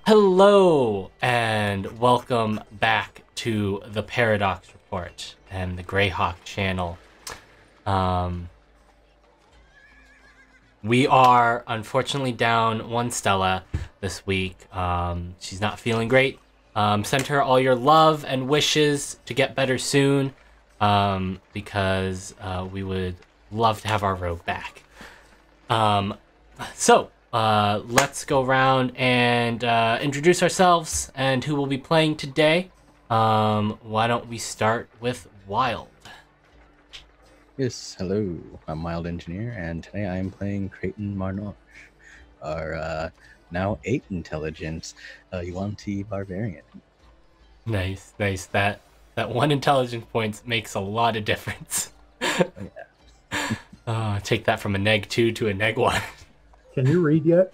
Hello and welcome back to the Paradox Report and the Greyhawk channel. We are unfortunately down one Stella this week. She's not feeling great. Send her all your love and wishes to get better soon, because we would love to have our rogue back. Let's go around and introduce ourselves and who will be playing today. Why don't we start with Wild? Yes, hello. I'm Mild Engineer, and today I am playing Creighton Marnoche, our now 8 intelligence Yuan-Ti Barbarian. Nice. That one intelligence point makes a lot of difference. Oh, yeah. Take that from a -2 to a -1. Can you read yet?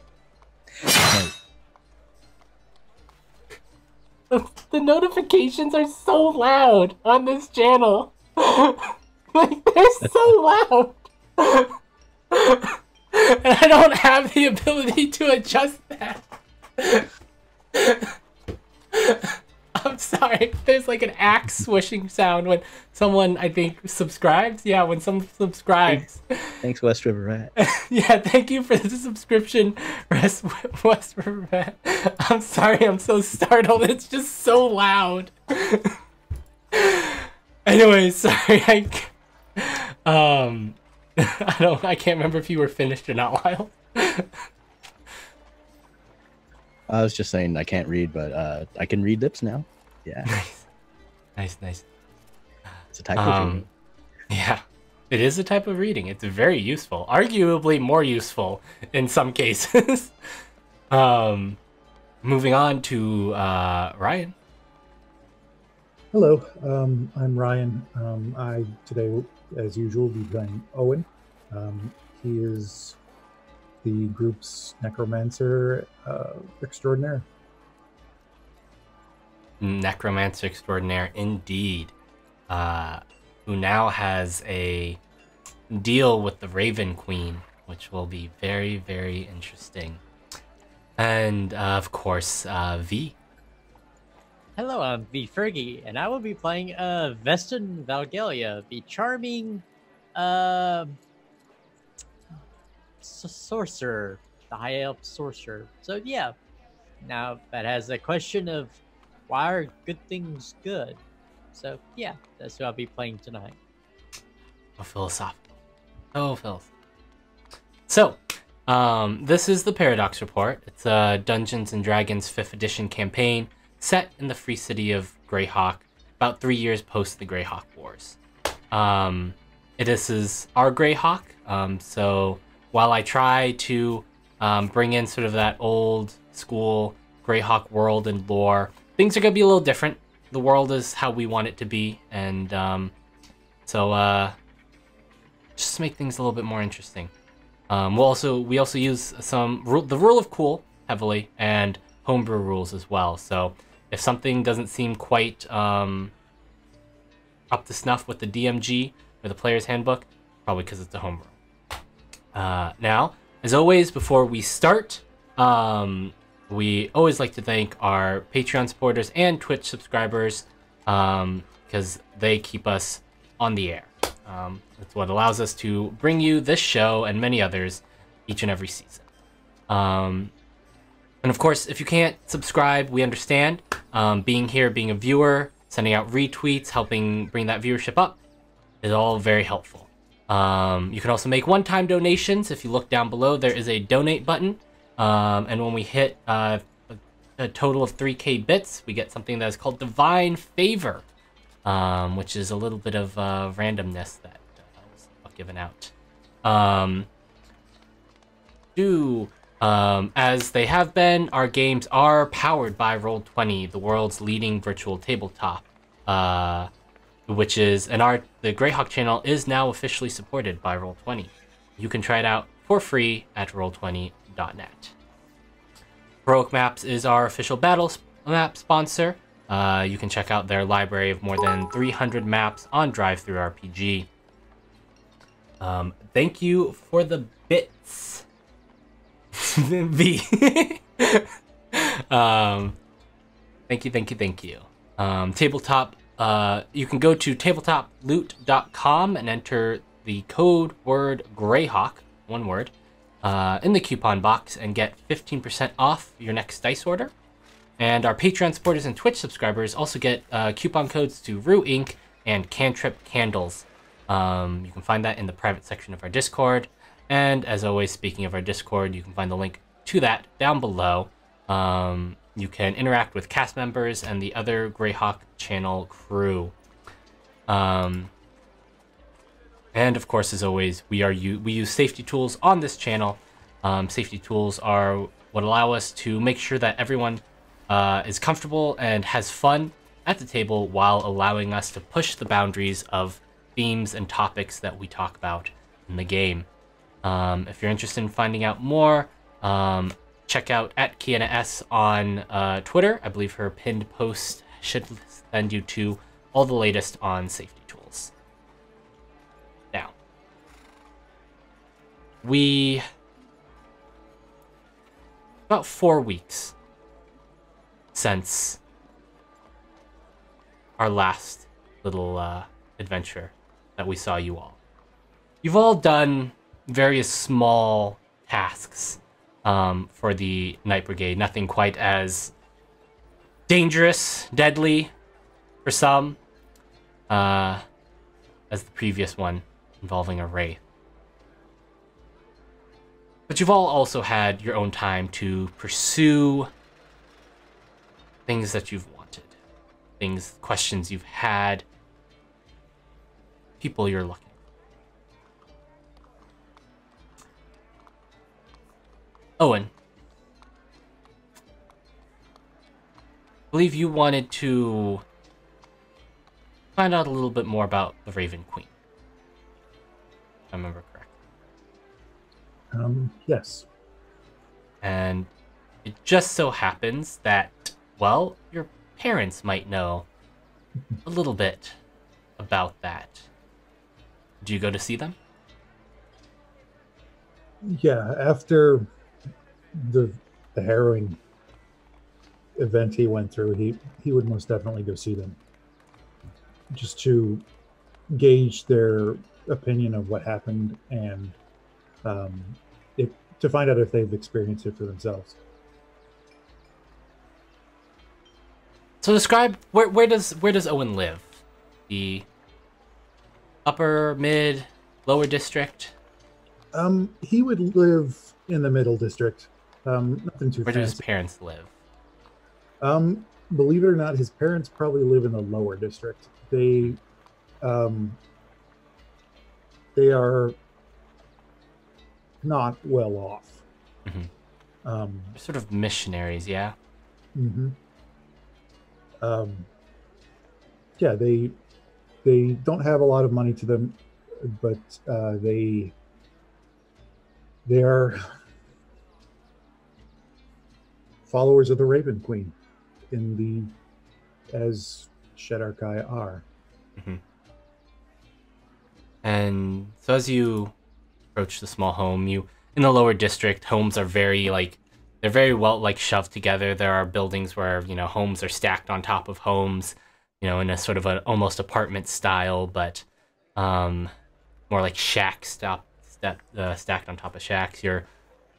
The notifications are so loud on this channel. Like, they're so loud. And I don't have the ability to adjust that. I'm sorry. There's like an axe swishing sound when someone, I think, subscribes. Yeah, when someone subscribes. Thanks, West River Rat. Yeah, thank you for the subscription, West River Rat. I'm sorry, I'm so startled. It's just so loud. Anyway, sorry. I can't remember if you were finished or not, Wild. I was just saying I can't read, but I can read lips now. Yeah. Nice. It's a type of reading. Yeah, it is a type of reading. It's very useful. Arguably more useful in some cases. Moving on to Ryan. Hello, I'm Ryan. I today, as usual, will be playing Owen. He is the group's necromancer extraordinaire. Necromancer extraordinaire, indeed. Who now has a deal with the Raven Queen, which will be very, very interesting. And of course, V. Hello, I'm V Fergie, and I will be playing Veston Valgalia, the charming sorcerer, the high elf sorcerer. So yeah, now that has a question of why are good things good? So yeah, that's who I'll be playing tonight. Oh, philosophical. Oh, philosophical. So, this is the Paradox Report. It's a Dungeons & Dragons 5th edition campaign set in the free city of Greyhawk, about 3 years post the Greyhawk Wars. This is our Greyhawk, so while I try to bring in sort of that old school Greyhawk world and lore, things are going to be a little different. The world is how we want it to be, and just to make things a little bit more interesting. We also use the rule of cool heavily and homebrew rules as well. So if something doesn't seem quite up to snuff with the DMG or the player's handbook, probably because it's a homebrew. Now, as always, before we start, we always like to thank our Patreon supporters and Twitch subscribers, because they keep us on the air. That's what allows us to bring you this show and many others each and every season. And of course, if you can't subscribe, we understand. Being here, being a viewer, sending out retweets, helping bring that viewership up is all very helpful. You can also make one-time donations. If you look down below, there is a donate button. And when we hit a total of 3K bits, we get something that is called Divine Favor, which is a little bit of randomness that was given out. As they have been, our games are powered by Roll20, the world's leading virtual tabletop, which is the Greyhawk channel is now officially supported by Roll20. You can try it out for free at roll20.net. Heroic Maps is our official battle map sponsor. You can check out their library of more than 300 maps on DriveThruRPG. Thank you for the bits, V. Thank you, thank you, thank you. Tabletop, you can go to tabletoploot.com and enter the code word Greyhawk, one word, in the coupon box and get 15% off your next dice order. And our Patreon supporters and Twitch subscribers also get coupon codes to Rue Ink and Cantrip Candles. You can find that in the private section of our Discord. And as always, speaking of our Discord, you can find the link to that down below. You can interact with cast members and the other Greyhawk channel crew. And of course, as always, we use safety tools on this channel. Safety tools are what allow us to make sure that everyone is comfortable and has fun at the table while allowing us to push the boundaries of themes and topics that we talk about in the game. If you're interested in finding out more, check out @KianaS on Twitter. I believe her pinned post should send you to all the latest on safety tools. Now, about 4 weeks since our last little adventure that we saw you all. You've all done various small tasks for the Night Brigade. Nothing quite as dangerous, deadly for some as the previous one involving a wraith. But you've all also had your own time to pursue things that you've wanted, questions you've had, people you're looking for. Owen, I believe you wanted to find out a little bit more about the Raven Queen, if I remember correctly. Yes. And it just so happens that, well, your parents might know a little bit about that. Do you go to see them? Yeah, after the harrowing event he went through, he would most definitely go see them, just to gauge their opinion of what happened and to find out if they've experienced it for themselves. So describe where does Owen live? The upper, mid, lower district? He would live in the middle district. Nothing too Where do his fancy. parents live? Believe it or not, his parents probably live in the lower district. They are not well off. Mm-hmm. They're sort of missionaries, yeah? Mm-hmm. Yeah, they don't have a lot of money to them, but they are followers of the Raven Queen, as Shadar-kai are. Mm-hmm. And so as you approach the small home, in the lower district, homes are they're very well shoved together. There are buildings where, homes are stacked on top of homes, in a sort of an almost apartment style, but more like shacks stacked on top of shacks. You're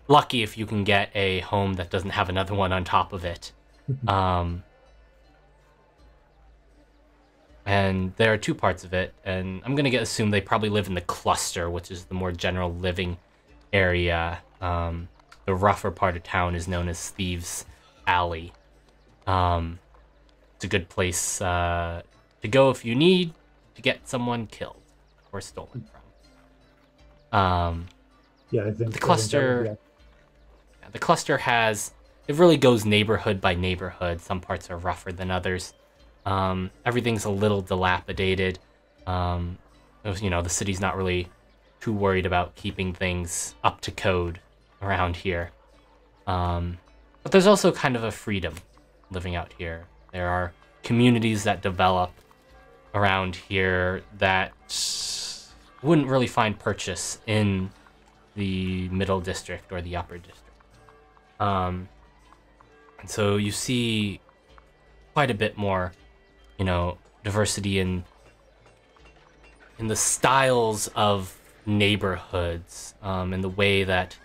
lucky if you can get a home that doesn't have another one on top of it. And there are two parts of it, and I'm going to assume they probably live in the cluster, which is the more general living area. The rougher part of town is known as Thieves' Alley. It's a good place to go if you need to get someone killed or stolen from. Yeah, I think the cluster. The cluster it really goes neighborhood by neighborhood. Some parts are rougher than others. Everything's a little dilapidated. The city's not really too worried about keeping things up to code around here. But there's also kind of a freedom living out here. There are communities that develop around here that wouldn't really find purchase in the middle district or the upper district. And so you see quite a bit more, diversity in the styles of neighborhoods, in the way that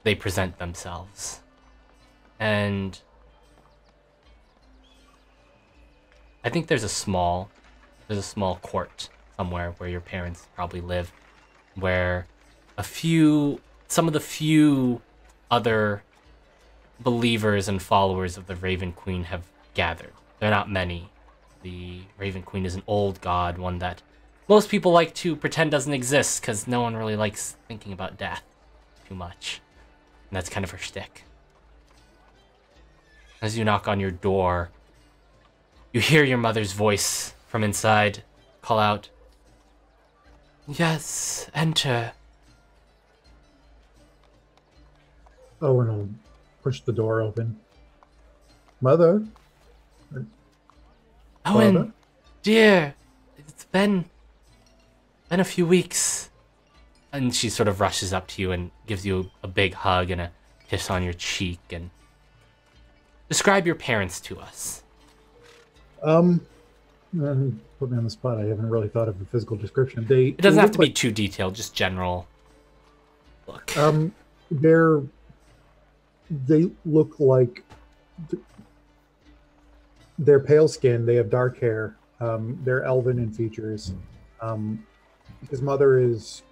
they present themselves. And I think there's a small court somewhere where your parents probably live, where some of the few other believers and followers of the Raven Queen have gathered. They're not many. The Raven Queen is an old god, one that most people like to pretend doesn't exist because no one really likes thinking about death too much. And that's kind of her shtick. As you knock on your door, you hear your mother's voice from inside call out, "Yes, enter." Owen will push the door open. Mother? Owen, Father? dear, it's been a few weeks. And she sort of rushes up to you and gives you a big hug and a kiss on your cheek. And describe your parents to us. Put me on the spot. I haven't really thought of a physical description. It doesn't have to be too detailed, just general look. They look like they're pale skinned. They have dark hair. They're elven in features. His mother is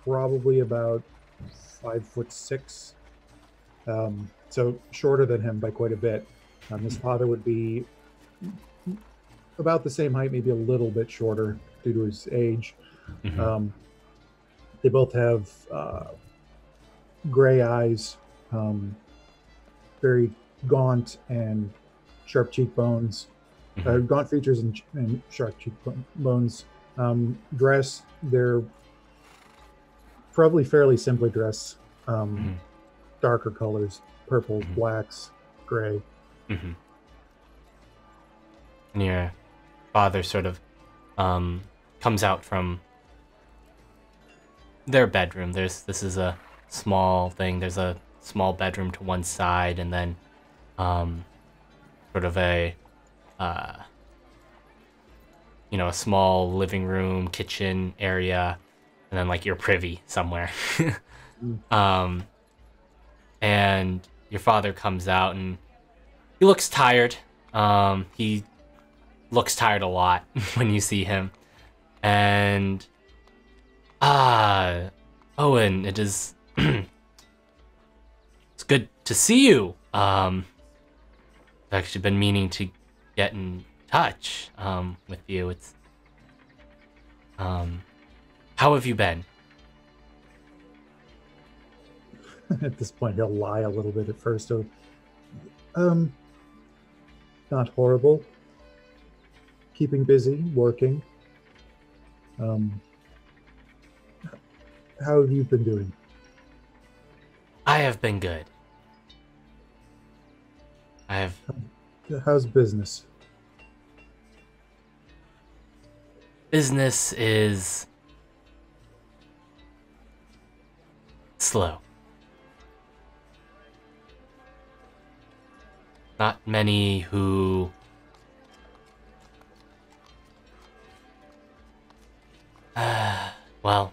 probably about 5'6", so shorter than him by quite a bit. His father would be about the same height, maybe a little bit shorter due to his age. Mm-hmm. They both have gray eyes, very gaunt and sharp cheekbones, Mm-hmm. gaunt features and sharp cheekbones. They're probably fairly simply dressed, darker colors, purples, blacks, gray. Mm-hmm. And your father sort of comes out from their bedroom. This is a small thing. There's a small bedroom to one side, and then sort of a a small living room, kitchen area, and then like your privy somewhere. And your father comes out and he looks tired. He looks tired a lot when you see him. And Owen, it is it's good to see you. I've actually been meaning to get in touch with you. It's how have you been? At this point, he'll lie a little bit at first. So, not horrible. Keeping busy, working. How have you been doing? I have been good. How's business? Business is slow. Not many who well,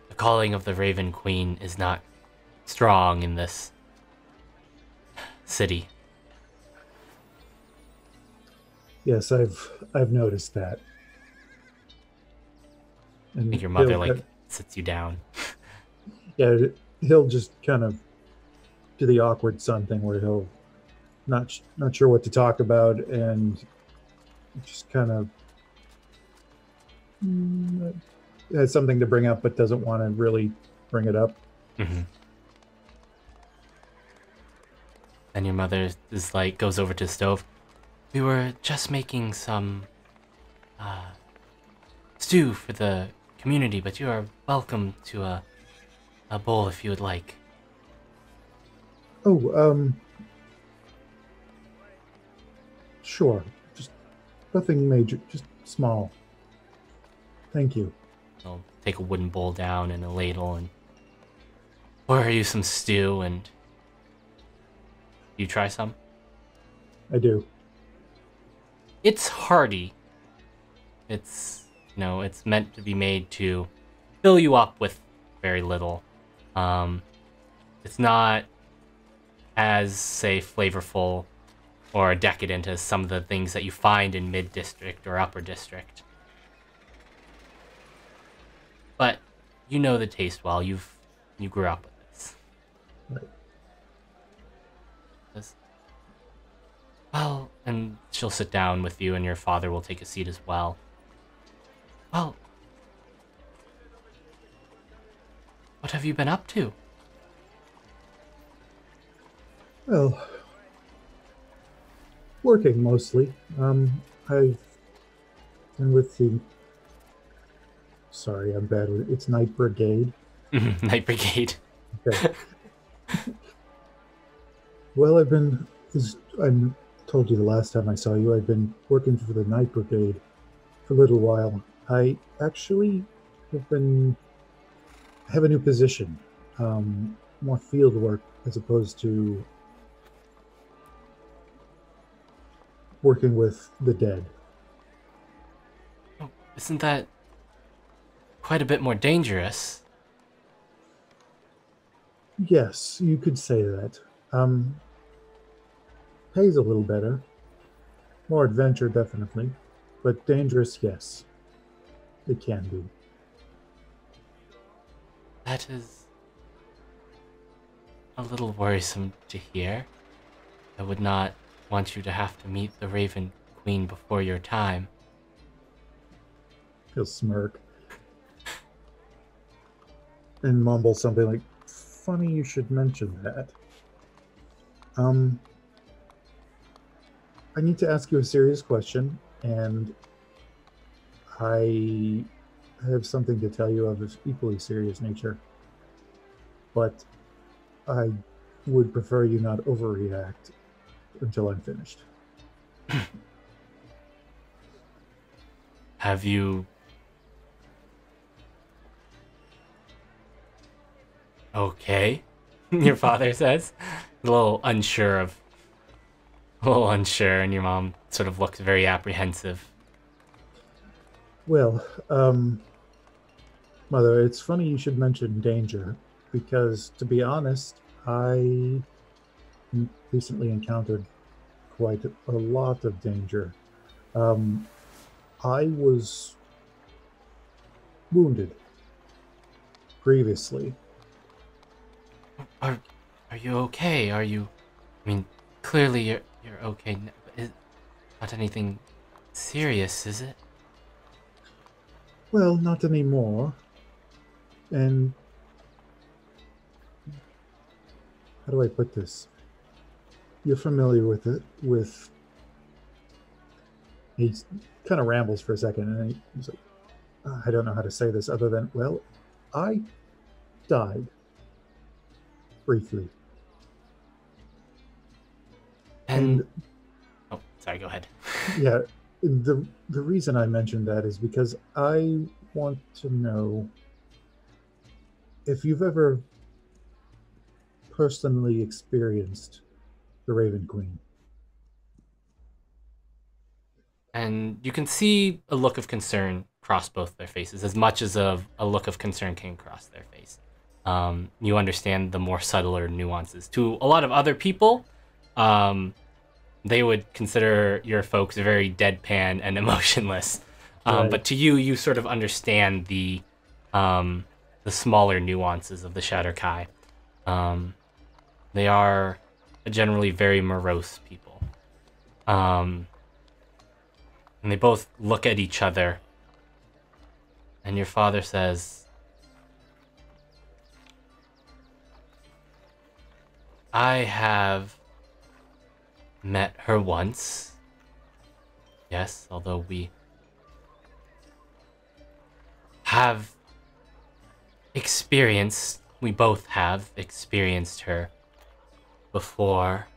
the calling of the Raven Queen is not strong in this city. Yes, I've noticed that. I And think your mother he'll- sits you down. yeah, he'll just kind of do the awkward son thing where he'll not sure what to talk about and just kind of has something to bring up but doesn't want to really bring it up. Mm-hmm. And your mother is goes over to the stove. We were just making some stew for the community, but you are welcome to a bowl if you would like. Oh, sure. Just nothing major, just small. Thank you. I'll take a wooden bowl down and a ladle and pour you some stew, and You try some? I do. It's hearty. It's, it's meant to be made to fill you up with very little. It's not as, say, flavorful or decadent as some of the things that you find in mid-district or upper district. But you know the taste well. You grew up with this. Right. Well, and she'll sit down with you, and your father will take a seat as well. Well, what have you been up to? Well, working mostly. I've been with the. Sorry, I'm bad with it. It's Night Brigade. Night Brigade. Okay. Well, as I told you the last time I saw you, I've been working for the Night Brigade for a little while. I actually have a new position, more field work as opposed to working with the dead. Oh, isn't that quite a bit more dangerous? Yes, you could say that. Pays a little better. More adventure, definitely. But dangerous, yes. It can be. That is a little worrisome to hear. I would not want you to have to meet the Raven Queen before your time. He'll smirk. And mumble something like, funny you should mention that. I need to ask you a serious question, and I have something to tell you of an equally serious nature. But I would prefer you not overreact until I'm finished. Have you... Okay, your father says. A little unsure, and your mom sort of looks very apprehensive. Well, Mother, it's funny you should mention danger, because to be honest, I recently encountered quite a lot of danger. I was wounded previously. Are you okay? I mean, clearly you're okay. Not anything serious, is it? Well, not anymore. And how do I put this? You're familiar with it. He kind of rambles for a second, and he's like, I don't know how to say this other than, well, I died briefly. And oh, sorry, go ahead. Yeah, the reason I mentioned that is because I want to know if you've ever personally experienced the Raven Queen. And you can see a look of concern cross both their faces, as much as a look of concern can cross their face. You understand the more subtler nuances. To a lot of other people, they would consider your folks very deadpan and emotionless. Right. But to you, you sort of understand the smaller nuances of the Shatterkai. They are generally very morose people. And they both look at each other. And your father says, I have met her once. Yes, although we both have experienced her before.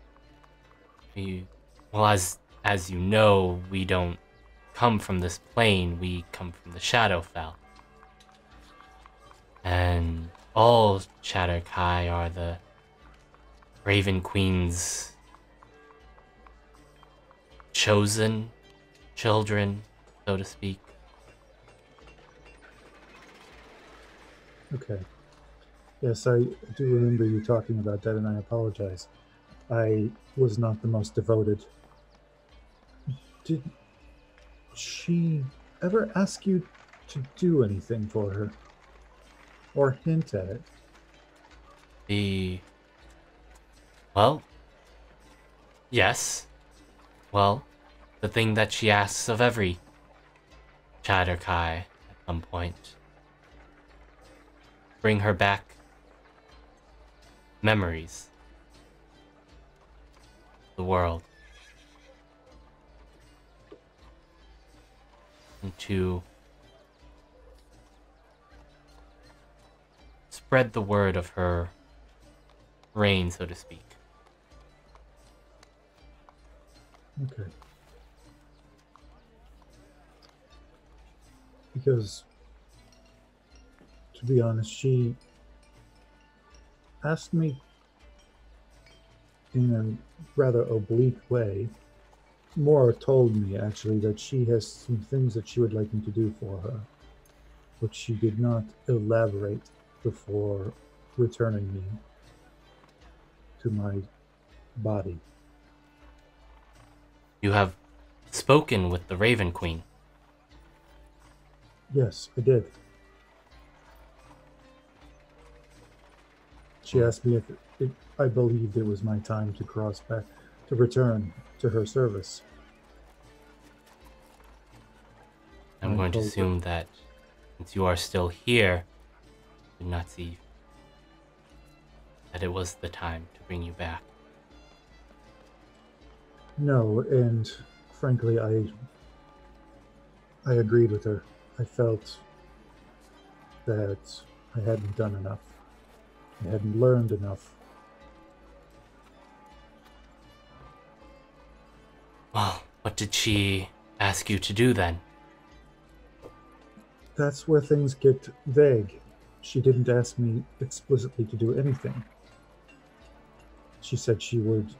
As you know, we don't come from this plane, we come from the Shadowfell. And all Shatterkai are the Raven Queen's chosen children, so to speak. Okay. Yes, I do remember you talking about that, and I apologize. I was not the most devoted. Did she ever ask you to do anything for her? Or hint at it? The... Well, yes. Well, the thing that she asks of every Chatterkai at some point. Bring her back memories. The world. And to spread the word of her reign, so to speak. Okay. Because, to be honest, she asked me in a rather oblique way, more told me actually, that she has some things that she would like me to do for her, but she did not elaborate before returning me to my body. You have spoken with the Raven Queen. Yes, I did. She asked me if I believed it was my time to cross back, to return to her service. I'm I going to told her- assume that since you are still here, did not see that it was the time to bring you back. No, and frankly, I agreed with her. I felt that I hadn't done enough. I hadn't learned enough. Well, what did she ask you to do then? That's where things get vague. She didn't ask me explicitly to do anything. She said she would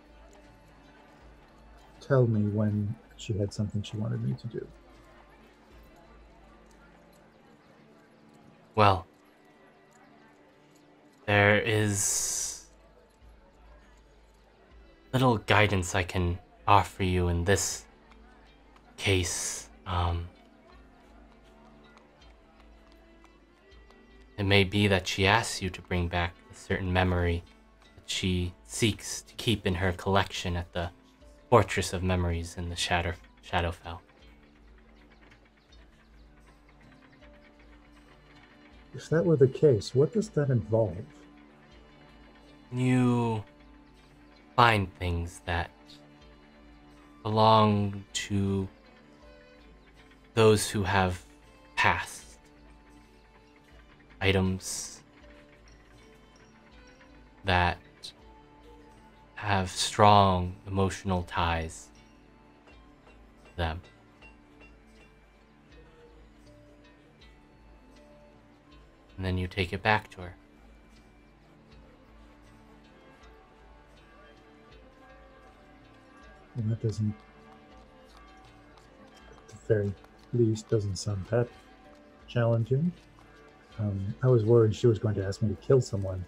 tell me when she had something she wanted me to do. Well, there is little guidance I can offer you in this case. It may be that she asks you to bring back a certain memory that she seeks to keep in her collection at the Fortress of Memories in the Shadowfell. If that were the case, what does that involve? You find things that belong to those who have passed. Items that have strong emotional ties to them. And then you take it back to her. And that doesn't, at the very least, doesn't sound that challenging. I was worried she was going to ask me to kill someone,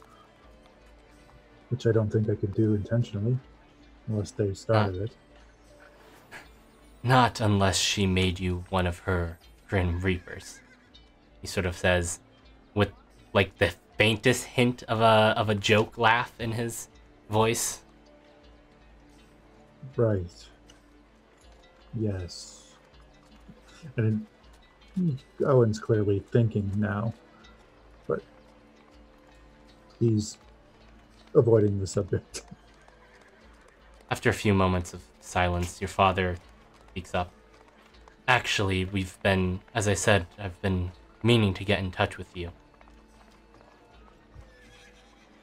which I don't think I could do intentionally, unless they started it. Not unless she made you one of her Grim Reapers. He sort of says, with like the faintest hint of a joke laugh in his voice. Right. Yes. And Owen's clearly thinking now, but he's avoiding the subject. After a few moments of silence, your father speaks up. Actually, as I said, I've been meaning to get in touch with you.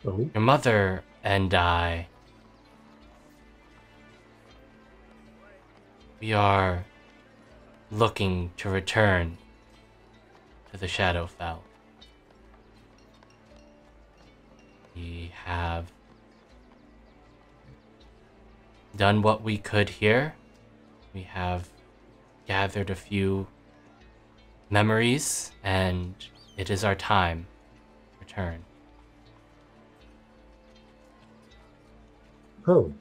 Oh, Your mother and I, we are looking to return to the Shadowfell. We have done what we could here, We have gathered a few memories, and it is our time to return. Oh,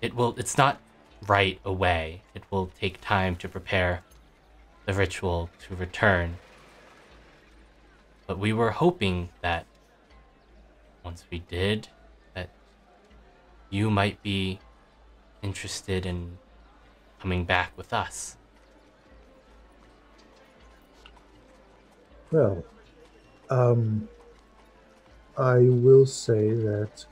It's not right away. It will take time to prepare the ritual to return. But we were hoping that once we did, that you might be interested in coming back with us. well, I will say that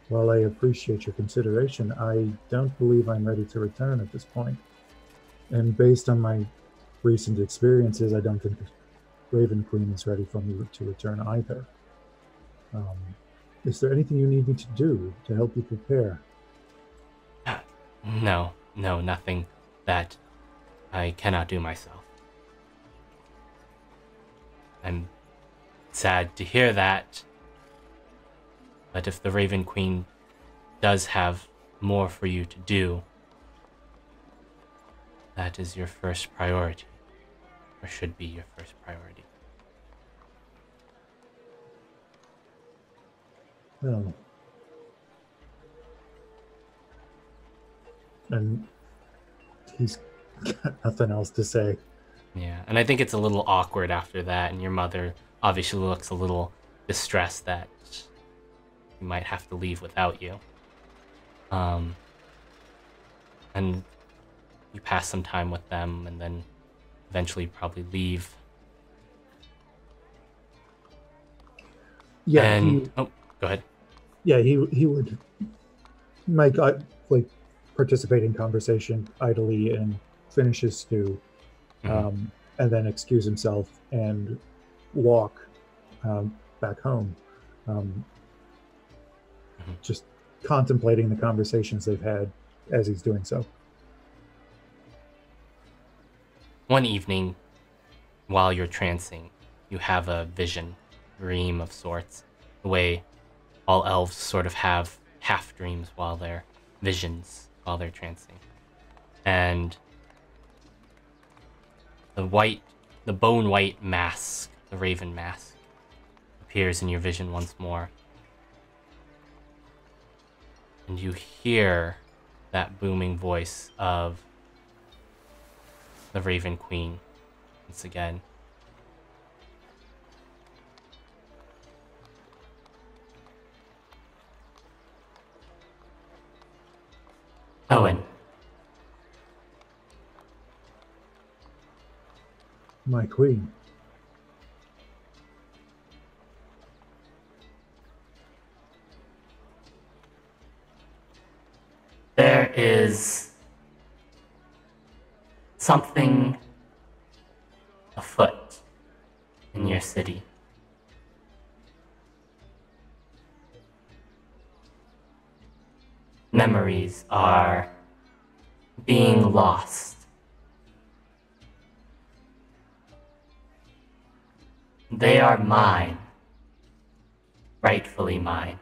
while I appreciate your consideration, I don't believe I'm ready to return at this point. And based on my recent experiences, I don't think Raven Queen is ready for me to return either. Is there anything you need me to do to help you prepare? No, nothing that I cannot do myself. I'm sad to hear that, but if the Raven Queen does have more for you to do, that is your first priority, or should be your first priority. Well, and he's got nothing else to say. Yeah, and I think it's a little awkward after that, and your mother obviously looks a little distressed that you might have to leave without you. And you pass some time with them, and then eventually probably leave. Yeah, And oh, go ahead. he would might like participate in conversation idly and finish his stew, and then excuse himself and walk back home, just contemplating the conversations they've had as he's doing so. One evening, while you're trancing, you have a vision, dream of sorts, the way all elves sort of have half dreams while they're visions while they're trancing. And the bone white mask, the raven mask, appears in your vision once more. And you hear that booming voice of the Raven Queen once again. Owen, My queen. there is something afoot in your city. Memories are being lost. They are mine, rightfully mine.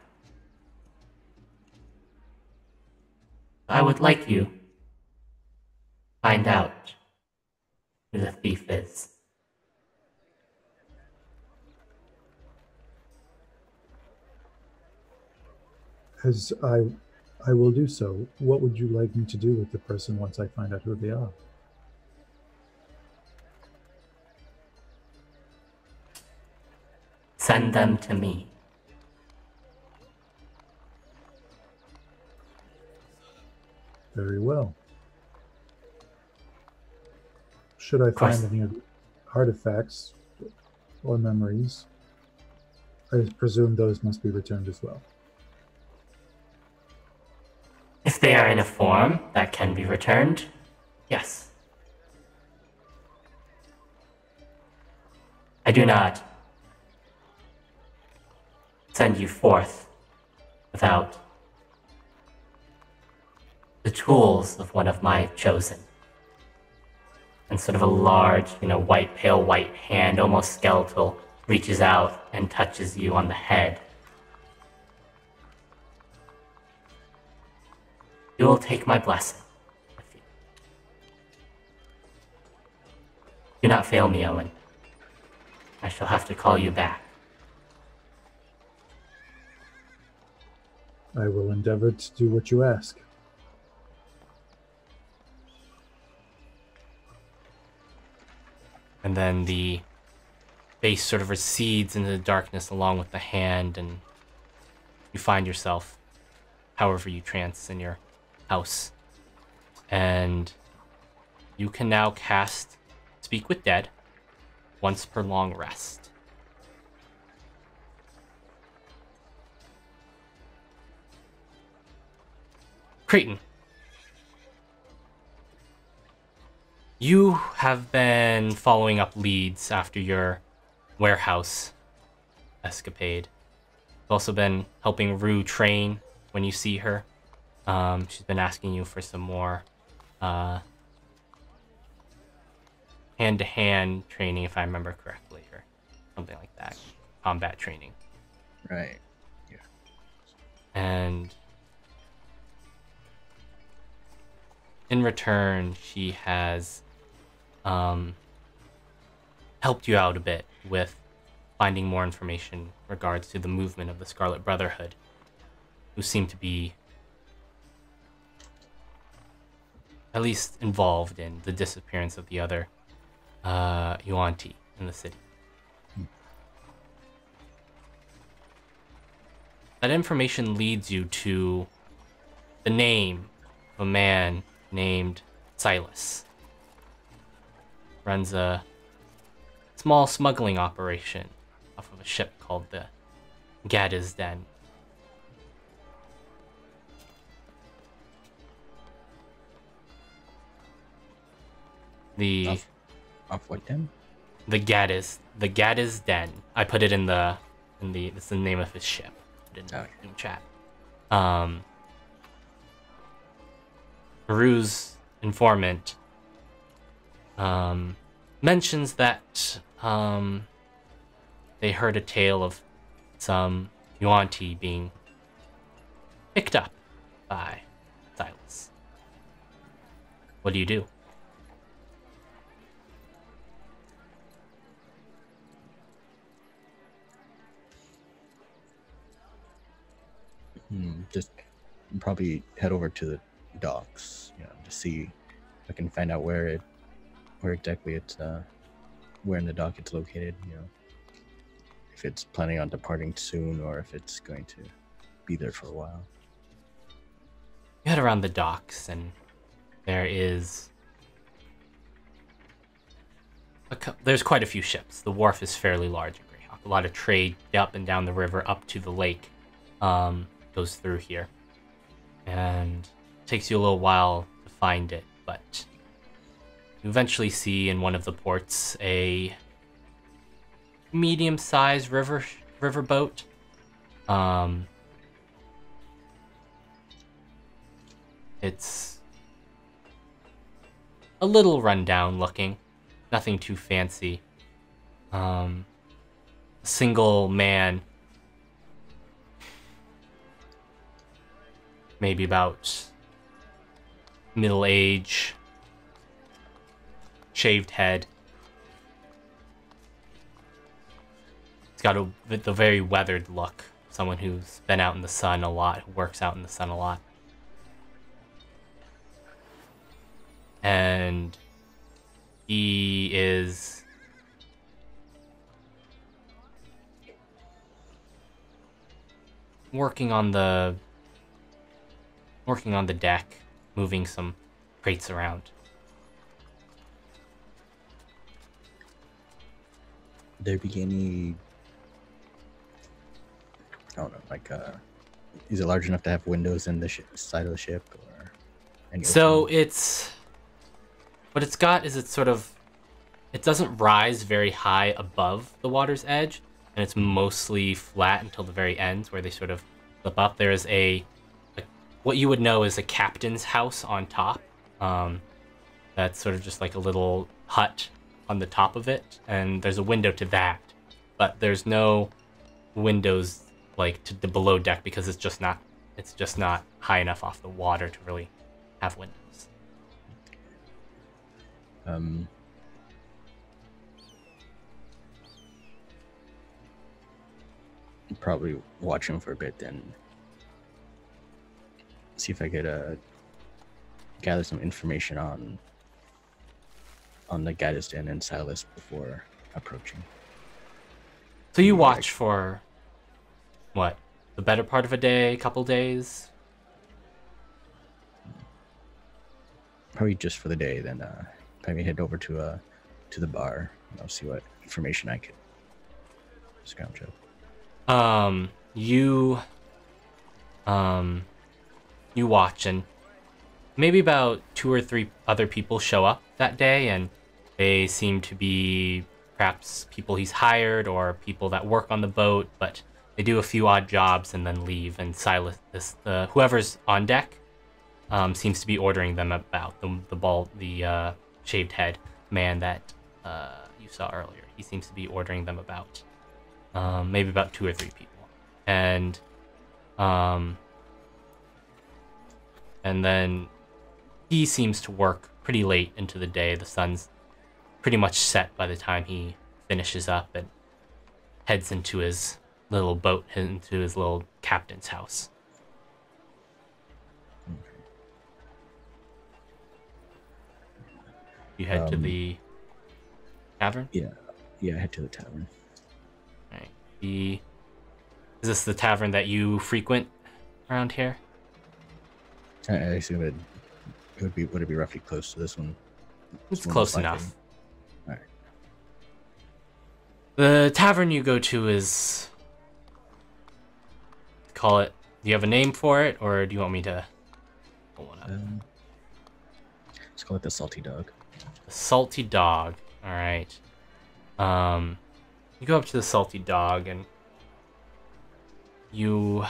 I would like you to find out who the thief is. As I will do so. What would you like me to do with the person once I find out who they are? Send them to me. Very well. Should I find any artifacts or memories, I presume those must be returned as well. If they are in a form that can be returned, yes. I do not send you forth without the tools of one of my chosen. And sort of a large, pale white hand, almost skeletal, reaches out and touches you on the head. You will take my blessing. Do not fail me, Owen. I shall have to call you back. I will endeavor to do what you ask. And then the face sort of recedes into the darkness along with the hand, and you find yourself, however you trance, in your house. And you can now cast Speak with Dead once per long rest. Creighton, you have been following up leads after your warehouse escapade. You've also been helping Rue train when you see her. She's been asking you for some more hand-to-hand training, if I remember correctly, or something like that. Combat training. Right. Yeah. And in return, she has helped you out a bit with finding more information in regards to the movement of the Scarlet Brotherhood, who seem to be at least involved in the disappearance of the other Yuan-Ti in the city. That information leads you to the name of a man named Silas. Runs a small smuggling operation off of a ship called the Gadda's Den. Off what den? The Gadda's Den. I put it it's the name of his ship. Put it in chat. Rue's informant mentions that they heard a tale of some Yuan-Ti being picked up by Silas. What do you do? Just probably head over to the docks, to see if I can find out where exactly it's where in the dock it's located, if it's planning on departing soon or if it's going to be there for a while. You head around the docks, and there's quite a few ships. The wharf is fairly large at Greyhawk. A lot of trade up and down the river up to the lake goes through here, and it takes you a little while to find it, but you eventually see in one of the ports a medium-sized riverboat. It's a little rundown looking, nothing too fancy. A single man, maybe about middle age, shaved head. It's got the very weathered look. Someone who's been out in the sun a lot, who works out in the sun a lot. And he is working on the deck, moving some crates around. There be any, I don't know, like is it large enough to have windows in the side of the ship, or any So opening? what it's got is it doesn't rise very high above the water's edge, and it's mostly flat until the very ends where they sort of flip up. There is what you would know is a captain's house on top. That's sort of just like a little hut on the top of it, and there's a window to that, but there's no windows like to the below deck because it's just not high enough off the water to really have windows. probably watch him for a bit, then see if I could gather some information on the Gaddisden and Silas before approaching. So you watch for what? The better part of a day, couple days? Probably just for the day. Then probably head over to the bar. See what information I could scrounge up. You watch, and maybe about 2 or 3 other people show up that day, and they seem to be perhaps people he's hired or people that work on the boat, but they do a few odd jobs and then leave. And Silas, whoever's on deck, seems to be ordering them about the shaved head man that you saw earlier. He seems to be ordering them about maybe about 2 or 3 people, and then he seems to work pretty late into the day. The sun's pretty much set by the time he finishes up and heads into his little boat, into his little captain's house. You head to the tavern? Yeah, head to the tavern. Alright. Is this the tavern that you frequent around here? I assume would it be roughly close to this one? It's close enough. Alright. The tavern you go to is... Call it... Do you have a name for it, or do you want me to pull one up? Let's call it the Salty Dog. The Salty Dog. Alright. You go up to the Salty Dog, and you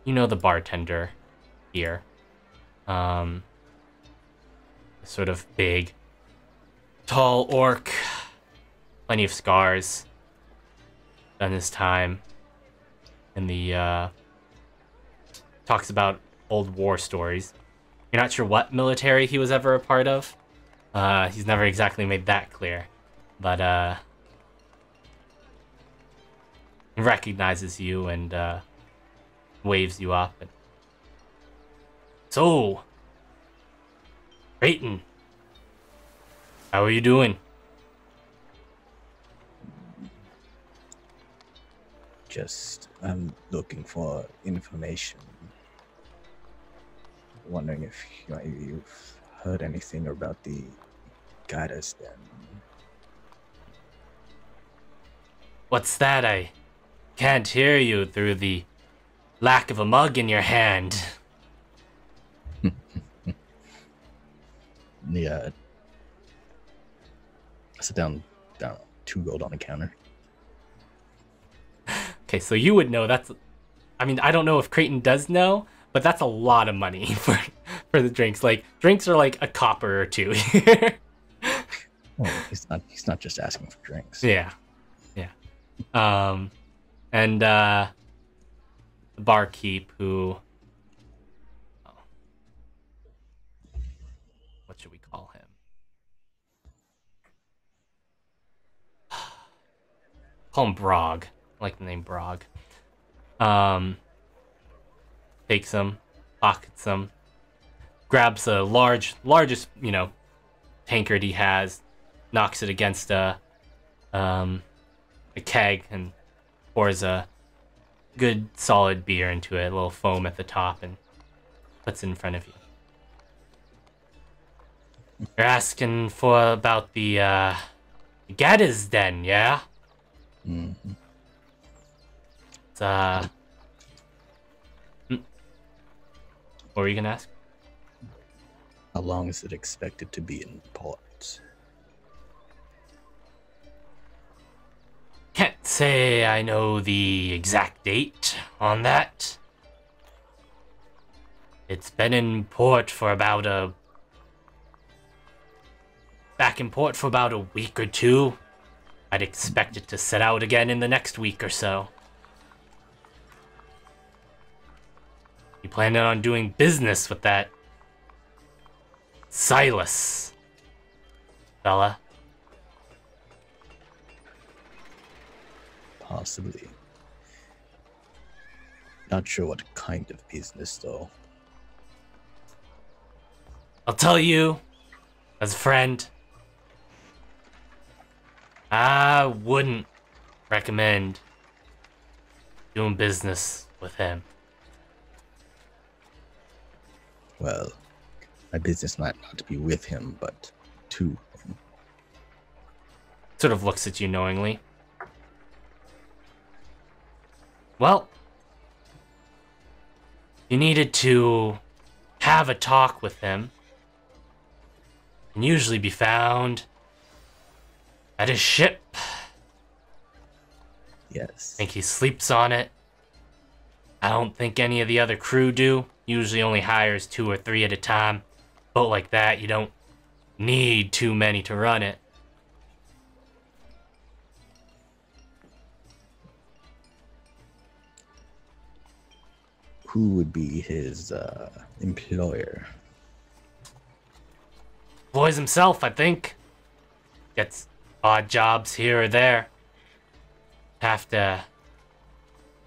know the bartender here. Sort of big, tall orc, plenty of scars. Done his time in the talks about old war stories. You're not sure what military he was ever a part of. He's never exactly made that clear, but he recognizes you and waves you up. And... So, Creighton, how are you doing? I'm looking for information. Wondering if you've heard anything about the Gaddisden. What's that? I can't hear you through the lack of a mug in your hand. Yeah. I sit down 2 gold on the counter. Okay, so you would know that's... I mean, I don't know if Creighton does know, but that's a lot of money for the drinks. Like, drinks are like a copper or 2 here. Well, he's not just asking for drinks. Yeah. And the barkeep who... Oh. What should we call him? Call him Brog. I like the name Brog. Takes him, pockets him, grabs the largest, tankard he has, knocks it against a keg, and pours a good solid beer into it, a little foam at the top, and puts it in front of you. You're asking about the Gaddisden, yeah? Mm-hmm. It's what were you gonna ask? How long is it expected to be in port? Can't say I know the exact date on that. It's been in port for about back in port for about a week or 2. I'd expect it to set out again in the next week or so. You planning on doing business with that Silas fella? Possibly. Not sure what kind of business, though. I'll tell you, as a friend, I wouldn't recommend doing business with him. Well, my business might not be with him, but to him. Sort of looks at you knowingly. Well, you needed to have a talk with him. Can usually be found at his ship. Yes. I think he sleeps on it. I don't think any of the other crew do. Usually only hires 2 or 3 at a time. Boat like that, you don't need too many to run it. Who would be his employer? Boys himself, I think. Gets odd jobs here or there.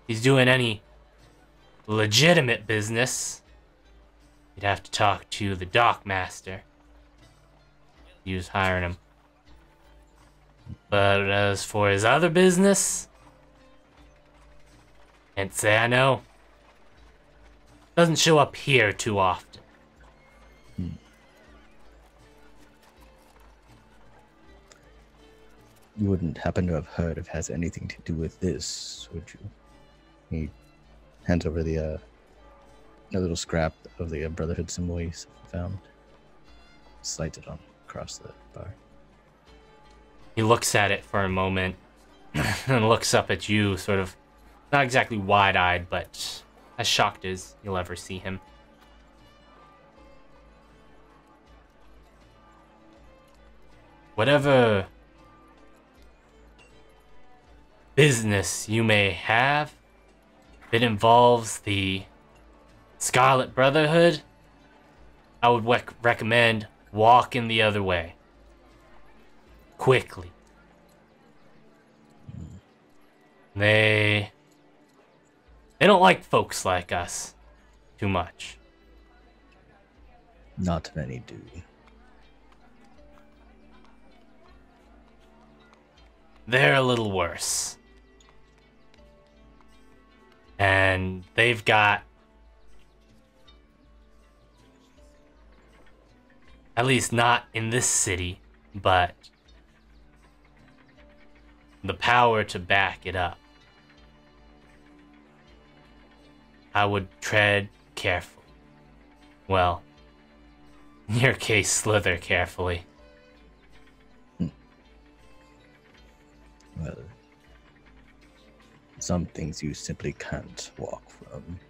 He's doing any legitimate business, you'd have to talk to the dock master. He was hiring him. But as for his other business, can't say I know. Doesn't show up here too often. You wouldn't happen to have heard if it has anything to do with this, would you? He hands over the a little scrap of the Brotherhood symbol he found. Slides it on across the bar. He looks at it for a moment and looks up at you, sort of not exactly wide-eyed, but as shocked as you'll ever see him. Whatever business you may have, if it involves the Scarlet Brotherhood, I would recommend walking the other way. Quickly. They don't like folks like us too much. Not many do. They're a little worse. And they've got, at least not in this city, but the power to back it up. I would tread carefully. Well, in your case, slither carefully. Well, some things you simply can't walk from.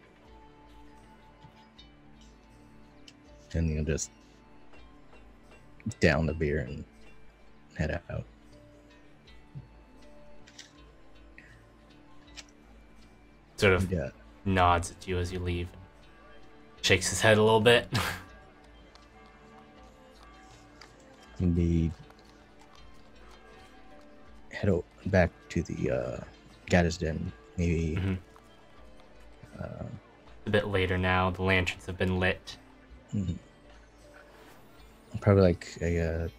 And you'll just down the beer and head out. Sort of Yeah. nods at you as you leave and shakes his head a little bit. Indeed. Head back to the Gaddis Den, maybe. Mhm. A bit later now, the lanterns have been lit. Probably like a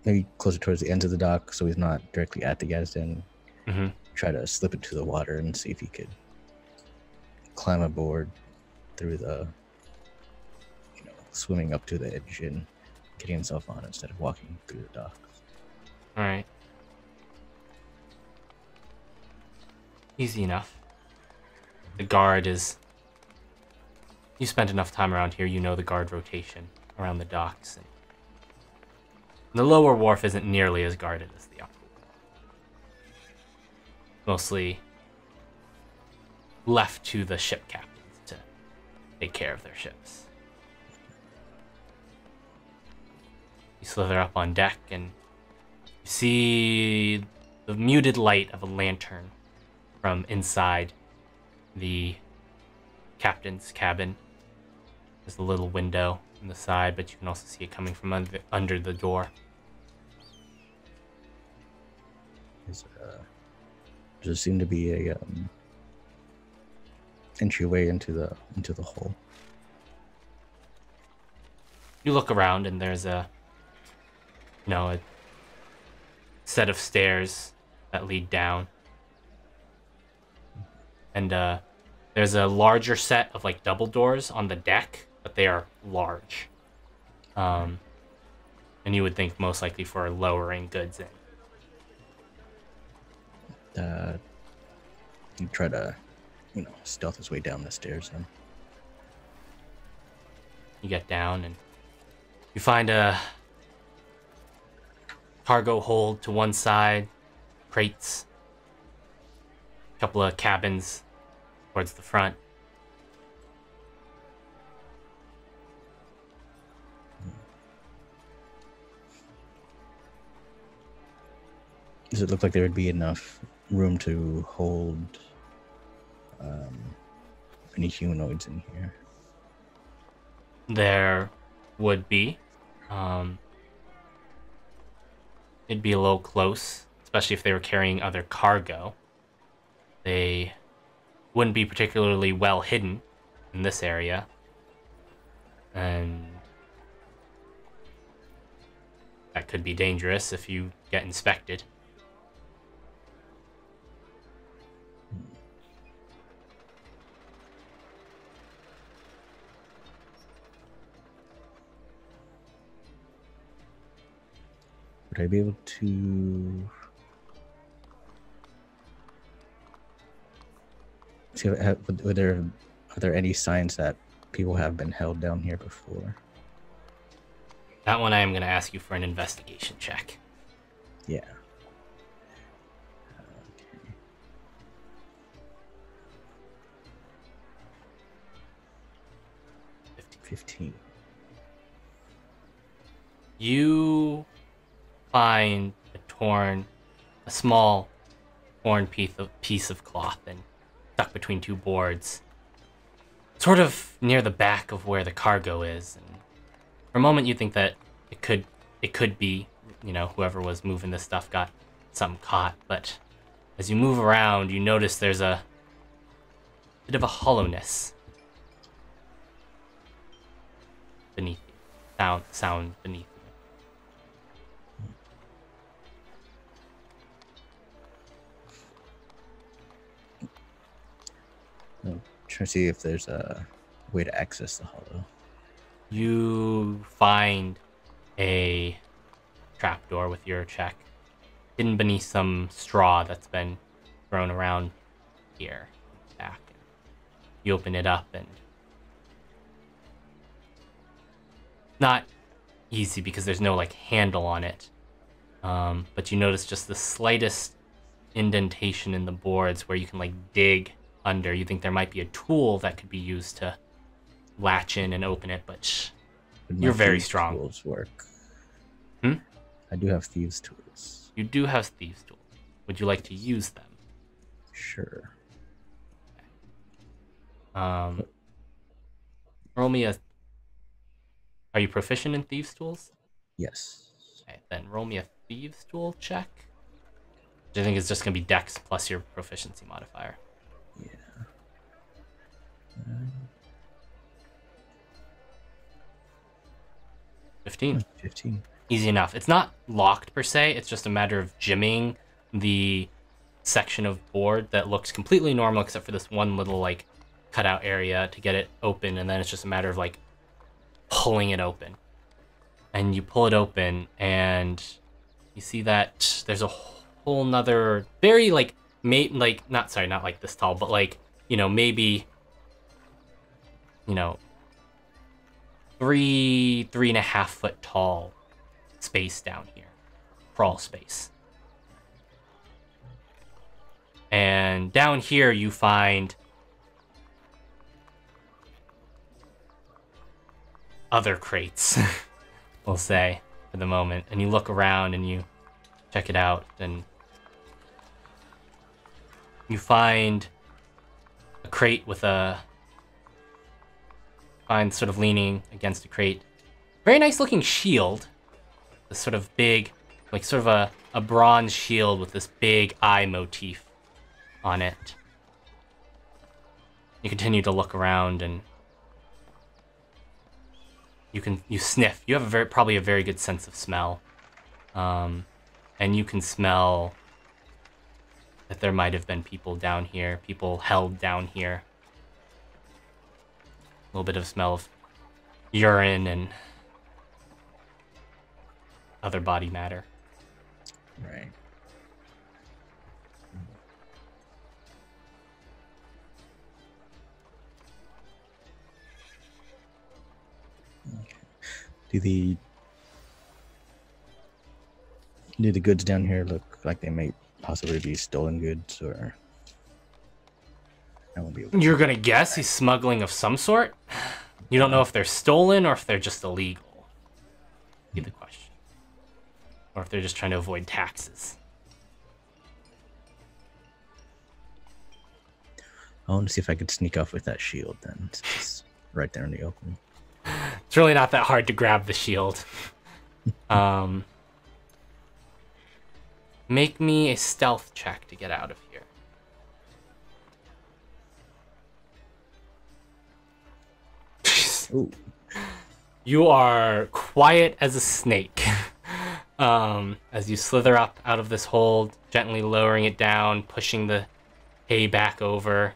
maybe closer towards the end of the dock, so he's not directly at the Gaddis Den. Mm-hmm. Try to slip into the water and see if he could climb aboard through the, swimming up to the edge and getting himself on instead of walking through the docks. All right. Easy enough. The guard is... You spent enough time around here, you know the guard rotation around the docks. And the lower wharf isn't nearly as guarded as the upper. Mostly left to the ship captains to take care of their ships. You slither up on deck and you see the muted light of a lantern from inside the captain's cabin. There's a little window on the side, but you can also see it coming from under the door. Is Does seem to be a entryway into the hole? You look around and there's a set of stairs that lead down. And there's a larger set of like double doors on the deck, but they are large. And you would think most likely for lowering goods in. You try to, stealth his way down the stairs then. You get down and you find a cargo hold to one side, crates, a couple of cabins towards the front. Does it look like there would be enough room to hold any humanoids in here? There would be. It'd be a little close, especially if they were carrying other cargo. They wouldn't be particularly well hidden in this area. And that could be dangerous if you get inspected. Would I be able to see? Are there any signs that people have been held down here before? That one I am going to ask you for an investigation check. Yeah. 15. You find a small torn piece of cloth and stuck between two boards, sort of near the back of where the cargo is. And for a moment, you think that it could be, whoever was moving this stuff got something caught. But as you move around, you notice there's a bit of a hollowness beneath you, sound beneath you. I'm trying to see if there's a way to access the hollow. You find a trapdoor with your check hidden beneath some straw that's been thrown around here back. You open it up and not easy because there's no handle on it, but you notice just the slightest indentation in the boards where you can dig under. You think there might be a tool that could be used to latch in and open it, but you're very strong. Tools work. Hmm? I do have thieves' tools. You do have thieves' tools. Would you like to use them? Sure. Roll me a... Are you proficient in thieves' tools? Yes. Okay, then roll me a thieves' tool check. Which I think is just going to be Dex plus your proficiency modifier. Yeah. 15. 15. Easy enough. It's not locked per se. It's just a matter of jimming the section of board that looks completely normal except for this one little cutout area to get it open, and then it's just a matter of pulling it open. And you pull it open and you see that there's a whole nother very not this tall, but maybe 3.5 foot tall space down here, crawl space. And down here you find other crates, we'll say, for the moment. And you look around and you check it out, and you find a crate with sort of leaning against a crate. Very nice looking shield. This sort of big, sort of a bronze shield with this big eye motif on it. You continue to look around, and you sniff. You have probably a very good sense of smell, and you can smell that there might have been people down here, people held down here. A little bit of smell of urine and other body matter. Right. Okay. Do the goods down here look like they may possibly be stolen goods, or I won't be able to... You're gonna guess he's smuggling of some sort? You don't know if they're stolen or if they're just illegal. Be the question. Or if they're just trying to avoid taxes. I want to see if I could sneak off with that shield then. It's right there in the open. It's really not that hard to grab the shield. Make me a stealth check to get out of here. Ooh. You are quiet as a snake. As you slither up out of this hold, gently lowering it down, pushing the hay back over,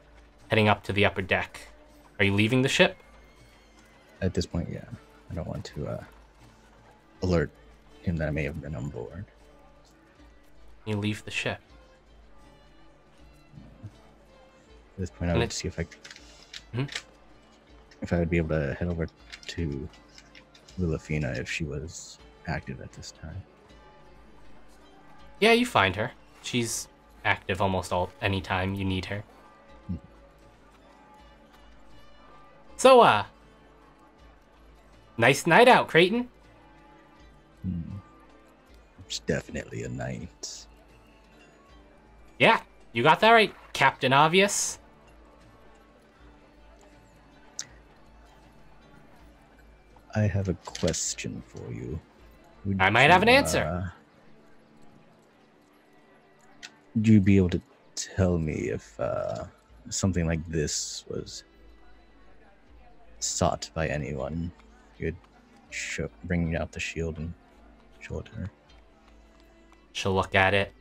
heading up to the upper deck. Are you leaving the ship? At this point, yeah. I don't want to alert him that I may have been on board. You leave the ship. At this point, I would see if I would be able to head over to Lilafina if she was active at this time. Yeah, you find her. She's active almost any time you need her. So, nice night out, Creighton. It's definitely a night. Yeah, you got that right, Captain Obvious. I have a question for you. I might have an answer. Would you be able to tell me if something like this was sought by anyone? You'd bring out the shield and show it to her. She'll look at it.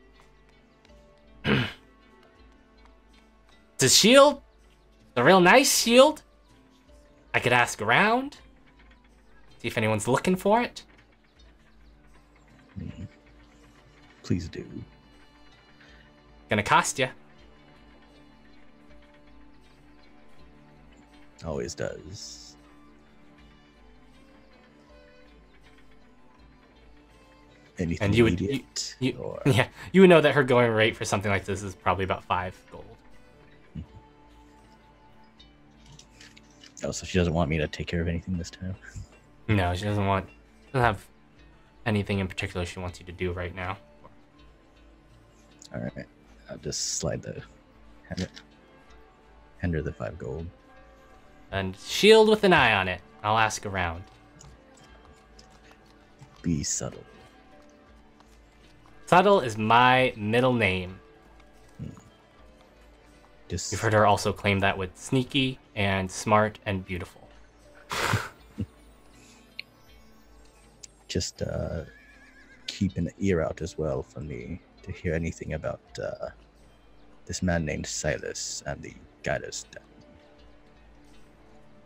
It's a shield. It's a real nice shield. I could ask around. See if anyone's looking for it. Please do. Gonna cost you. Always does. Anything And you would, immediate? Or... yeah, you would know that her going rate for something like this is probably about 5 gold. Oh, so she doesn't want me to take care of anything this time? No, she doesn't have anything in particular she wants you to do right now. All right, I'll just hand her the 5 gold. And shield with an eye on it. I'll ask around. Be subtle. Subtle is my middle name. Just You've heard her also claim that with sneaky and smart and beautiful. Just keep an ear out as well for me to hear anything about this man named Silas and the Guidus.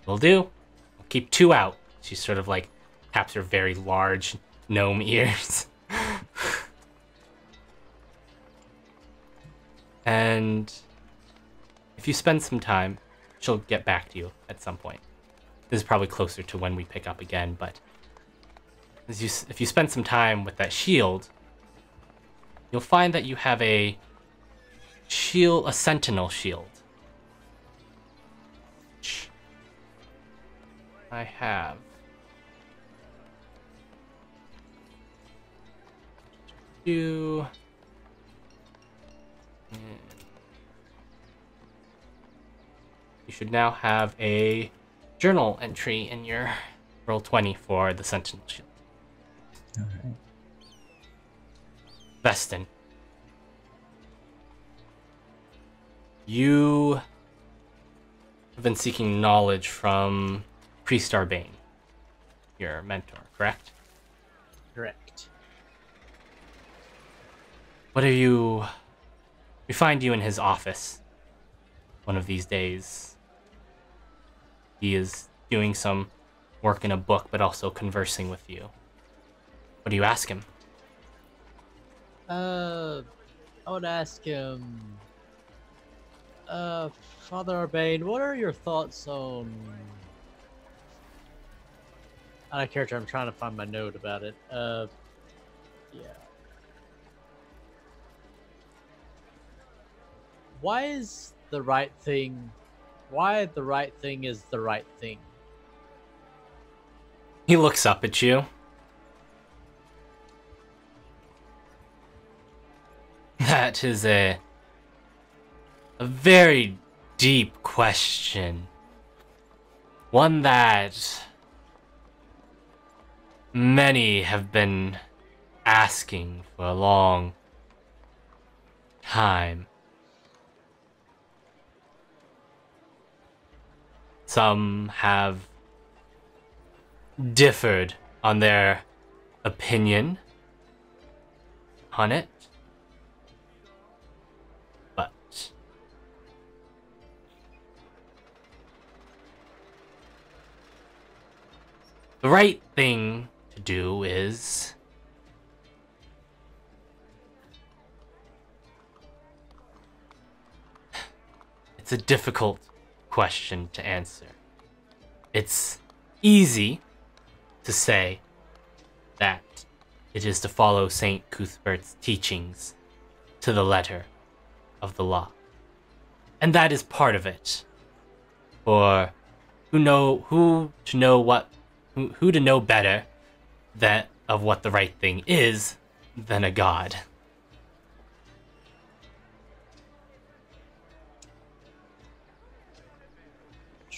Will do. I'll keep 2 out. She sort of like taps her very large gnome ears. And if you spend some time, she'll get back to you at some point. This is probably closer to when we pick up again, but if you spend some time with that shield, you'll find that you have a sentinel shield. I have. You should now have a journal entry in your Roll20 for the sentinel shield. All right. Vestin. You have been seeking knowledge from Priest Arbane, your mentor, correct? Correct. What are you... We find you in his office one of these days. He is doing some work in a book, but also conversing with you. What do you ask him? I would ask him, Father Arbane, what are your thoughts on... Out of character, I'm trying to find my note about it. Yeah. Why is the right thing... Why the right thing is the right thing? He looks up at you. That is a very deep question. One that many have been asking for a long time. Some have differed on their opinion on it. But the right thing to do is it's a difficult question to answer. It's easy to say that it is to follow Saint Cuthbert's teachings to the letter of the law. And that is part of it. For who to know better that of what the right thing is than a god.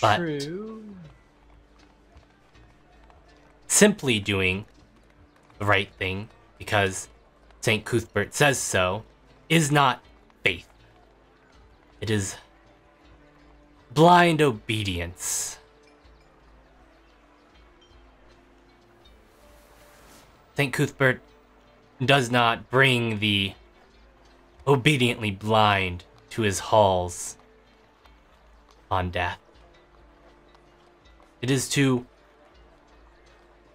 But True. simply doing the right thing because St. Cuthbert says so is not faith. It is blind obedience. St. Cuthbert does not bring the obediently blind to his halls on death. It is to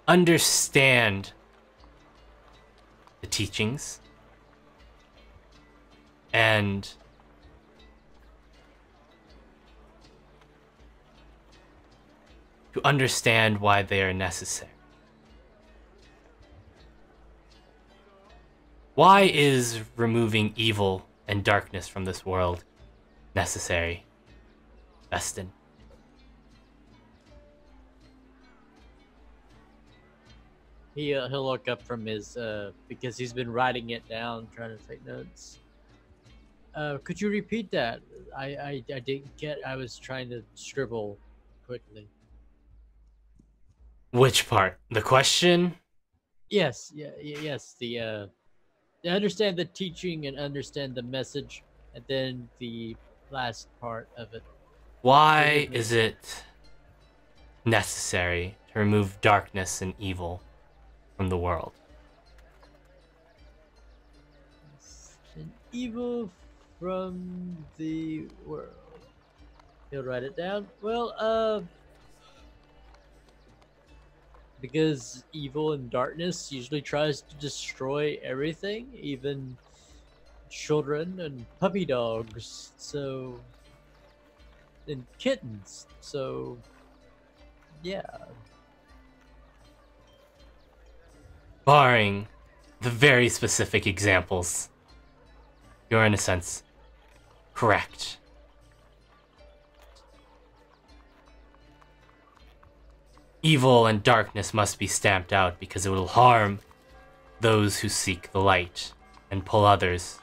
understand the teachings and to understand why they are necessary. Why is removing evil and darkness from this world necessary, Vestin? He'll look up from his because he's been writing it down, trying to take notes. Could you repeat that? I didn't get. I was trying to scribble quickly. Which part? The question? Yes, yes. The understand the teaching and understand the message, and then the last part of it. Why is it necessary to remove darkness and evil from the world? An evil from the world. He'll write it down. Well, because evil and darkness usually tries to destroy everything, even children and puppy dogs. So, and kittens. So, yeah. Barring the very specific examples, you're in a sense correct. Evil and darkness must be stamped out because it will harm those who seek the light and pull others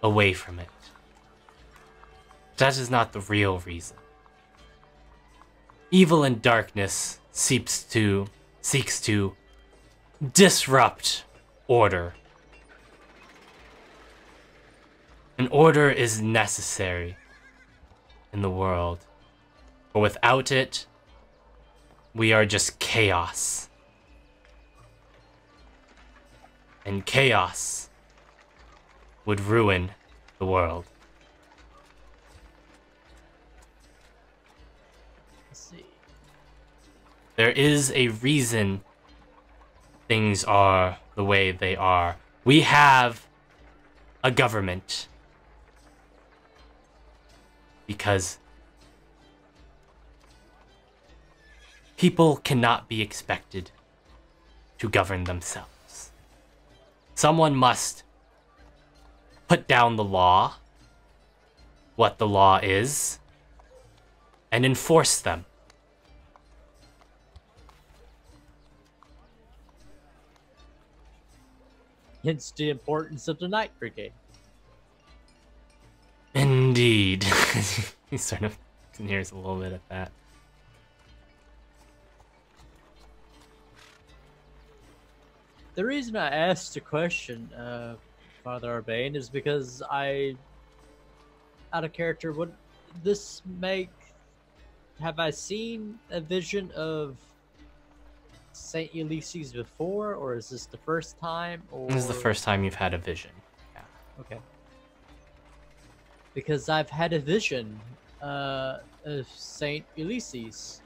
away from it. That is not the real reason. Evil and darkness seeks to disrupt order. An order is necessary in the world, but without it, we are just chaos. And chaos would ruin the world. Let's see. There is a reason things are the way they are. We have a government because people cannot be expected to govern themselves. Someone must put down the law, what the law is, and enforce them. Hence the importance of the Night Brigade. Indeed. He sort of sneers a little bit at that. The reason I asked the question, Father Urbane, is because out of character, would this make... Have I seen a vision of St. Ulysses before, or is this the first time? Or... This is the first time you've had a vision. Yeah. Okay. Because I've had a vision of St. Ulysses.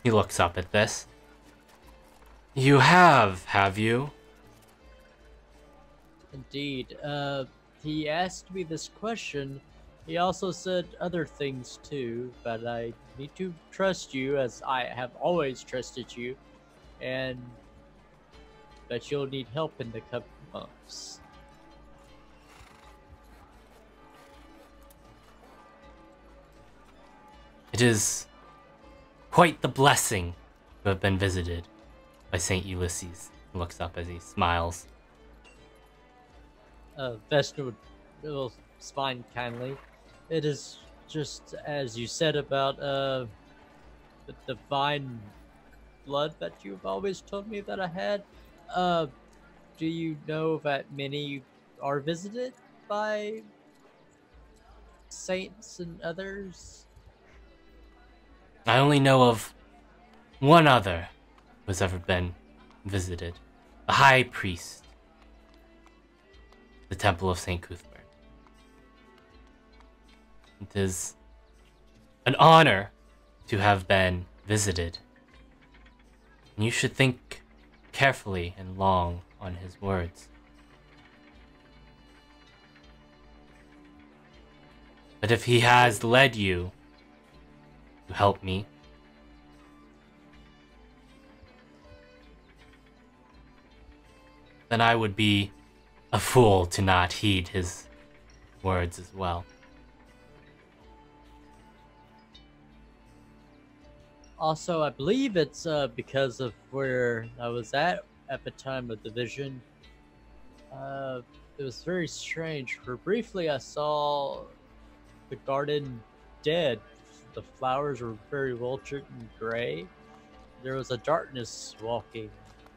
He looks up at this. You have you? Indeed. He asked me this question. He also said other things too, but I need to trust you as I have always trusted you, and that you'll need help in the coming months. It is quite the blessing to have been visited by St. Ulysses. He looks up as he smiles. Vesna will smile kindly. It is just as you said about the divine blood that you've always told me that I had. Do you know that many are visited by saints and others? I only know of one other who has ever been visited. The High Priest. The Temple of St. Cuthbert. It is an honor to have been visited. And you should think carefully and long on his words. But if he has led you to help me, then I would be a fool to not heed his words as well. Also, I believe it's because of where I was at the time of the vision. It was very strange. For briefly, I saw the garden dead. The flowers were very wilted and gray. There was a darkness walking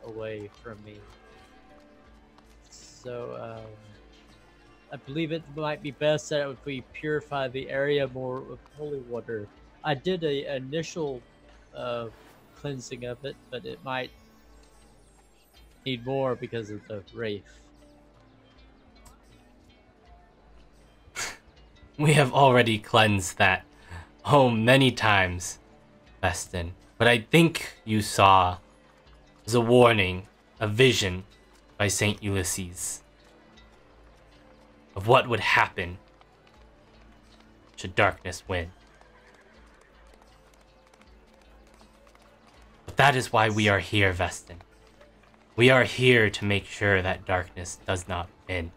away from me. So, I believe it might be best that if we purify the area more with holy water. I did a initial cleansing of it, but it might need more because of the wraith. We have already cleansed that home many times, Vestin. But I think you saw as a warning, a vision by St. Ulysses of what would happen should darkness win. But that is why we are here, Vestin. We are here to make sure that darkness does not win.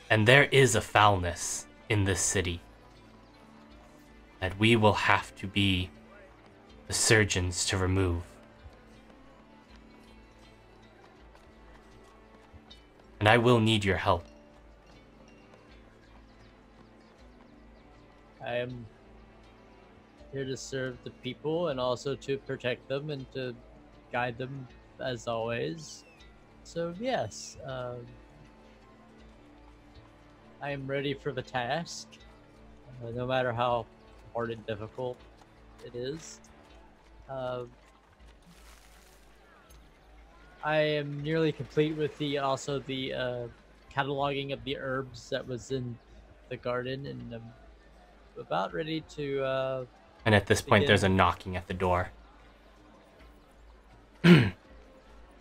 And there is a foulness in this city that we will have to be the surgeons to remove. And I will need your help. I am here to serve the people and also to protect them and to guide them as always. So yes, I am ready for the task, no matter how hard and difficult it is. Uh, I am nearly complete with the cataloging of the herbs that was in the garden, and I'm about ready to And at this point, begin. there's a knocking at the door.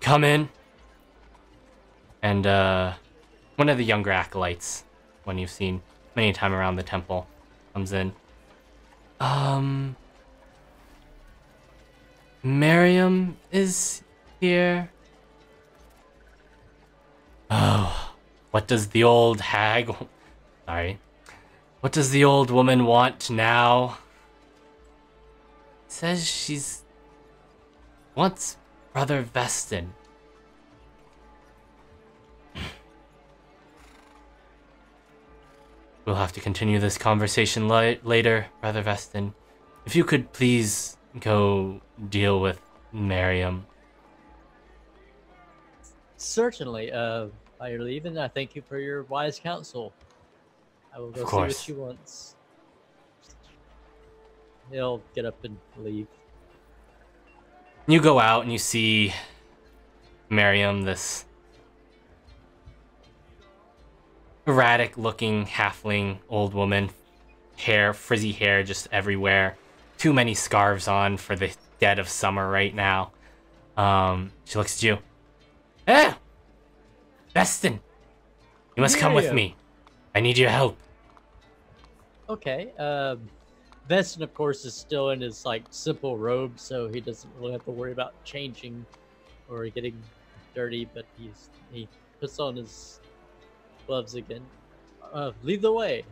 Come in. And one of the younger acolytes, one you've seen many times around the temple, comes in. Miriam is here. Oh, what does the old hag... Sorry. What does the old woman want now? Says she's... wants Brother Vestin. We'll have to continue this conversation later, Brother Vestin. If you could please go deal with Miriam. Certainly, by your leave, and I thank you for your wise counsel. I will go see what course. she wants. He'll get up and leave. You go out and you see Miriam, this erratic-looking halfling old woman, frizzy hair just everywhere, too many scarves on for the dead of summer right now. She looks at you. Eh! Vestin! You must come with Miriam. me. I need your help. Okay. Vestin, of course, is still in his simple robe, so he doesn't really have to worry about changing or getting dirty. But he puts on his gloves again. Lead the way.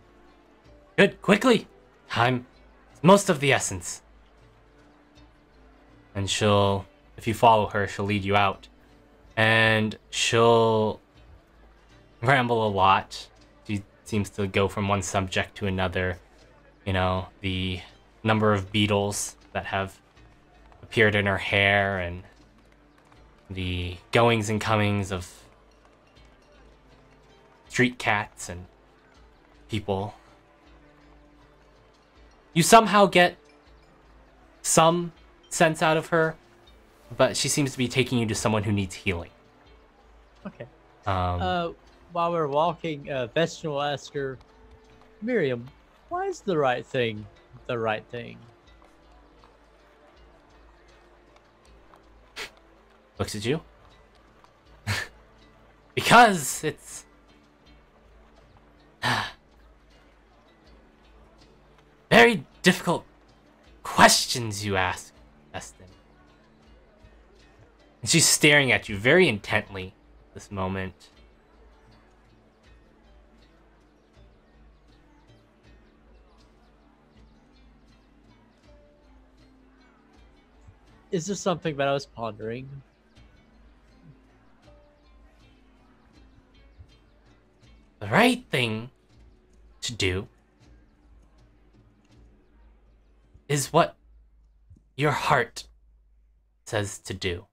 Good, quickly! Time is most of the essence. And she'll, if you follow her, she'll lead you out. And she'll ramble a lot. She seems to go from one subject to another. You know, the number of beetles that have appeared in her hair and the goings and comings of street cats and people. You somehow get some sense out of her, but she seems to be taking you to someone who needs healing. Okay. Um, While we're walking, Vestin will ask her, Miriam, why is the right thing the right thing? looks at you. Because it's... very difficult questions you ask, Vestin. And she's staring at you very intently this moment. Is there something that I was pondering? The right thing to do is what your heart says to do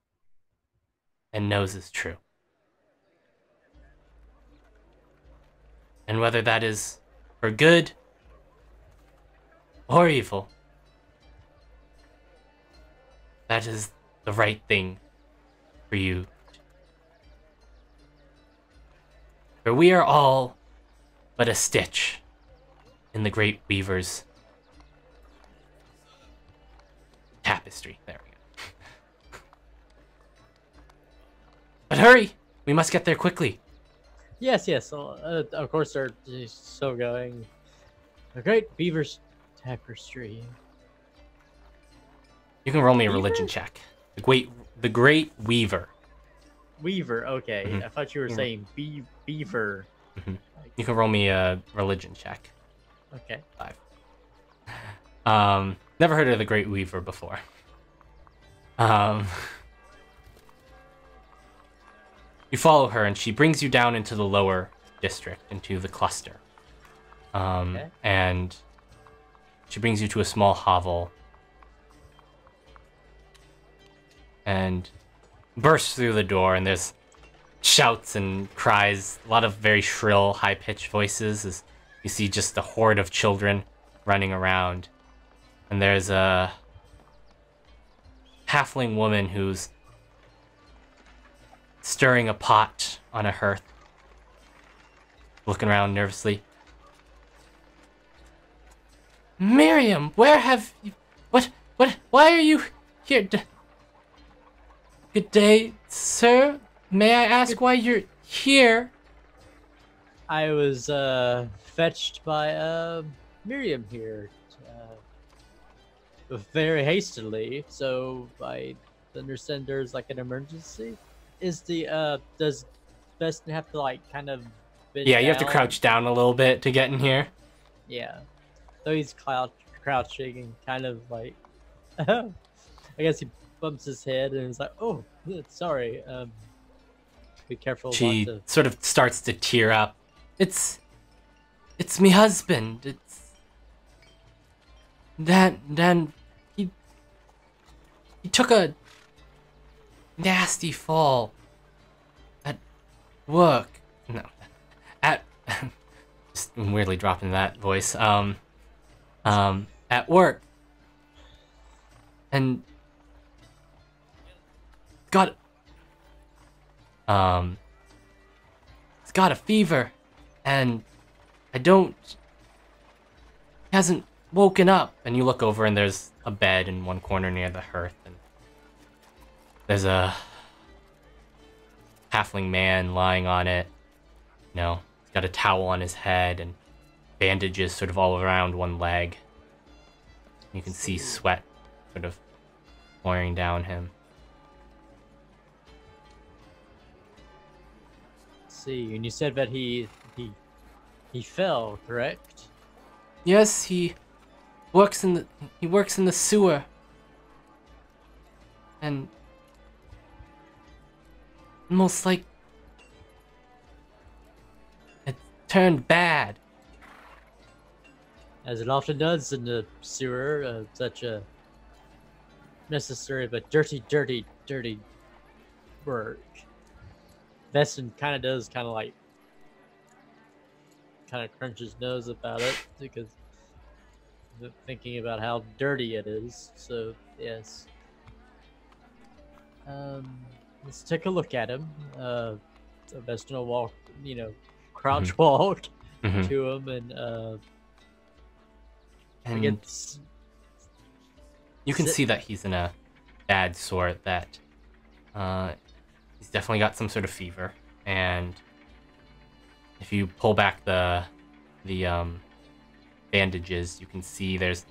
and knows is true. And whether that is for good or evil, that is the right thing for you. For we are all but a stitch in the great weaver's tapestry. There we go. But hurry! We must get there quickly. Yes, yes. Of course, they're still going. The Great Beaver's Tapestry. You can roll me a Weaver? religion check. The Great Weaver. Weaver, okay. Mhm. I thought you were saying beaver. You can roll me a religion check. Okay. 5. Never heard of the Great Weaver before. You follow her, and she brings you down into the lower district, into the cluster. Okay. And she brings you to a small hovel. And bursts through the door, and there's shouts and cries, a lot of very shrill, high-pitched voices as you see just a horde of children running around. And there's a halfling woman who's stirring a pot on a hearth, looking around nervously. Miriam, where have you... Why are you here? Good day, sir. May I ask why you're here? I was fetched by Miriam here, very hastily. So I understand there's like an emergency. Is the does Beston have to like kind of bend Yeah, you have to down? crouch down a little bit to get in here. Yeah, so he's crouching and kind of like, I guess he bumps his head and is like, "Oh, sorry. Be careful." She not to... sort of starts to tear up. It's me husband. It's Dan. He took a nasty fall at work. No, at just weirdly dropping that voice. At work, and got he's got a fever, and he hasn't woken up. And you look over and there's a bed in one corner near the hearth, and there's a halfling man lying on it. You know, he's got a towel on his head and bandages sort of all around one leg. You can see sweat sort of pouring down him. See, and you said that he fell, correct? Yes, he works in the sewer. And almost like it turned bad. As it often does in the sewer, such a necessary but dirty work. Veston kind of does kind of crunch his nose about it because thinking about how dirty it is. So yes, let's take a look at him. Veston will walk, crouch walk Mhm. to him and And gets you can sit- see that he's in a bad sort, that he's definitely got some sort of fever. And if you pull back the bandages, you can see there's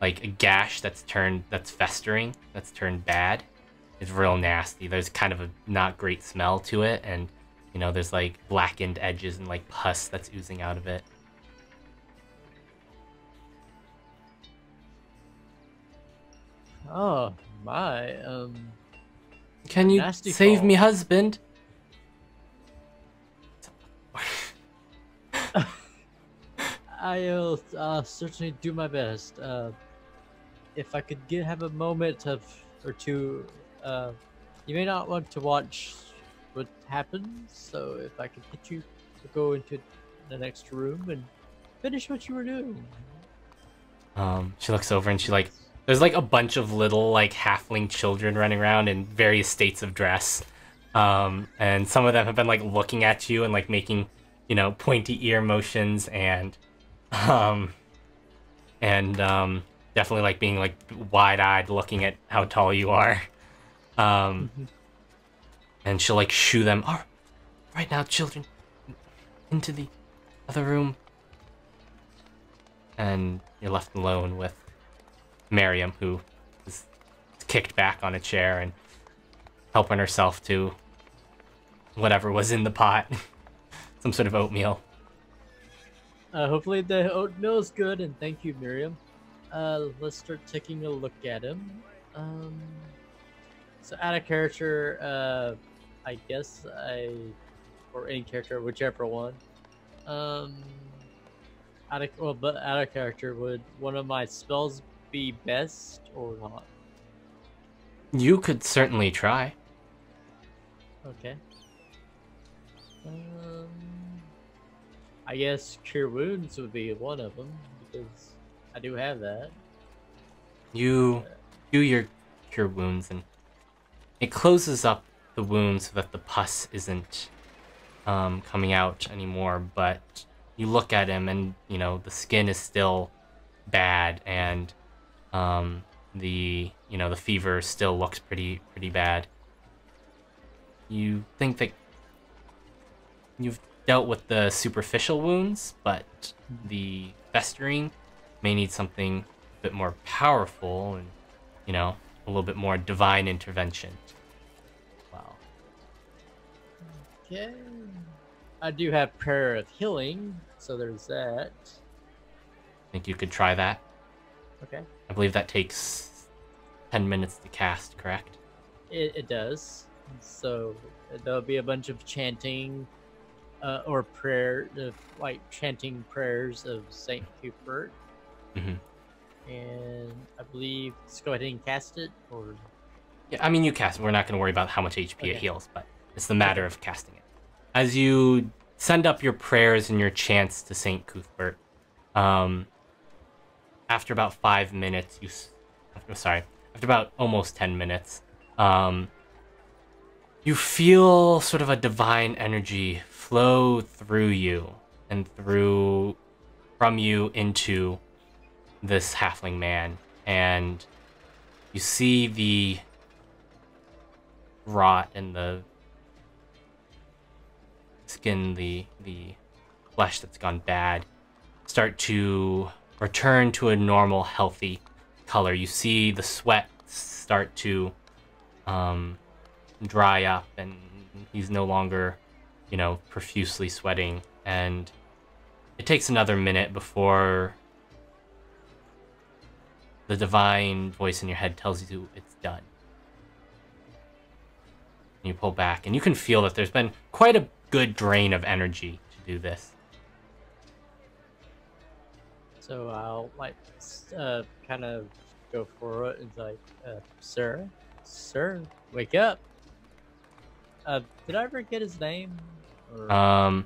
like a gash that's festering, that's turned bad. It's real nasty. There's kind of a not great smell to it, and there's like blackened edges and like pus that's oozing out of it. oh my Can you Nasty save fall. me, husband? I'll certainly do my best. If I could have a moment or two, you may not want to watch what happens. So if I could get you to go into the next room and finish what you were doing. She looks over and there's like a bunch of little like halfling children running around in various states of dress. And some of them have been like looking at you and like making, pointy ear motions and definitely like being like wide-eyed looking at how tall you are. And she'll like shoo them, "Oh, right now, children, into the other room." And you're left alone with Miriam, who is kicked back on a chair and helping herself to whatever was in the pot. Some sort of oatmeal. Hopefully the oatmeal is good, and thank you, Miriam. Let's start taking a look at him. So out of character, I guess or in character, whichever one. Out of character, would one of my spells be best or not? You could certainly try. Okay. Um, I guess cure wounds would be one of them because I do have that. You do your cure wounds, and it closes up the wound so that the pus isn't coming out anymore. But you look at him, and the skin is still bad, and the fever still looks pretty bad. You think that you've dealt with the superficial wounds, but the festering may need something a bit more powerful and, a little bit more divine intervention. Wow. Okay. I do have prayer of healing, so there's that. Think you could try that? Okay. I believe that takes 10 minutes to cast, correct? It does. So there'll be a bunch of chanting or prayer, like chanting prayers of Saint Cuthbert. Mm-hmm. And I believe, let's go ahead and cast it, or... Yeah, I mean, you cast it. We're not going to worry about how much HP it Okay. heals, but it's the matter of casting it. As you send up your prayers and your chants to Saint Cuthbert, after about 5 minutes, after about almost 10 minutes, you feel sort of a divine energy flow through you and from you into this halfling man, and you see the rot and the skin, the flesh that's gone bad, start to return to a normal, healthy color. You see the sweat start to dry up, and he's no longer, profusely sweating. And it takes another minute before the divine voice in your head tells you it's done. And you pull back, and you can feel that there's been quite a good drain of energy to do this. So I'll kind of go for it and sir, wake up. Did I ever get his name? Or...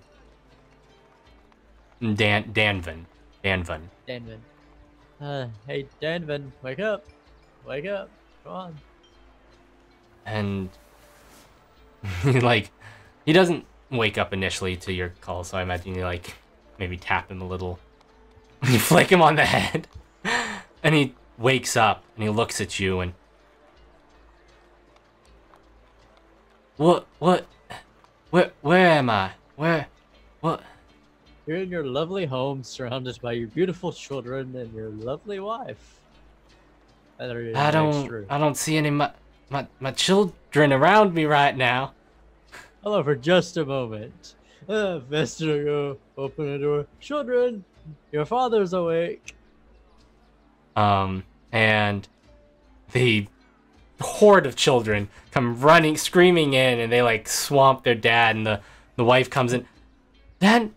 Danvin. Danvin. Hey Danvin, wake up, come on. And he doesn't wake up initially to your call, so I imagine you maybe tap him a little. You flick him on the head, and he wakes up and he looks at you and what? Where am I? What? You're in your lovely home, surrounded by your beautiful children and your lovely wife. I don't see any my children around me right now. Hello, for just a moment. Vestigo, open the door. Children, your father's awake. And the horde of children come running, screaming in, and they swamp their dad, and the wife comes in. Danvin,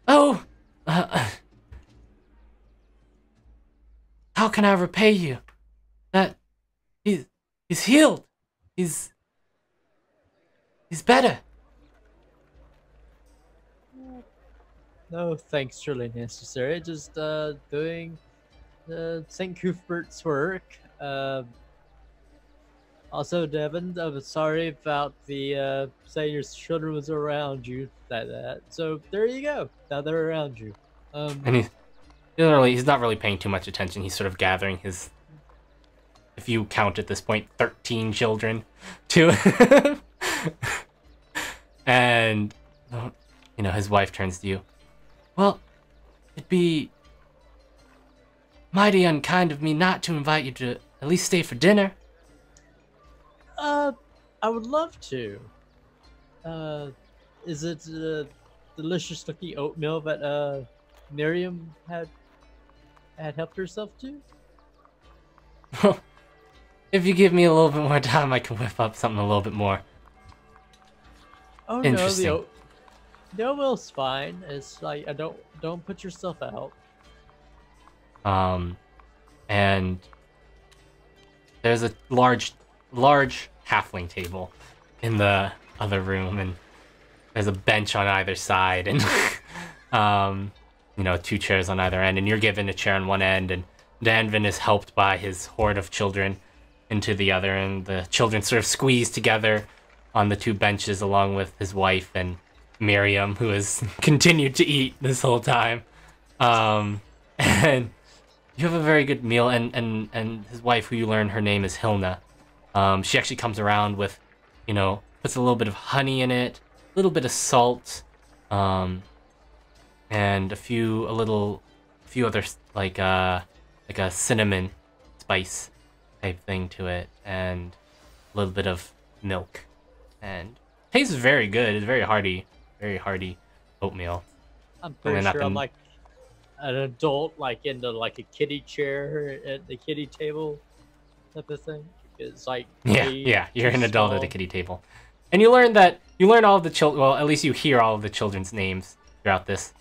oh, how can I repay you? That he's healed. He's better. No, thanks, surely necessary. Just doing St. Cuthbert's work. Also, Devin, I'm sorry about the saying your children was around you like that. So there you go. Now they're around you. And he's not really paying too much attention. He's sort of gathering his, if you count at this point, 13 children to him. And his wife turns to you. Well, it'd be mighty unkind of me not to invite you to at least stay for dinner. I would love to. Is it delicious looking oatmeal that Miriam had helped herself to? If you give me a little bit more time, I can whip up something a little bit more Oh interesting. no, the oatmeal's fine. It's like don't put yourself out. And there's a large halfling table in the other room, and there's a bench on either side, and you know, 2 chairs on either end, and you're given a chair on one end, and Danvin is helped by his horde of children into the other, and the children sort of squeeze together on the 2 benches along with his wife and Miriam, who has continued to eat this whole time. And you have a very good meal, and his wife, who you learn her name is Hilna, she actually comes around with, you know, puts a little bit of honey in it, a little bit of salt, and a few other, like a cinnamon spice type thing to it, and a little bit of milk, and tastes very good. It's very hearty oatmeal. I'm pretty then up sure I'm in- like an adult, like into like a kiddie chair at the kiddie table type of thing. It's like Yeah, you're too an adult at a small. kiddie table, and you learn all of the children. Well, at least you hear all of the children's names throughout this.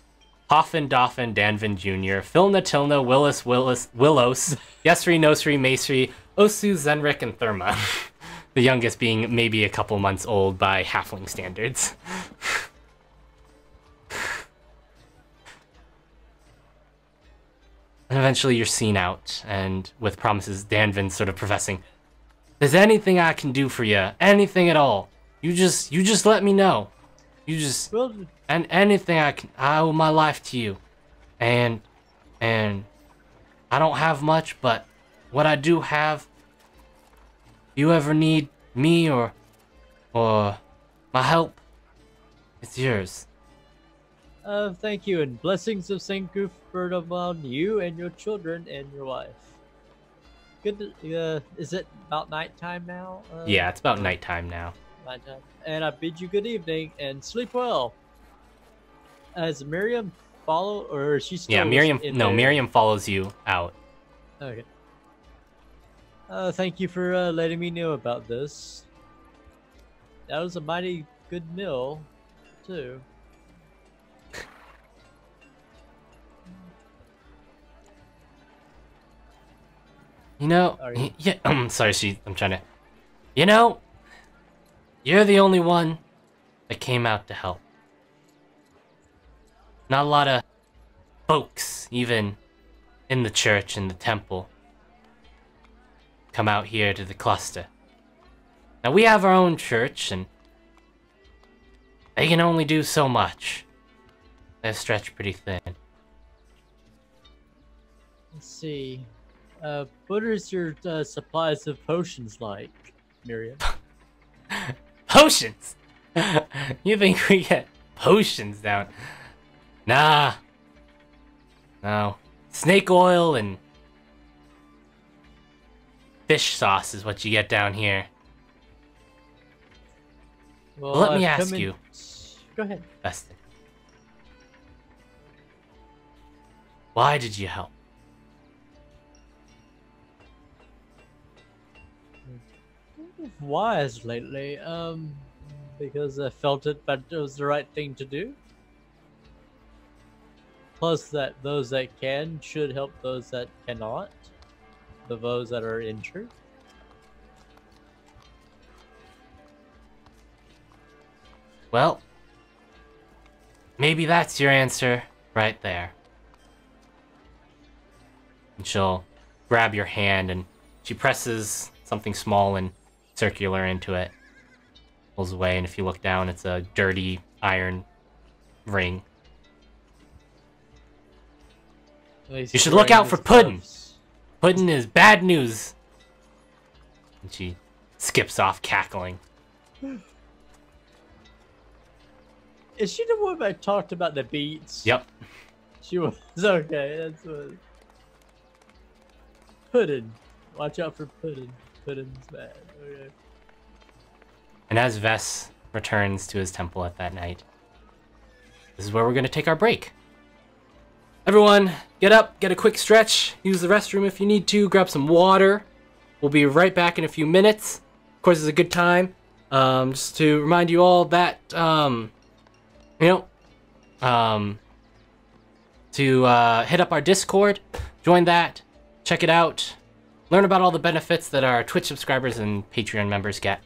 Hoffin, Doffin, Danvin Jr., Philna, Tilna, Willos, Yesri, Nosri, Masri, Osu, Zenrik, and Therma. The youngest being maybe a couple months old by halfling standards. And eventually you're seen out, and with promises, Danvin sort of professing, "There's anything I can do for you, anything at all. You just let me know. Well, And anything I owe my life to you. And I don't have much, but what I do have, you ever need me or my help, it's yours." thank you, and blessings of Saint Cuthbert upon you and your children and your wife. Good. Is it about nighttime now? Yeah, it's about nighttime now. Nighttime. And I bid you good evening and sleep well. Has Miriam follow, or is she still? Yeah, Miriam. in No, there? Miriam follows you out. Okay. Thank you for letting me know about this. That was a mighty good meal, too. You know, Are you- yeah. I'm sorry, I'm trying to. You know, you're the only one that came out to help. Not a lot of folks, even in the church and the temple, come out here to the cluster. Now we have our own church, and they can only do so much. They're stretched pretty thin. Let's see. What is your supplies of potions like, Miriam? Potions! You think we get potions down? Nah. No. Snake oil and fish sauce is what you get down here. Well, Let me I've ask come in- you. Go ahead. Vestin. Why did you help? Wise lately, because I felt it, but it was the right thing to do. Plus, that those that can should help those that cannot, those that are injured. Well, maybe that's your answer right there. And she'll grab your hand, and she presses something small and circular into it. Pulls away, and if you look down, it's a dirty iron ring. He's You should look wearing out for his pudding. gloves. Puddin' is bad news. And she skips off, cackling. Is she the one that talked about the beats? Yep. She was okay. That's what. Puddin'. Watch out for puddin'. Puddin's bad. Okay. And as Vess returns to his temple at that night, this is where we're going to take our break. Everyone, get up, get a quick stretch, use the restroom if you need to, grab some water. We'll be right back in a few minutes. Of course, it's a good time. Just to remind you all that, to hit up our Discord, join that, check it out, learn about all the benefits that our Twitch subscribers and Patreon members get.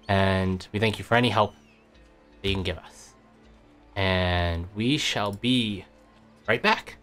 and we thank you for any help that you can give us. And we shall be right back.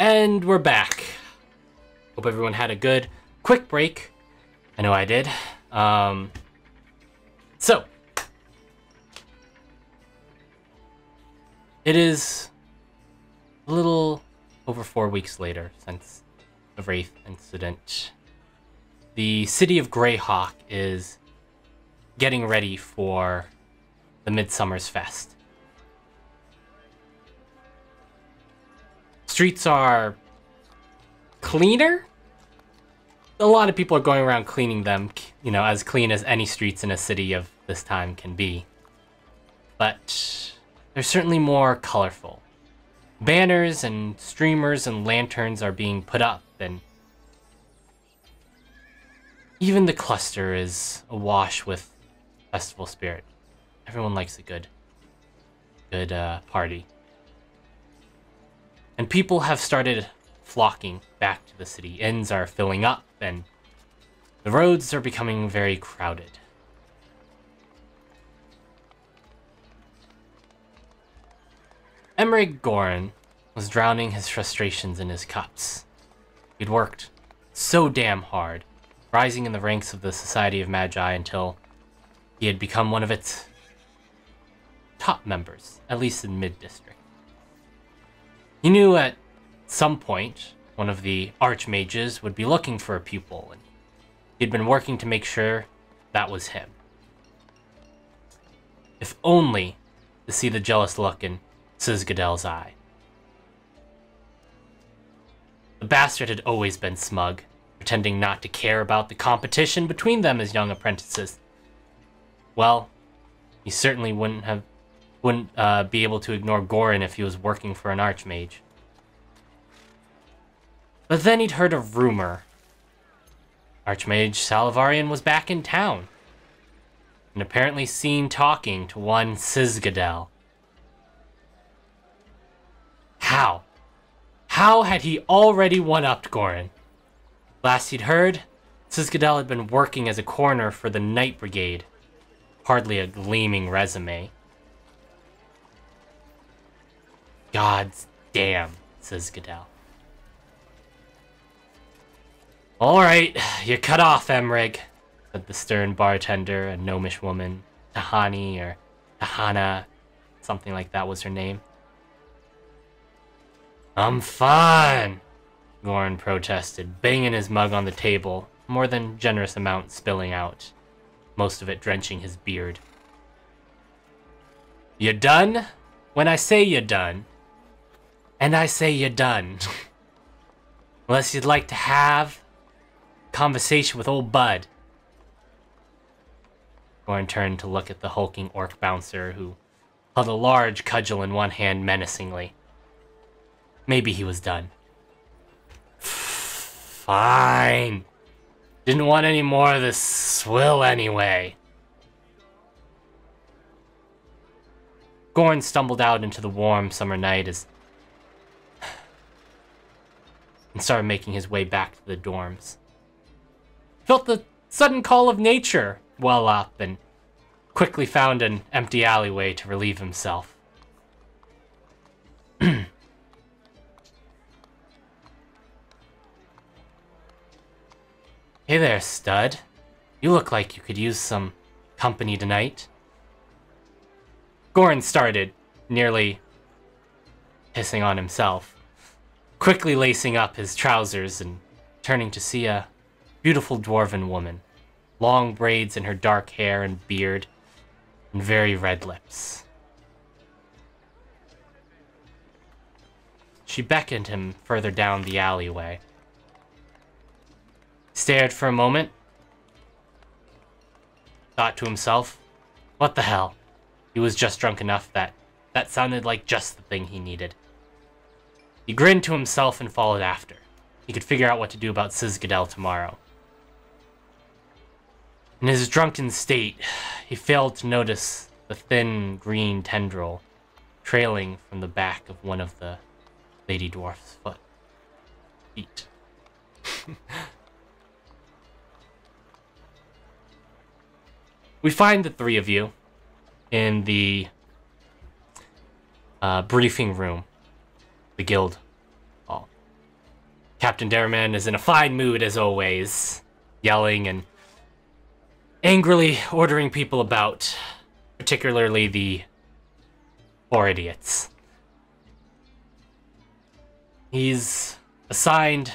And we're back. Hope everyone had a good, quick break. I know I did. So, it is a little over 4 weeks later since the Wraith incident. The city of Greyhawk is getting ready for the Midsummer's Fest. Streets are cleaner. A lot of people are going around cleaning them, you know, as clean as any streets in a city of this time can be. But they're certainly more colorful. Banners and streamers and lanterns are being put up, and even the cluster is awash with festival spirit. Everyone likes a good party. And people have started flocking back to the city. Inns are filling up, and the roads are becoming very crowded. Emmerich Gorin was drowning his frustrations in his cups. He'd worked so damn hard, rising in the ranks of the Society of Magi until he had become one of its top members, at least in Mid-District. He knew at some point one of the archmages would be looking for a pupil, and he'd been working to make sure that was him. If only to see the jealous look in Sizgadel's eye. The bastard had always been smug, pretending not to care about the competition between them as young apprentices. Well, he certainly wouldn't be able to ignore Gorin if he was working for an archmage. But then he'd heard a rumor. Archmage Salivarian was back in town, and apparently seen talking to one Sizgadel. How? How had he already one-upped Gorin? Last he'd heard, Sizgadel had been working as a coroner for the Night Brigade. Hardly a gleaming resume. God's damn, Sizgadel. Alright, you're cut off, Emrig, said the stern bartender, a gnomish woman. Tahani, or Tahana, something like that was her name. I'm fine, Gorin protested, banging his mug on the table, more than generous amount spilling out, most of it drenching his beard. You done? When I say you're done, and I say you're done. Unless you'd like to have a conversation with old Bud. Gorin turned to look at the hulking orc bouncer who held a large cudgel in one hand menacingly. Maybe he was done. Fine. Didn't want any more of this swill anyway. Gorin stumbled out into the warm summer night and started making his way back to the dorms. Felt the sudden call of nature well up and quickly found an empty alleyway to relieve himself. Hey there, stud. You look like you could use some company tonight. Gorin started, nearly pissing on himself, quickly lacing up his trousers and turning to see a beautiful dwarven woman, long braids in her dark hair and beard, and very red lips. She beckoned him further down the alleyway. Stared for a moment, thought to himself, what the hell? He was just drunk enough that sounded like just the thing he needed. He grinned to himself and followed after. He could figure out what to do about Sizgadel tomorrow. In his drunken state, he failed to notice the thin green tendril trailing from the back of one of the Lady Dwarf's feet. We find the three of you in the briefing room, the guild hall. Captain Daraman is in a fine mood as always, yelling and angrily ordering people about, particularly the poor idiots. He's assigned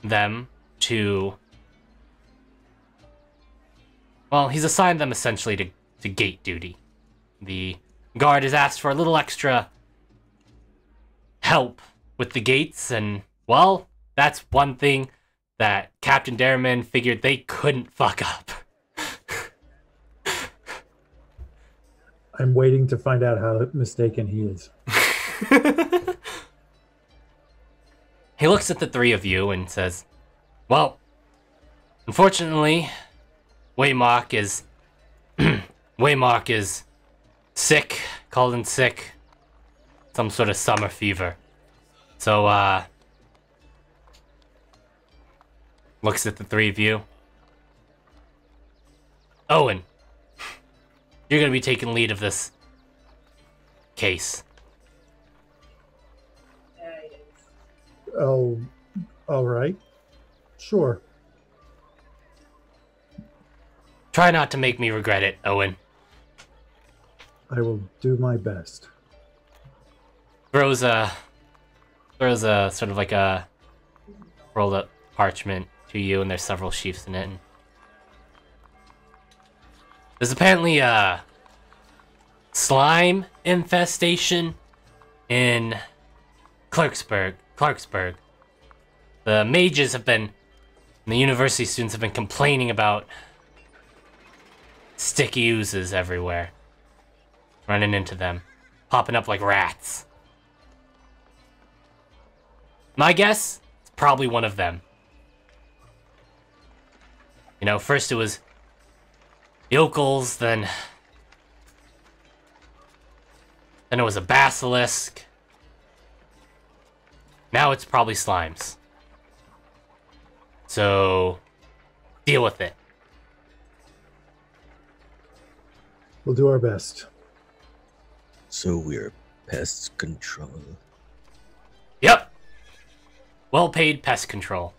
them to... Well, he's assigned them essentially to gate duty. The guard has asked for a little extra help with the gates, and, well, that's one thing that Captain Daraman figured they couldn't fuck up. I'm waiting to find out how mistaken he is. He looks at the three of you and says, well, unfortunately, Waymark is Waymark is sick, called in sick, some sort of summer fever. So, looks at the three of you. Owen, you're gonna be taking lead of this case. Oh, all right. Sure. Try not to make me regret it, Owen. I will do my best. Throws a sort of like a rolled up parchment to you, and there's several sheafs in it. And there's apparently a slime infestation in Clarksburg. The mages have been, and the university students have been complaining about sticky oozes everywhere. Running into them. Popping up like rats. My guess, it's probably one of them. You know, first it was yokels, then it was a basilisk. Now it's probably slimes. So, deal with it. We'll do our best. So we're pest control. Yep. Well-paid pest control.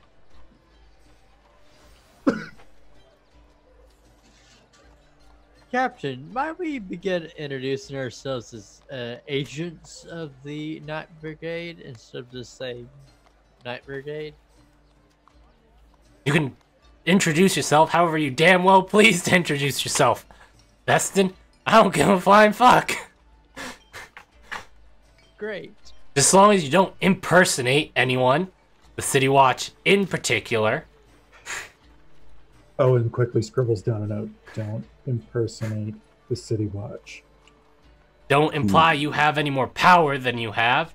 Captain, might we begin introducing ourselves as agents of the Night Brigade instead of just saying Night Brigade? You can introduce yourself however you damn well please to introduce yourself. Beston, I don't give a flying fuck. Great. Just as long as you don't impersonate anyone, the City Watch in particular. Owen quickly scribbles down a note. Don't impersonate the City Watch. Don't imply you have any more power than you have.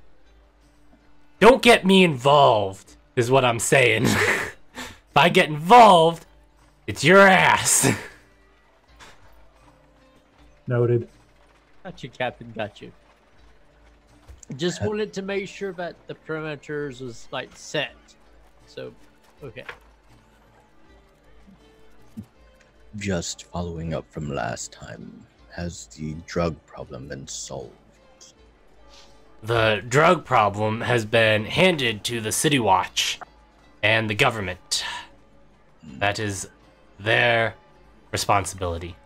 Don't get me involved, is what I'm saying. If I get involved, it's your ass. Noted. Got you, Captain, got you. Just wanted to make sure that the perimeters was, like, set. So, okay. Just following up from last time, has the drug problem been solved? The drug problem has been handed to the City Watch and the government. That is their responsibility.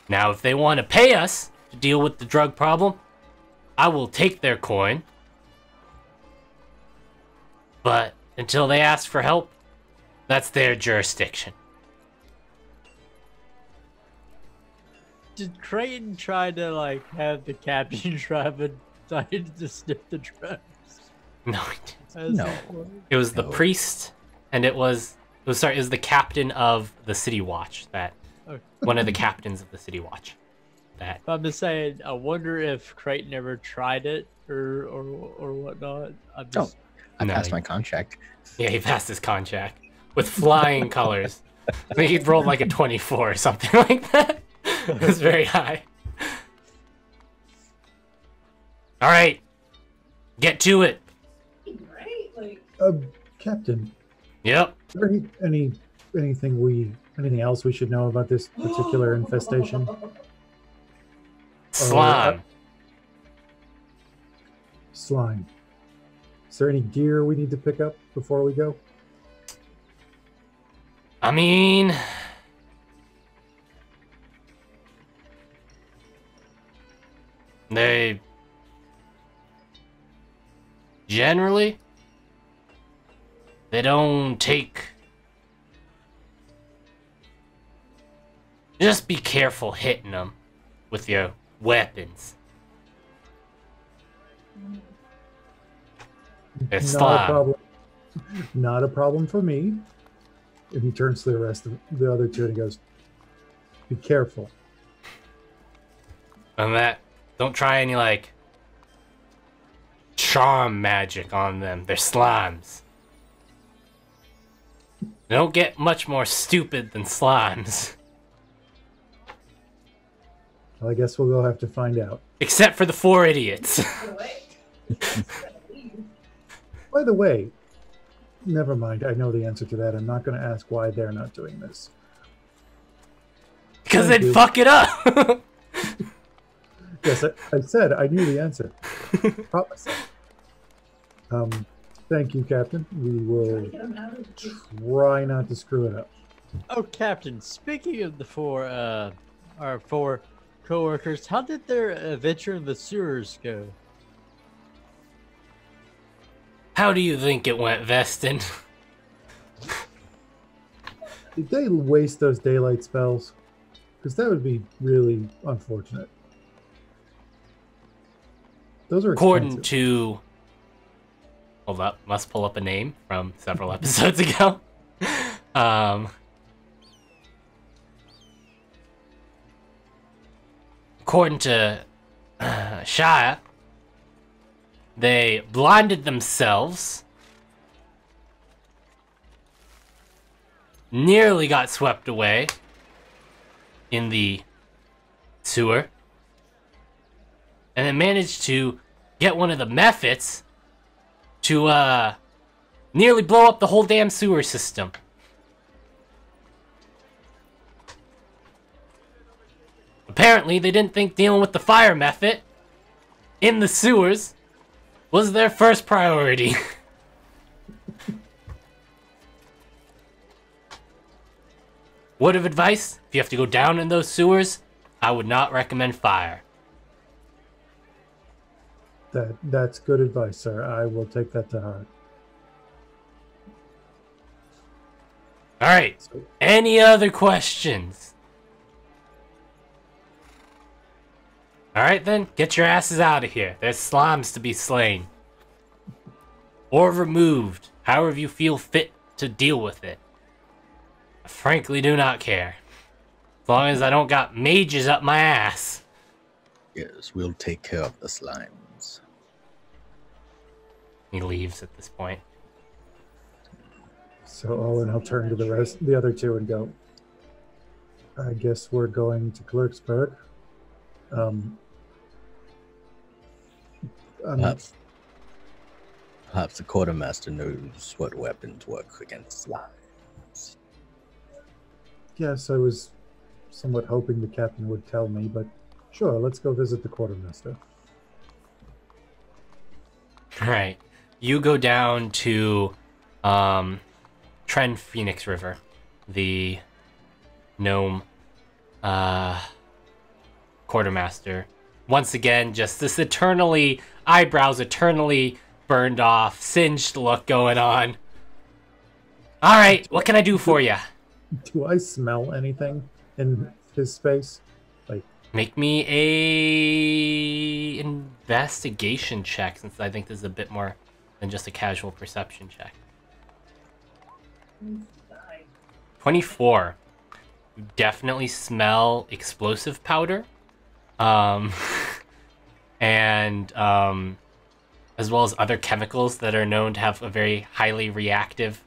Now, if they want to pay us to deal with the drug problem, I will take their coin. But until they ask for help, that's their jurisdiction. Did Creighton try to, like, have the captain try to sniff the drugs? No, No. it was the No. priest, and it was the captain of the City Watch. That Okay. one of the captains of the City Watch. That I'm just saying, I wonder if Creighton ever tried it or whatnot. I'm just I No, passed he- my contract. yeah, he passed his contract with flying colors. I think he rolled like a 24 or something like that. It was very high. All right, get to it. Right? Like, Captain, Yep. is there anything else we should know about this particular infestation? Slime. Slime. Is there any gear we need to pick up before we go? I mean, they generally they don't take. Just be careful hitting them with your weapons. It's Not a slime. problem. Not a problem for me. And he turns to the rest of the other two and he goes, "Be careful." And that, don't try any like charm magic on them. They're slimes. They don't get much more stupid than slimes. Well, I guess we'll go have to find out. Except for the 4 idiots. By the way, never mind. I know the answer to that. I'm not going to ask why they're not doing this. Because Thank they'd you. fuck it up. Yes, I said I knew the answer. Promise. Thank you, Captain. We will Get him out of the try not to screw it up. Oh, Captain, speaking of our four co-workers, how did their adventure in the sewers go? How do you think it went, Vestin? Did they waste those daylight spells? Because that would be really unfortunate. Those are According expensive. to... Hold up, must pull up a name from several episodes ago. According to Shia, they blinded themselves, nearly got swept away in the sewer, and then managed to get one of the Mephits to nearly blow up the whole damn sewer system. Apparently, they didn't think dealing with the fire Mephit in the sewers was their first priority. Word of advice, if you have to go down in those sewers, I would not recommend fire. That's good advice, sir. I will take that to heart. Alright, So, any other questions? Alright then, get your asses out of here. There's slimes to be slain. Or removed, however you feel fit to deal with it. I frankly do not care. As long as I don't got mages up my ass. Yes, we'll take care of the slimes. He leaves at this point. so Owen, I'll turn to the other two and go, I guess we're going to Clerksburg. Perhaps the quartermaster knows what weapons work against slimes. Yes, I was somewhat hoping the captain would tell me, but sure, let's go visit the quartermaster. Alright. You go down to Tren Phoenix River, the gnome quartermaster. Once again, just this eyebrows eternally burned off, singed look going on. Alright, what can I do for you? Do I smell anything in his space? Like, Make me a investigation check, since I think this is a bit more than just a casual perception check. 24. You definitely smell explosive powder. And as well as other chemicals that are known to have a very highly reactive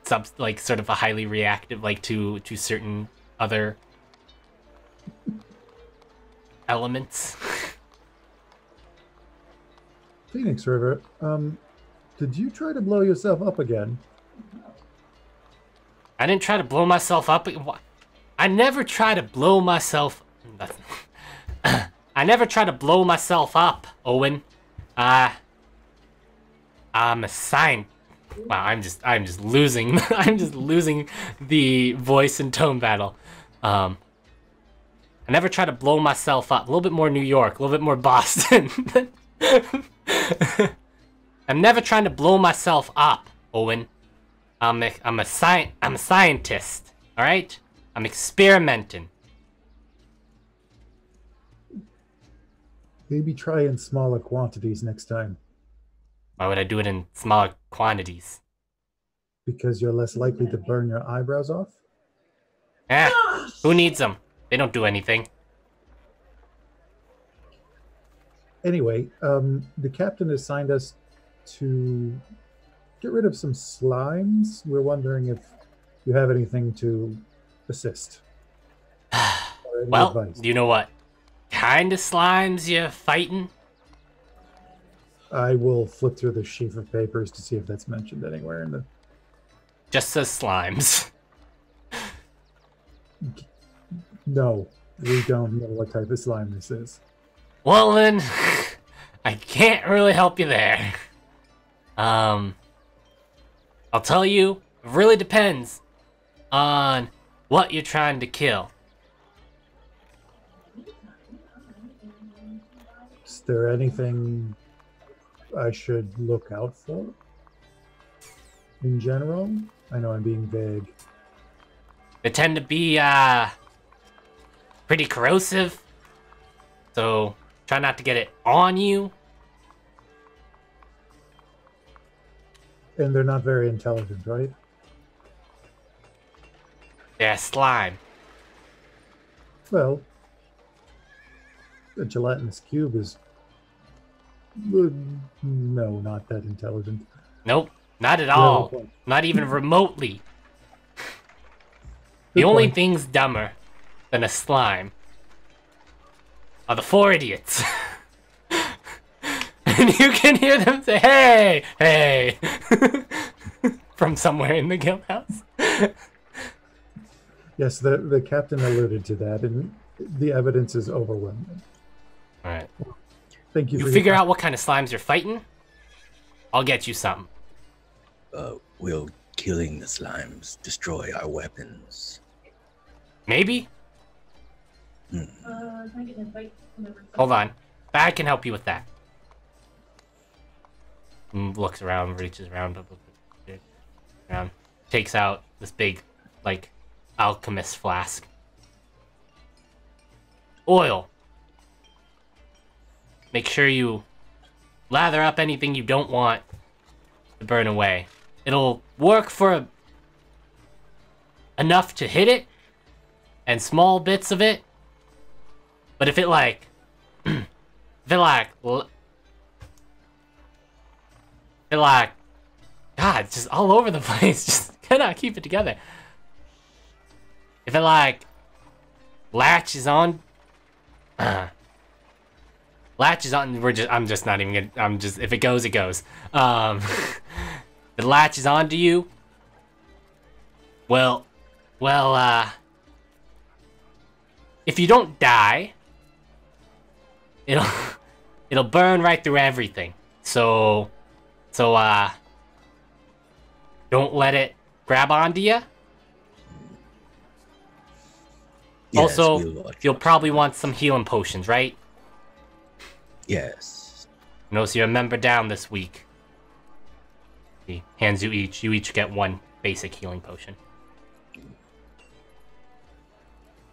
sort of a highly reactive to certain other elements. Phoenix River, did you try to blow yourself up again? I didn't try to blow myself up. I never try to blow myself. I never try to blow myself up, Owen. I'm a sign. Wow, I'm just losing. I'm just losing the voice and tone battle. I never try to blow myself up. A little bit more New York, a little bit more Boston. I'm never trying to blow myself up, Owen. I'm a scientist. All right, I'm experimenting. Maybe try in smaller quantities next time, Why would I do it in smaller quantities? because you're less likely to burn your eyebrows off. Who needs them? They don't do anything. Anyway, the captain assigned us to get rid of some slimes. We're wondering if you have anything to assist. Or any Well, advice. do you know what kind of slimes you're fighting? I will flip through the sheaf of papers to see if that's mentioned anywhere in the. Just says slimes. No, we don't know what type of slime this is. Well then, I can't really help you there. I'll tell you, it really depends on what you're trying to kill. Is there anything I should look out for? In general? I know I'm being vague. They tend to be, pretty corrosive. So, try not to get it on you. And they're not very intelligent, right? They're slime. Well, a gelatinous cube is. No, not that intelligent. Nope, not at No, all. point. Not even remotely. Good The only point. things dumber than a slime are the four idiots. And you can hear them say, "Hey, hey," from somewhere in the guild house. Yes, the captain alluded to that, and the evidence is overwhelming. All right. Thank you. You for figure your out what kind of slimes you're fighting. I'll get you something. Will killing the slimes destroy our weapons? Maybe. Can I get an invite from everybody? Hold on. I can help you with that. Looks around, reaches around, takes out this big, like, alchemist flask. Oil. Make sure you lather up anything you don't want to burn away. It'll work for enough to hit it, and small bits of it. But if it like, if it like, God, it's just all over the place. Just cannot keep it together. If it like latches on, I'm just not even gonna. If it goes, it goes. It latches onto you. Well, if you don't die, it'll burn right through everything. So, don't let it grab onto you. Yes, Also, we'll watch you'll out. probably want some healing potions, right? Yes. So you're a member down this week. He hands you each. You each get one basic healing potion.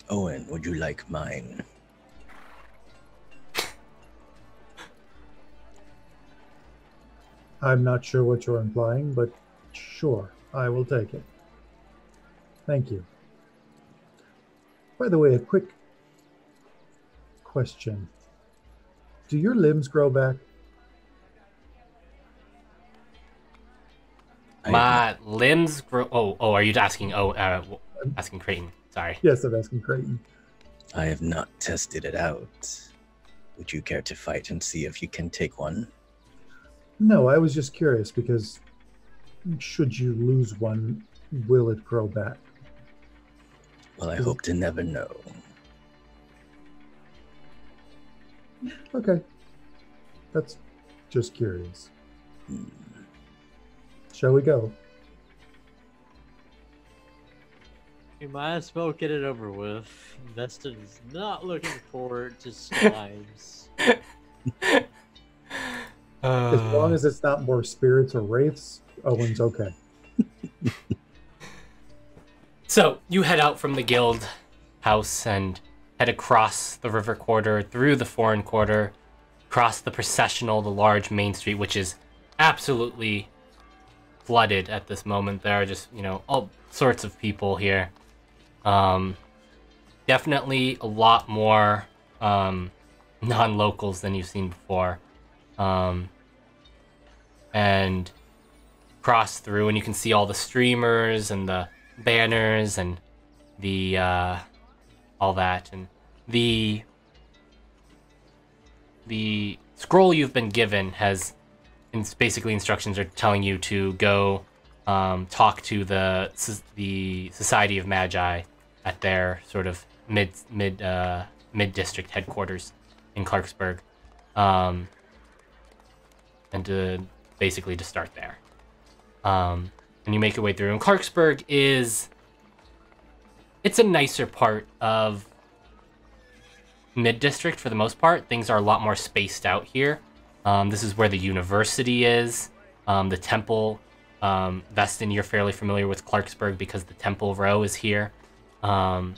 Owen, would you like mine? I'm not sure what you're implying, but sure, I will take it. Thank you. By the way, a quick question. Do your limbs grow back? My limbs grow. Oh, are you asking? Asking Creighton. Sorry. Yes, I'm asking Creighton. I have not tested it out. Would you care to fight and see if you can take one? No, I was just curious because should you lose one, will it grow back? Well, I hope to never know. Okay. That's just curious. Shall we go? We might as well get it over with. Veston is not looking forward to slimes. As long as it's not more spirits or wraiths, Owen's okay. So you head out from the guild house and head across the river quarter, through the foreign quarter, across the processional, the large main street, which is absolutely flooded at this moment. There are just, all sorts of people here. Definitely a lot more non-locals than you've seen before. And cross through, and you can see all the streamers and the banners and the all that, and the scroll you've been given has basically instructions are telling you to go talk to the Society of Magi at their sort of mid district headquarters in Clarksburg, and to start there. And you make your way through. And Clarksburg it's a nicer part of mid-district for the most part. Things are a lot more spaced out here. This is where the university is. The temple, Veston, you're fairly familiar with Clarksburg because the Temple Row is here. So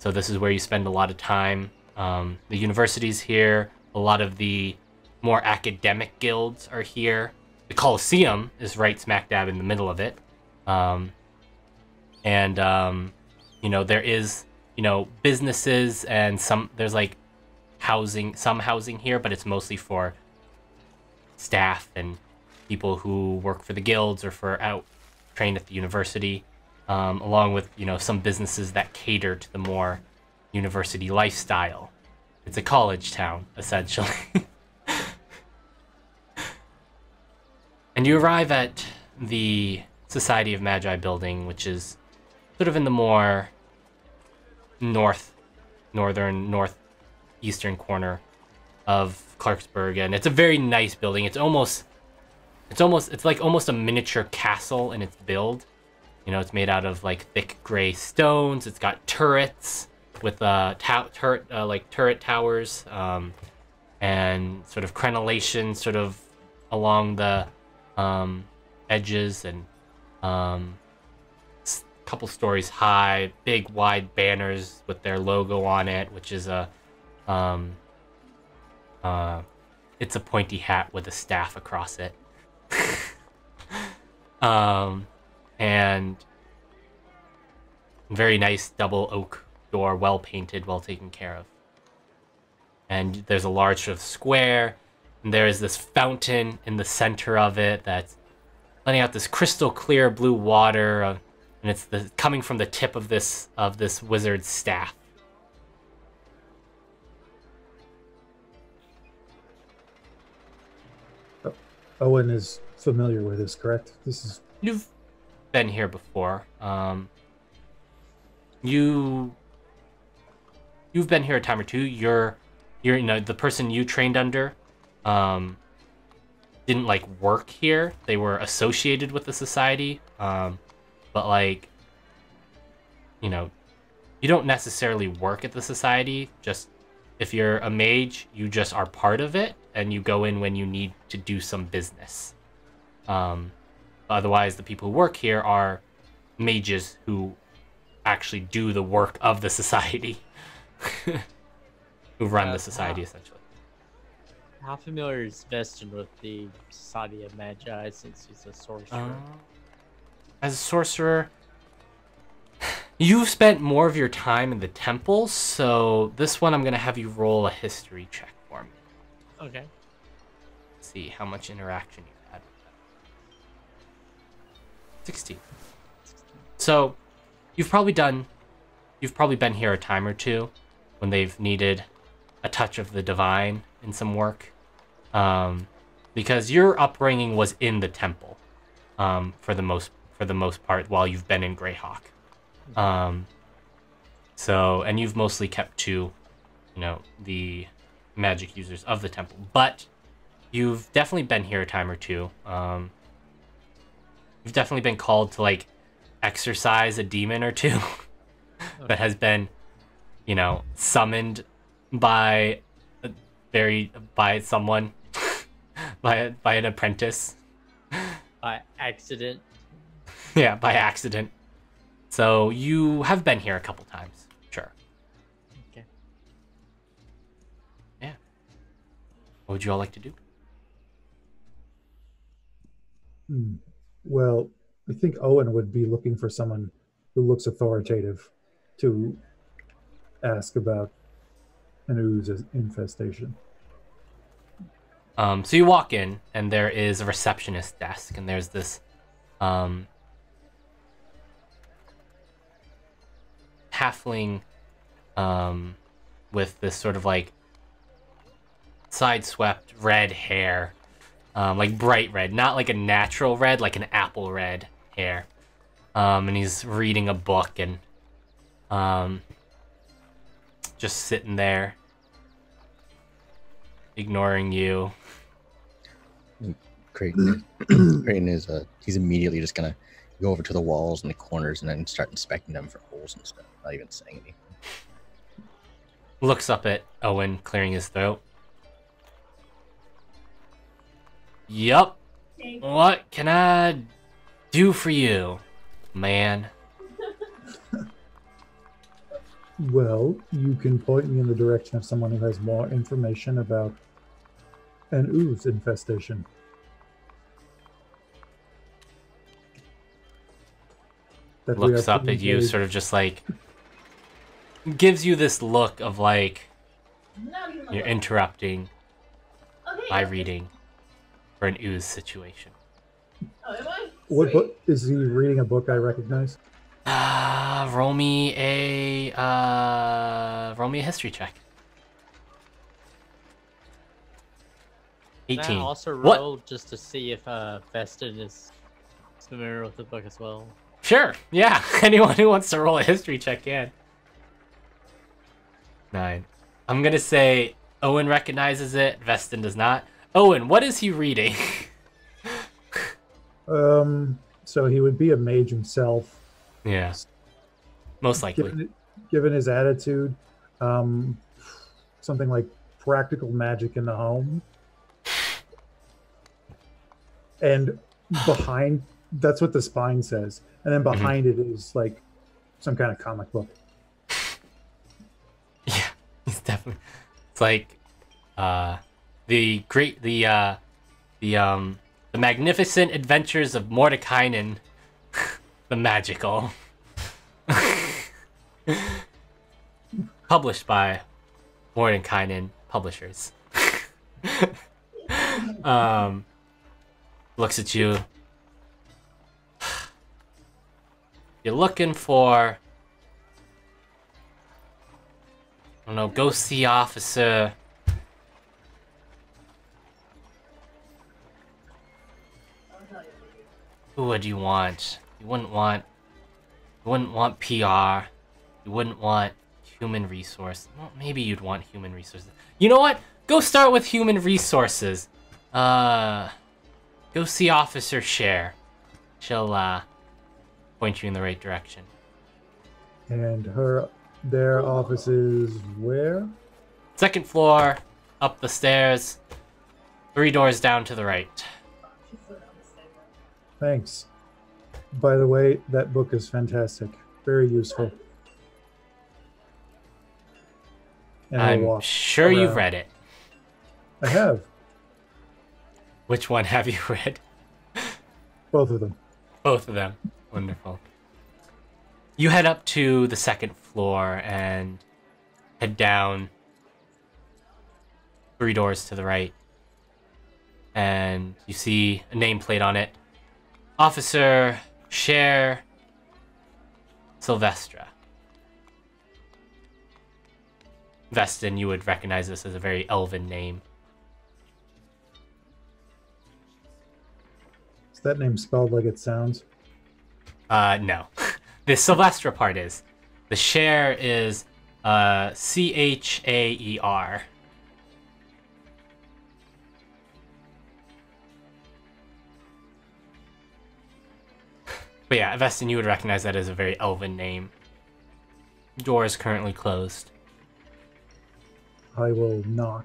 this is where you spend a lot of time. The university's here. A lot of the more academic guilds are here. The Colosseum is right smack dab in the middle of it. There is, businesses and there's like some housing here, but it's mostly for staff and people who work for the guilds or trained at the university, along with, some businesses that cater to the more university lifestyle. It's a college town, essentially. And you arrive at the Society of Magi building, which is sort of in the more northeastern corner of Clarksburg, and it's a very nice building. It's like almost a miniature castle in its build. It's made out of like thick gray stones. It's got turrets with turret towers, and sort of crenellation sort of along the edges, and couple stories high, big wide banners with their logo on it, which is it's a pointy hat with a staff across it. And very nice double oak door, well painted, well taken care of. And there's a large sort of square, and there is this fountain in the center of it that's letting out this crystal clear blue water, and it's coming from the tip of this wizard's staff. Owen is familiar with this, correct? You've been here before. You've been here a time or two. You're the person you trained under didn't work here. They were associated with the society, but you don't necessarily work at the society. Just if you're a mage, you just are part of it, and you go in when you need to do some business. Otherwise, the people who work here are mages who actually do the work of the society, who run the society, essentially. How familiar is Veston with the Society of Magi, since he's a sorcerer? As a sorcerer, you've spent more of your time in the temple, so this one I'm going to have you roll a history check for me. Okay. See how much interaction you've had with them. 16. So, you've probably been here a time or two when they've needed a touch of the divine in some work, because your upbringing was in the temple, for the most part, while you've been in Greyhawk. And you've mostly kept to, the magic users of the temple, but you've definitely been here a time or two. You've definitely been called to like exorcise a demon or two that has been, you know, summoned by by someone by an apprentice. By accident. Yeah, by accident. So you have been here a couple times. Sure. Okay. Yeah. What would you all like to do? Well, I think Owen would be looking for someone who looks authoritative to ask about an ooze infestation. So you walk in, and there is a receptionist desk, and there's this halfling with this sort of like sideswept red hair, like bright red, not like a natural red, like an apple red hair. And he's reading a book and just sitting there, ignoring you. Creighton is he's immediately just gonna go over to the walls and the corners and then start inspecting them for holes and stuff, not even saying anything. Looks up at Owen, clearing his throat. Yup. Okay. What can I do for you, man? Well, you can point me in the direction of someone who has more information about an ooze infestation. That we Looks are up at you, pretty sort of just like gives you this look of like Not even a you're little. interrupting Okay. my reading for an ooze situation. Oh, am I? What Sweet. book is he reading? A book I recognize? Roll me a history check. Can I 18. also What? roll just to see if Vestin is familiar with the book as well? Sure. Yeah. Anyone who wants to roll a history check can. 9. I'm gonna say Owen recognizes it. Vestin does not. Owen, what is he reading? So he would be a mage himself, Yeah. Most likely. given his attitude. Something like practical magic in the home. And behind, that's what the spine says. And then behind it is like some kind of comic book. Yeah, he's definitely. It's like, the magnificent adventures of Mordekainen, the magical, published by Mordekainen Publishers. Looks at you. You're looking for, I don't know, go see officer. Who would you want? You wouldn't want PR. You wouldn't want human resource. Well, maybe you'd want human resources. You know what? Go start with human resources. Go see Officer Cher. She'll point you in the right direction. And their office is where? Second floor, up the stairs, 3 doors down to the right. Thanks. By the way, that book is fantastic. Very useful. And I'll I'm walk sure you've around. read it. I have. Which one have you read? Both of them. Both of them. Wonderful. You head up to the second floor and head down 3 doors to the right. And you see a nameplate on it. Officer Cher Sylvestra. Vestin, you would recognize this as a very elven name. Is that name spelled like it sounds? No. The Sylvestra part is. The Cher is Chaer. But yeah, Vestin, you would recognize that as a very elven name. Door is currently closed. I will knock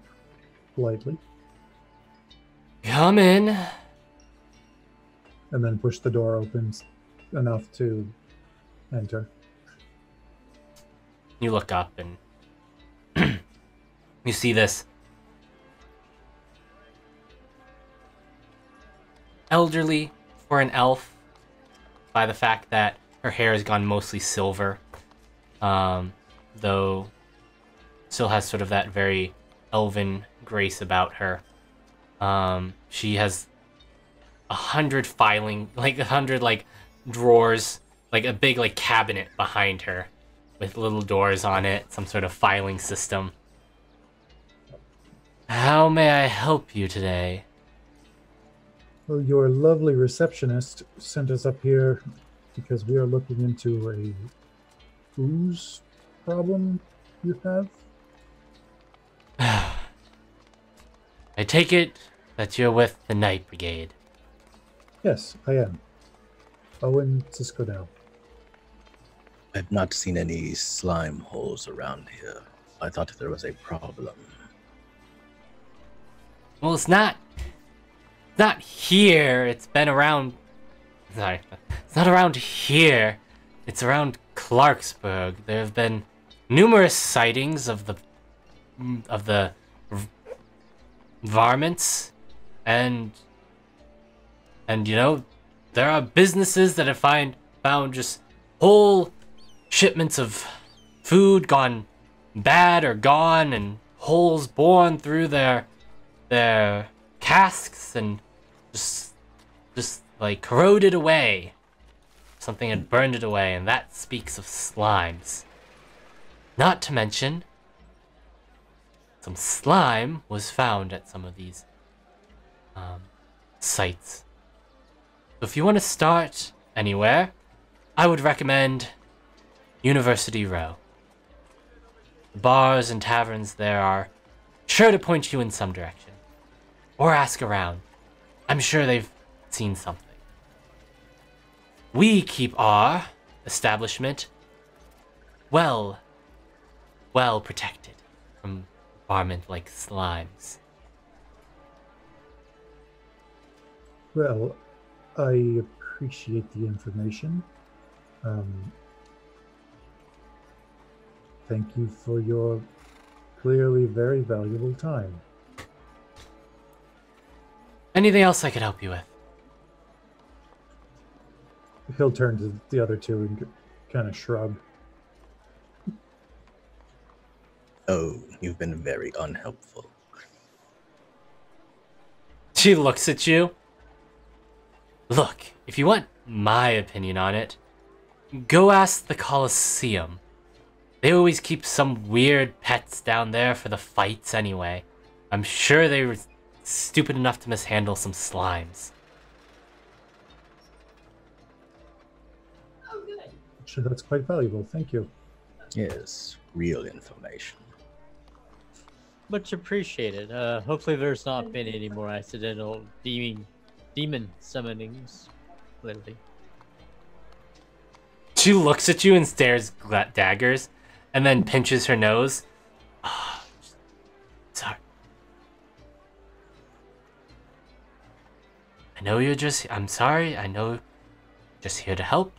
politely Come in. and then push the door open enough to enter. You look up and you see this elderly for an elf, by the fact that her hair has gone mostly silver, though still has sort of that very elven grace about her. She has 100 drawers, like a big like cabinet behind her with little doors on it, some sort of filing system. How may I help you today? Well, your lovely receptionist sent us up here because we are looking into a ooze problem you have. I take it that you're with the Night Brigade. Yes, I am. Owen Cisco. I've not seen any slime holes around here. I thought there was a problem. Well, it's not here. It's been around. Sorry, it's not around here. It's around Clarksburg. There have been numerous sightings of the varmints, and you know, there are businesses that have found just whole shipments of food gone bad or gone, and holes born through their casks and just like corroded away. Something had burned it away, and that speaks of slimes. Not to mention, some slime was found at some of these sites. So if you want to start anywhere, I would recommend University Row. The bars and taverns there are sure to point you in some direction. Or ask around. I'm sure they've seen something. We keep our establishment well protected from varmint like slimes. Well, I appreciate the information. Thank you for your clearly very valuable time. Anything else I could help you with? He'll turn to the other two and kind of shrug. Oh, you've been very unhelpful. She looks at you. Look, if you want my opinion on it, go ask the Colosseum. They always keep some weird pets down there for the fights anyway. I'm sure they were stupid enough to mishandle some slimes. Oh, good. Sure, that's quite valuable. Thank you. Yes, real information. Much appreciated. Hopefully there's not been any more accidental demon summonings lately. She looks at you and stares daggers, and then pinches her nose. Ah, sorry. I know you're just. I'm sorry. I know, just here to help.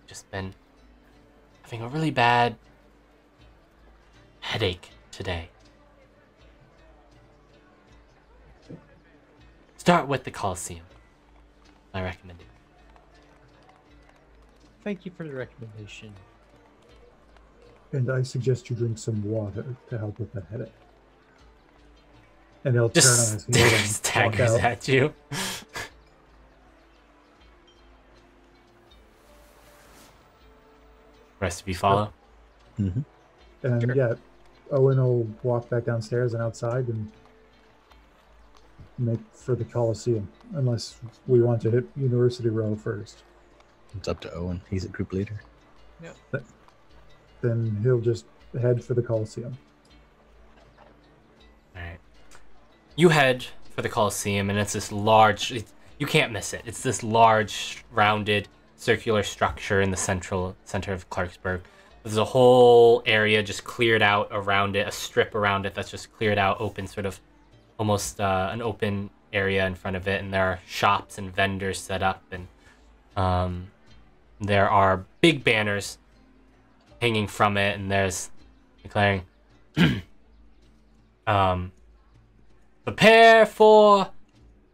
Just been having a really bad headache today. Start with the Colosseum. I recommend it. Thank you for the recommendation. And I suggest you drink some water to help with that headache. And he'll Just turn on his heel and stares walk daggers out. at you. Rest of you follow. Mm-hmm. And Sure. yeah, Owen will walk back downstairs and outside and make for the Coliseum, unless we want to hit University Row first. It's up to Owen. He's a group leader. Then he'll just head for the Coliseum. Alright. You head for the Colosseum, and it's this large. You can't miss it. It's this large, rounded circular structure in the center of Clarksburg. There's a whole area just cleared out around it, a strip around it that's just cleared out, open, sort of almost an open area in front of it, and there are shops and vendors set up, and there are big banners hanging from it, and there's declaring, prepare for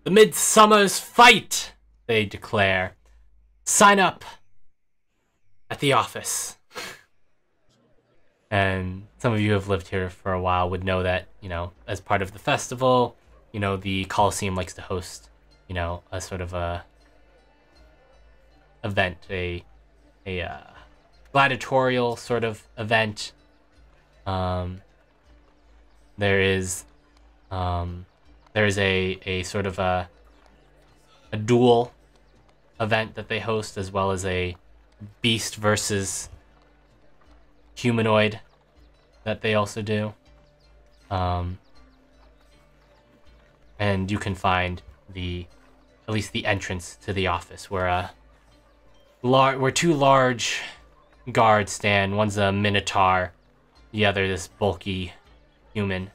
the Midsummer's Fight, they declare. Sign up at the office. And some of you who have lived here for a while would know that, as part of the festival, the Coliseum likes to host, a sort of a event, a gladiatorial sort of event. There is a sort of a duel event that they host, as well as a beast versus humanoid that they also do. And you can find at least the entrance to the office where two large guards stand. One's a minotaur, the other this bulky human.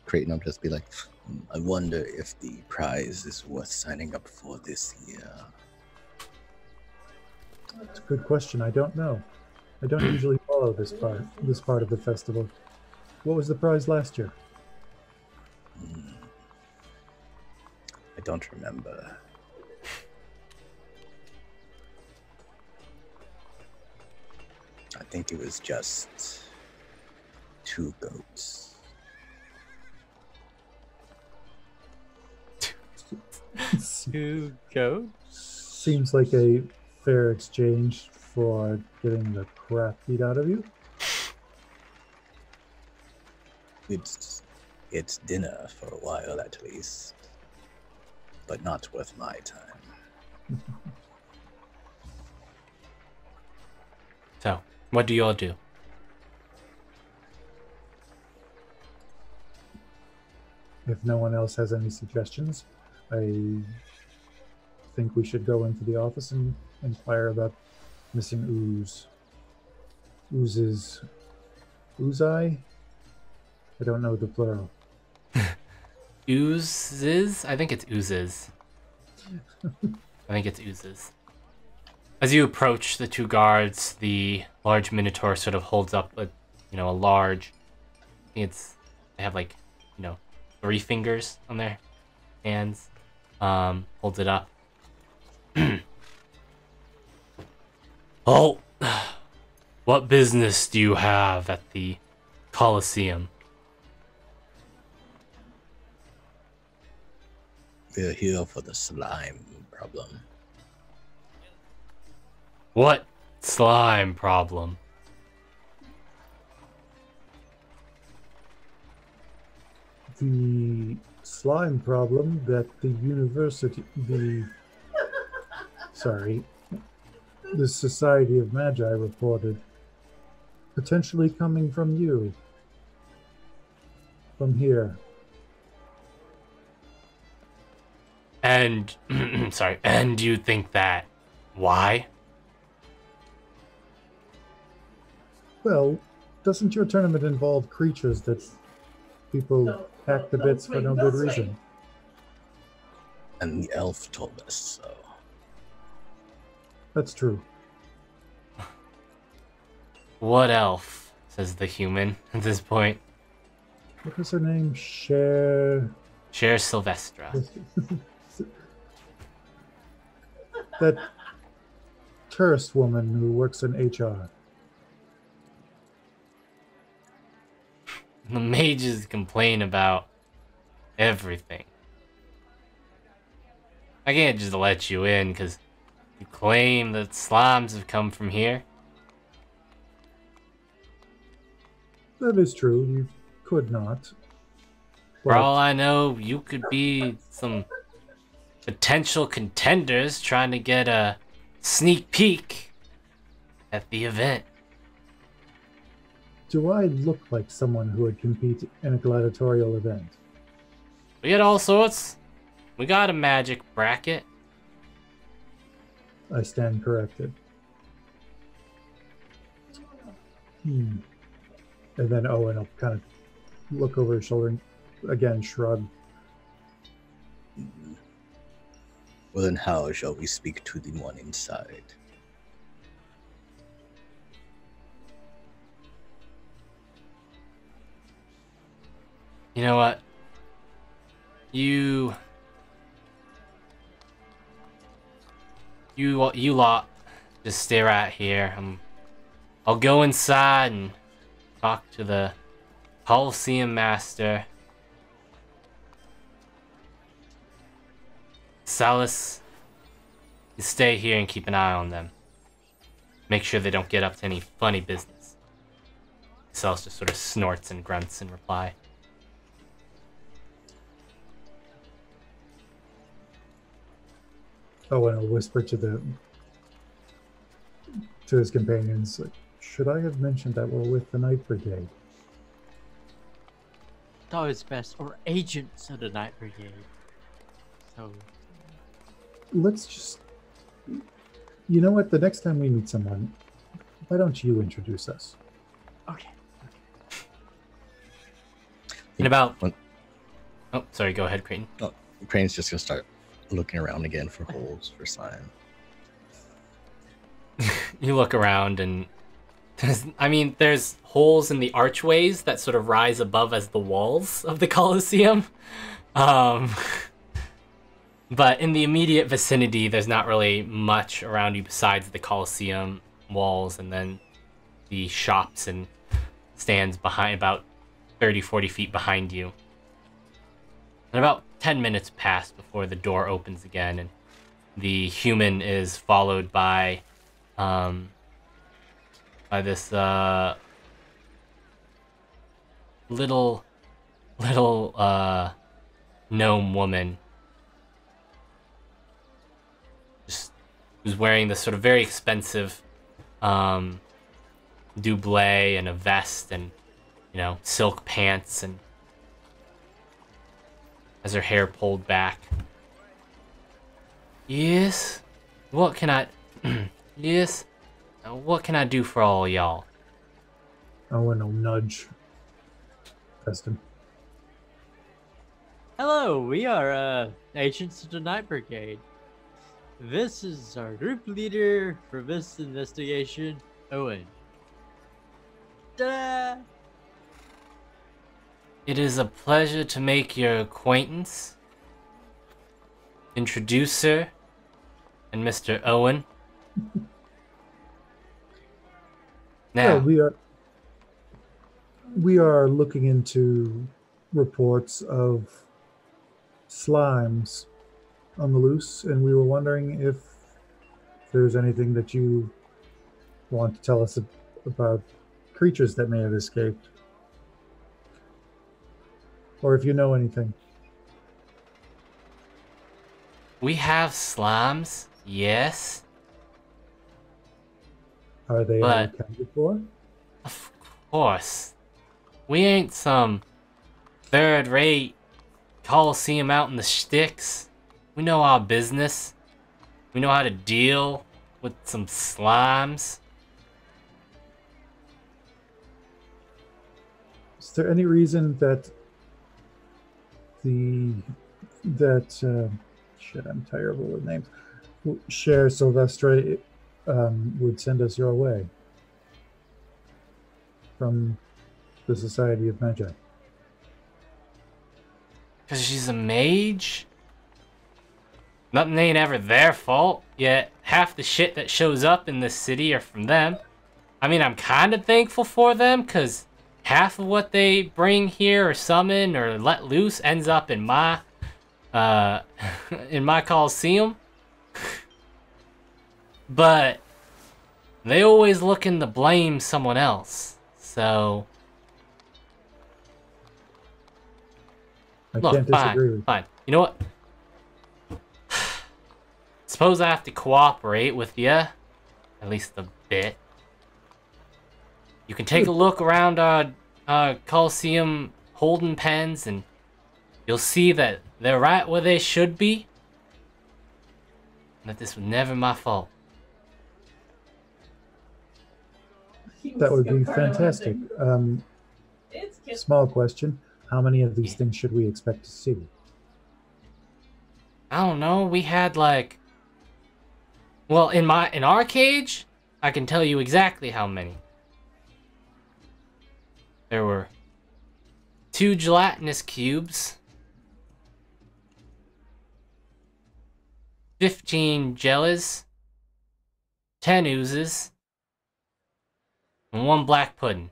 Creighton will just be like, I wonder if the prize is worth signing up for this year. It's a good question. I don't know. I don't usually follow this part of the festival. What was the prize last year? I don't remember. I think it was just 2 goats. Two goats? Seems like a fair exchange for getting the crap beat out of you. It's dinner for a while at least, but not worth my time. So, what do you all do? If no one else has any suggestions, I think we should go into the office and inquire about missing ooze. Oozes. Oozai? I don't know the plural. Oozes? I think it's oozes. I think it's oozes. As you approach the 2 guards, the large minotaur sort of holds up a large, I think they have 3 fingers on their hands. Holds it up. Oh, what business do you have at the Coliseum? We're here for the slime problem. What slime problem? The slime problem that the Society of Magi reported, potentially coming from you. From here. And, sorry, and you think that, why? Well, doesn't your tournament involve creatures that people hack to bits for no good reason? And the elf told us so. That's true. What elf? Says the human at this point. What was her name? Cher Sylvestra. That tourist woman who works in HR. The mages complain about everything. I can't just let you in because you claim that slimes have come from here. That is true. You could not. For all I know, you could be some potential contenders trying to get a sneak peek at the event. Do I look like someone who would compete in a gladiatorial event? We got all sorts. We got a magic bracket. I stand corrected. And then Owen will kind of look over his shoulder and again shrug. Well, then how shall we speak to the one inside? You know what? You lot just stay right here. I'll go inside and talk to the Coliseum Master. Salus, you stay here and keep an eye on them. Make sure they don't get up to any funny business. Salus just sort of snorts and grunts in reply. Owen will whisper to his companions, like, should I have mentioned that we're with the Night Brigade? It's always best, or agents of the Night Brigade. So, Let's just... You know what? The next time we meet someone, why don't you introduce us? okay. In about... One- Oh, sorry, go ahead, Creighton. Oh, Crane's just gonna start looking around again for holes for slime. You look around and there's holes in the archways that sort of rise above as the walls of the Colosseum. But in the immediate vicinity, there's not really much around you besides the Colosseum walls and then the shops and stands behind about 30, 40 feet behind you. And about 10 minutes pass before the door opens again and the human is followed by this little gnome woman, just who's wearing this sort of very expensive doublet and a vest and silk pants and has her hair pulled back. Yes, what can I? Yes, what can I do for all y'all? Owen will nudge Preston. Hello, we are agents of the Night Brigade. This is our group leader for this investigation, Owen. Ta-da! It is a pleasure to make your acquaintance. Introducer and Mr. Owen. Now, Yeah, we are looking into reports of slimes on the loose, and we were wondering if there's anything that you want to tell us about creatures that may have escaped, or if you know anything. we have slimes, yes. Are they But- accounted for? Of course. We ain't some third-rate Coliseum out in the sticks. We know our business. We know how to deal with some slimes. Is there any reason that shit, I'm terrible with names. Cher Silvestre would send us your way from the Society of Magi? Because she's a mage? Nothing ain't ever their fault, yet half the shit that shows up in this city are from them. I mean, I'm kind of thankful for them, because half of what they bring here or summon or let loose ends up in my Coliseum. But they always looking to blame someone else. So, I look, can't disagree with fine. You know what? Suppose I have to cooperate with you, at least a bit. You can take a look around our Coliseum holding pens, and you'll see that they're right where they should be. And that this was never my fault. That would be fantastic. It's cute. Small question. How many of these things should we expect to see? I don't know. We had like, well, in our cage, I can tell you exactly how many. There were 2 gelatinous cubes, 15 jellies, 10 oozes, and 1 black pudding.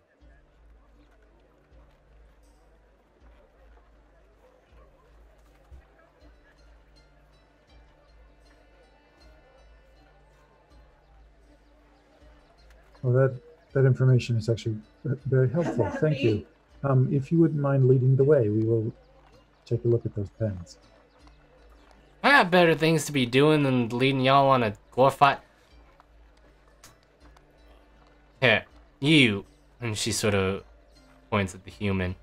Well, that information is actually very helpful. Thank you. If you wouldn't mind leading the way, we will take a look at those pens. I got better things to be doing than leading y'all on a glorified... Here, you. And she sort of points at the human.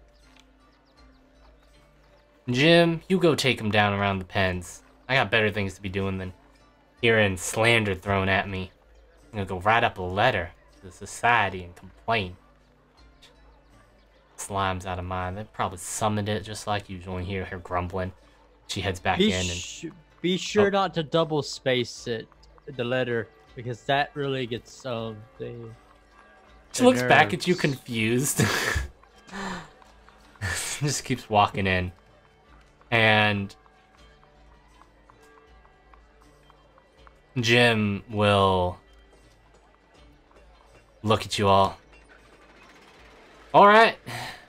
Jim, you go take him down around the pens. I got better things to be doing than hearing slander thrown at me. I'm gonna go write up a letter to the society and complain. Slime's out of mind. They probably summoned it just like usual and hear her grumbling. She heads back in and... Be sure not to double space it, the letter, because that really gets She looks back at you confused. Just keeps walking in. And Jim will look at you all. Alright,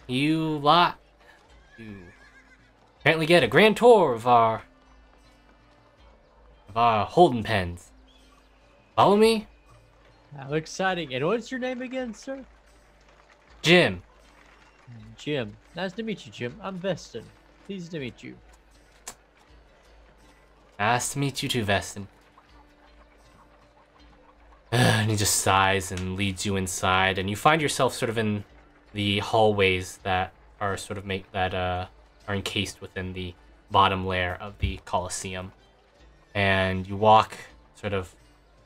you lot. You apparently get a grand tour of our holding pens. Follow me? How exciting. And what's your name again, sir? Jim. Jim. Nice to meet you, Jim. I'm Veston. Pleased to meet you. Nice to meet you too, Veston. And he just sighs and leads you inside, and you find yourself sort of in the hallways that are sort of are encased within the bottom layer of the Colosseum. And you walk sort of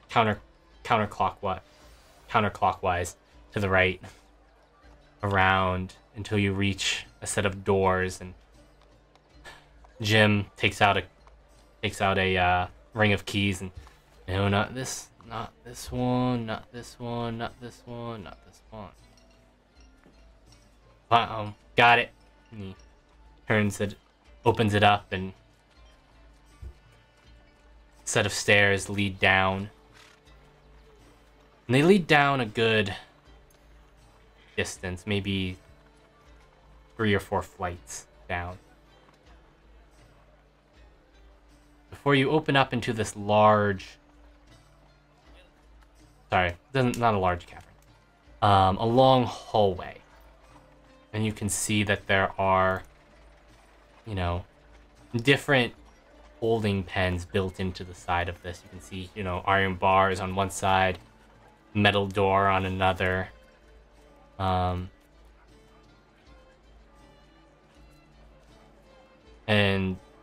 counterclockwise to the right around until you reach a set of doors, and Jim takes out a ring of keys and, no, not this one, not this one, not this one, not this one. Got it. And he opens it up, and a set of stairs lead down. And they lead down a good distance, maybe 3 or 4 flights down, before you open up into this large... Sorry, not a large cavern. A long hallway. And you can see that there are, different holding pens built into the side of this. You can see, iron bars on one side, metal door on another. And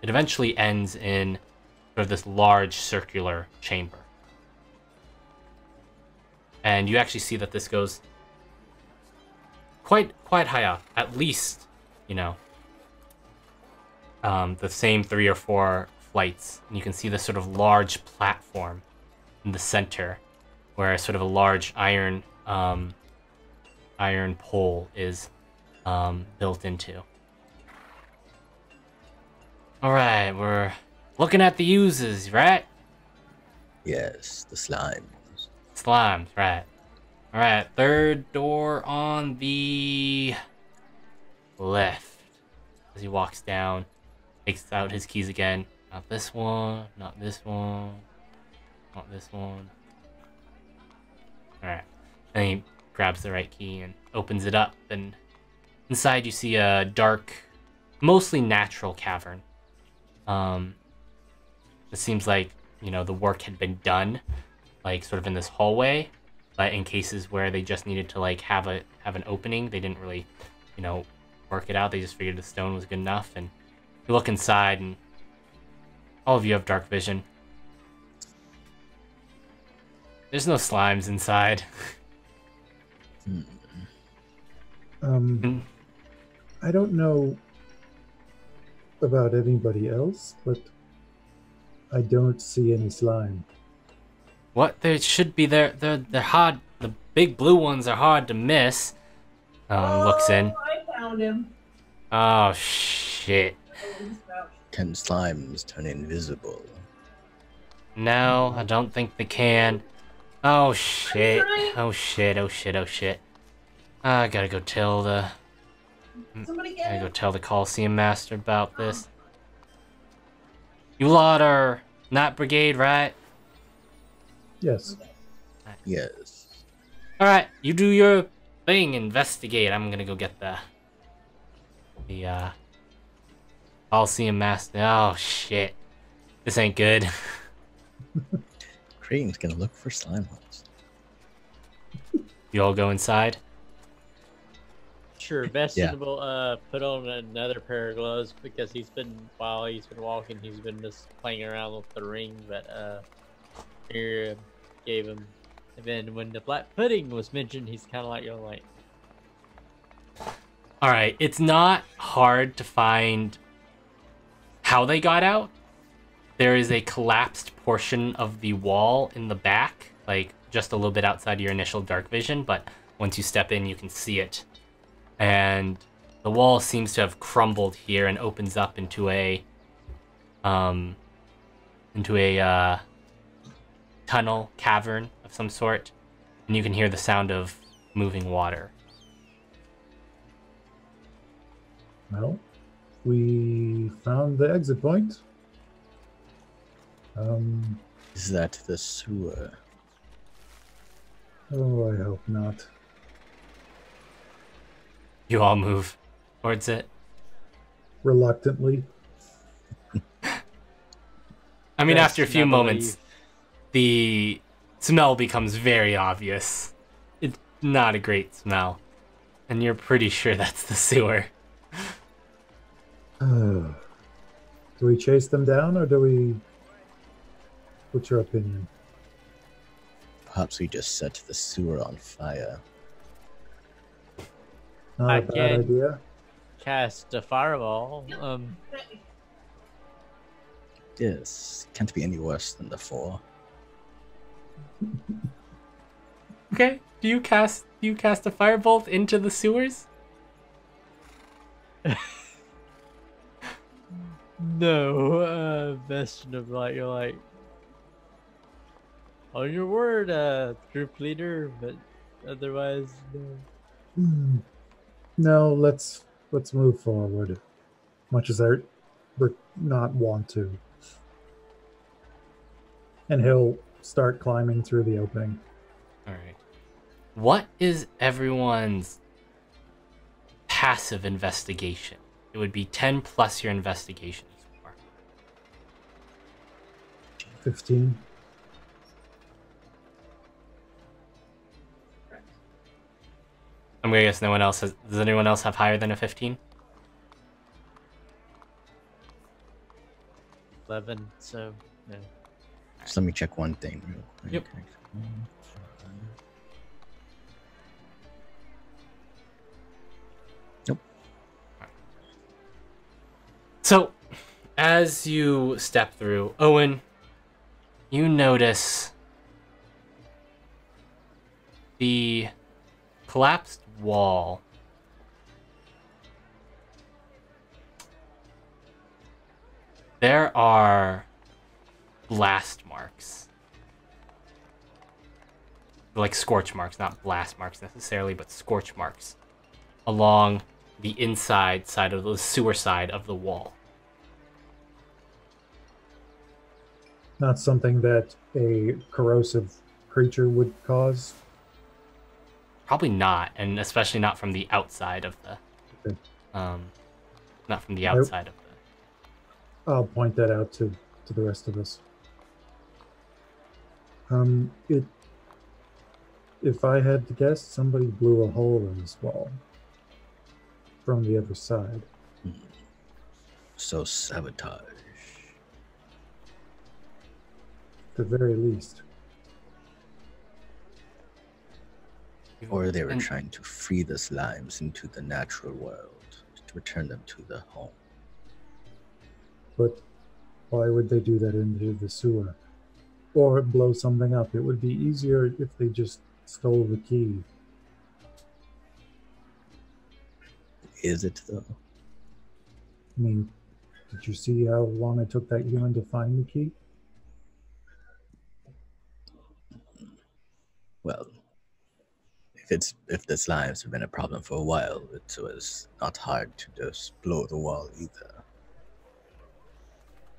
it eventually ends in sort of this large circular chamber. And you actually see that this goes quite high up, at least, the same 3 or 4 flights. And you can see this sort of large platform in the center, where sort of a large iron pole is built into. All right, we're looking at the oozes, right? Yes, the slimes. Slimes, right. All right, third door on the left. As he walks down, takes out his keys again. Not this one, not this one, not this one. All right, then he grabs the right key and opens it up, and inside you see a dark, mostly natural cavern. It seems like, the work had been done, like sort of in this hallway, but in cases where they just needed to like have an opening, they didn't really, work it out. They just figured the stone was good enough. And you look inside, and all of you have dark vision. There's no slimes inside. Mm. I don't know about anybody else, but I don't see any slime. What? There should be. They're hard. The big blue ones are hard to miss. Looks in. I found him. Oh shit. Oh, he's crouched. Can slimes turn invisible? No, I don't think they can. Oh shit. trying. Oh shit. Oh shit. Oh shit. I gotta go tell the. Somebody get Gotta go him. tell the Coliseum Master about this. You lot are not brigade, right? Yes. Yes. Alright, you do your thing, investigate. I'm gonna go get the Coliseum Master. Oh shit. This ain't good. Crane's gonna look for slime holes. You all go inside? Sure, Vestin will put on another pair of gloves because while he's been walking, he's been just playing around with the ring that here gave him. And then when the black pudding was mentioned, he's kind of like, you're like, Alright, it's not hard to find how they got out. There is a collapsed portion of the wall in the back, like just a little bit outside your initial dark vision, but once you step in, you can see it. And the wall seems to have crumbled here and opens up into a tunnel, cavern of some sort, and you can hear the sound of moving water. Well, we found the exit point. Is that the sewer? Oh, I hope not. You all move towards it. Reluctantly. I mean, Yes, after a few I moments, the smell becomes very obvious. It's not a great smell. And you're pretty sure that's the sewer. Do we chase them down or do we... What's your opinion? Perhaps we just set the sewer on fire. Not I a bad can- idea. cast a fireball. Yes, can't be any worse than the 4. Okay. Do you cast a firebolt into the sewers? No, Vestin of like, you're like, on your word, group leader, but otherwise, no. No, let's move forward. Much as I would not want to. And he'll start climbing through the opening. Alright. What is everyone's passive investigation? It would be 10 plus your investigation score. 15. I'm gonna guess no one else has. Does anyone else have higher than a 15? 11, so, no. Just let me check one thing real quick. Yep. Nope. So, as you step through, Owen, you notice the collapsed wall. There are blast marks. Like scorch marks, not blast marks necessarily, but scorch marks along the inside side of the sewer side of the wall. Not something that a corrosive creature would cause. Probably not, and especially not from the outside of the Okay. not from the outside of the I'll point that out to the rest of us. If I had to guess, somebody blew a hole in this wall from the other side. So sabotage. At the very least. Or they were And- trying to free the slimes into the natural world to return them to the home. But why would they do that into the sewer? Or blow something up? It would be easier if they just stole the key. Is it though? I mean, did you see how long it took that human to find the key? Well, if the slimes have been a problem for a while, it was not hard to just blow the wall either.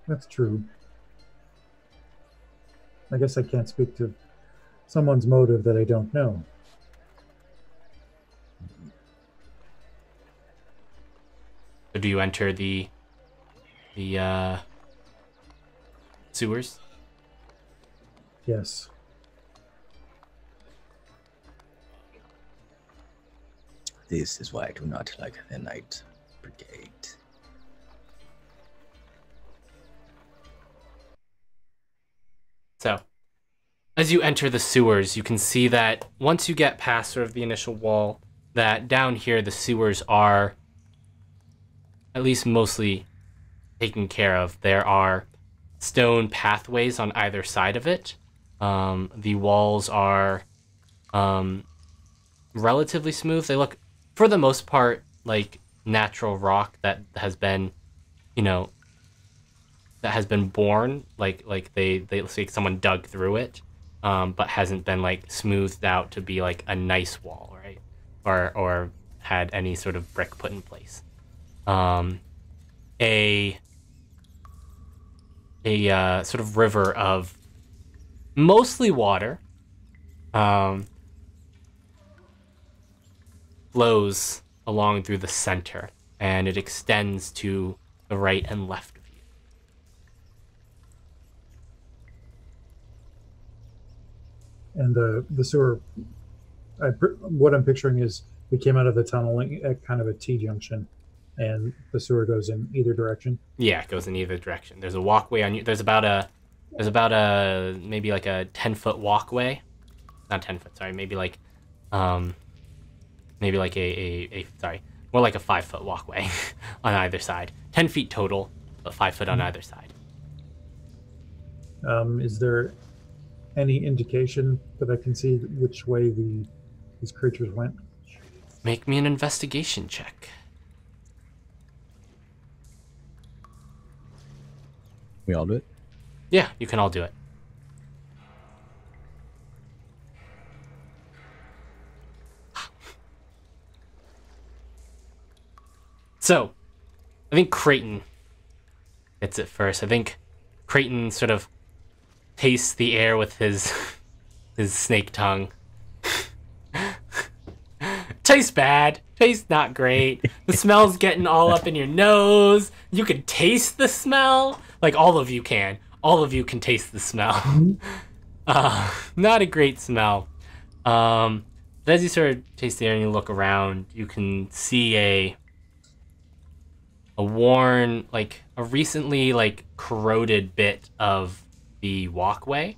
That's true. I guess I can't speak to someone's motive that I don't know. So do you enter the sewers? Yes. This is why I do not like the Night Brigade. So, as you enter the sewers, you can see that once you get past sort of the initial wall, that down here the sewers are at least mostly taken care of. There are stone pathways on either side of it. The walls are relatively smooth. They look, for the most part, like natural rock that has been, that has been born, like they looks like someone dug through it, but hasn't been like smoothed out to be like a nice wall, right? Or had any sort of brick put in place. A sort of river of mostly water flows along through the center, and it extends to the right and left of you. And the sewer, what I'm picturing is we came out of the tunnel at kind of a T-junction, and the sewer goes in either direction. Yeah, it goes in either direction. There's a walkway on you. There's about a maybe like a 10-foot walkway. Not 10 foot, sorry. Maybe like sorry, more like a 5-foot walkway on either side. 10 feet total, but 5 foot on either side. Is there any indication that I can see which way these creatures went? Make me an investigation check. We all do it? Yeah, you can all do it. So, I think Creighton gets it first. I think Creighton sort of tastes the air with his snake tongue. Tastes bad. Tastes not great. The smell's getting all up in your nose. You can taste the smell. Like, all of you can. All of you can taste the smell. Not a great smell. But as you sort of taste the air and you look around, you can see a worn, like, a recently, like, corroded bit of the walkway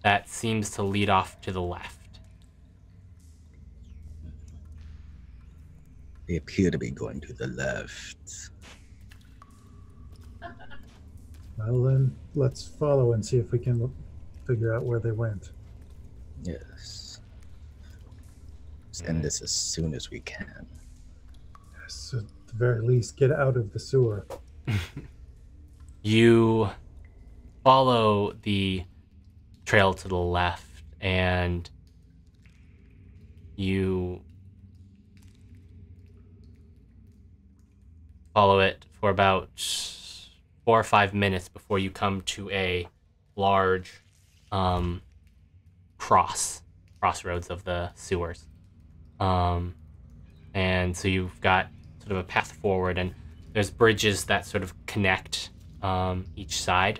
that seems to lead off to the left. They appear to be going to the left. Well, then let's follow and see if we can figure out where they went. Yes. Let's end this as soon as we can. Yes, at the very least, get out of the sewer. You follow the trail to the left, and you follow it for about 4 or 5 minutes before you come to a large crossroads of the sewers. And so you've got sort of a path forward, and there's bridges that sort of connect each side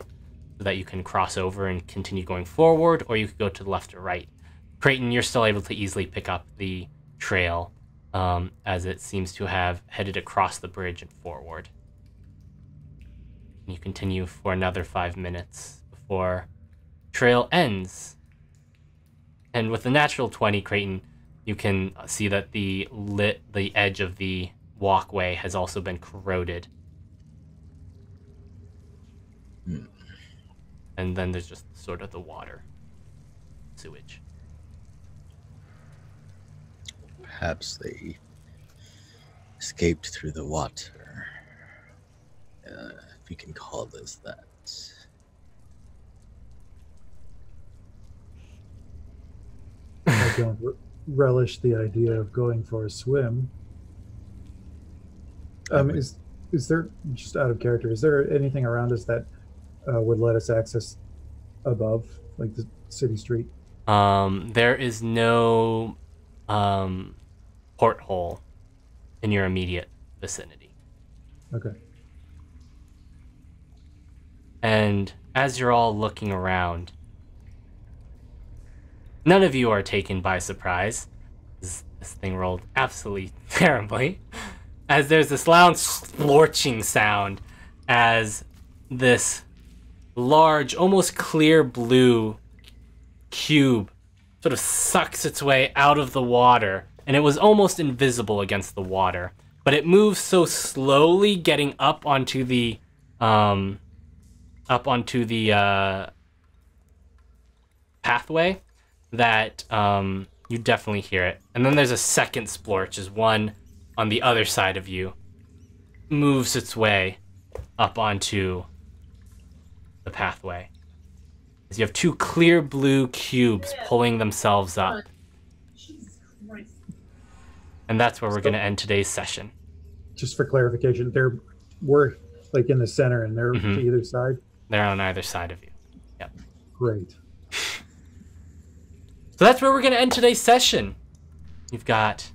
so that you can cross over and continue going forward, or you could go to the left or right. Creighton, you're still able to easily pick up the trail as it seems to have headed across the bridge and forward. You continue for another 5 minutes before trail ends. And with the natural 20, Creighton, You can see that the edge of the walkway has also been corroded. And then there's just sort of the water, sewage. Perhaps they escaped through the water. If you can call this that. I don't relish the idea of going for a swim. Is there, just out of character, is there anything around us that would let us access above, like the city street? There is no porthole in your immediate vicinity. Okay. And as you're all looking around, none of you are taken by surprise. This thing rolled absolutely terribly. As there's this loud splorching sound as this large, almost clear blue cube sort of sucks its way out of the water, and it was almost invisible against the water. But it moves so slowly, getting up onto the pathway that you definitely hear it. And then there's a second splorch as one on the other side of you moves its way up onto the pathway. As you have two clear blue cubes pulling themselves up. Jesus Christ. And that's where we're going to end today's session. Just for clarification, we're like in the center and they're to either side? They're on either side of you. Yep. Great. So that's where we're going to end today's session. You've got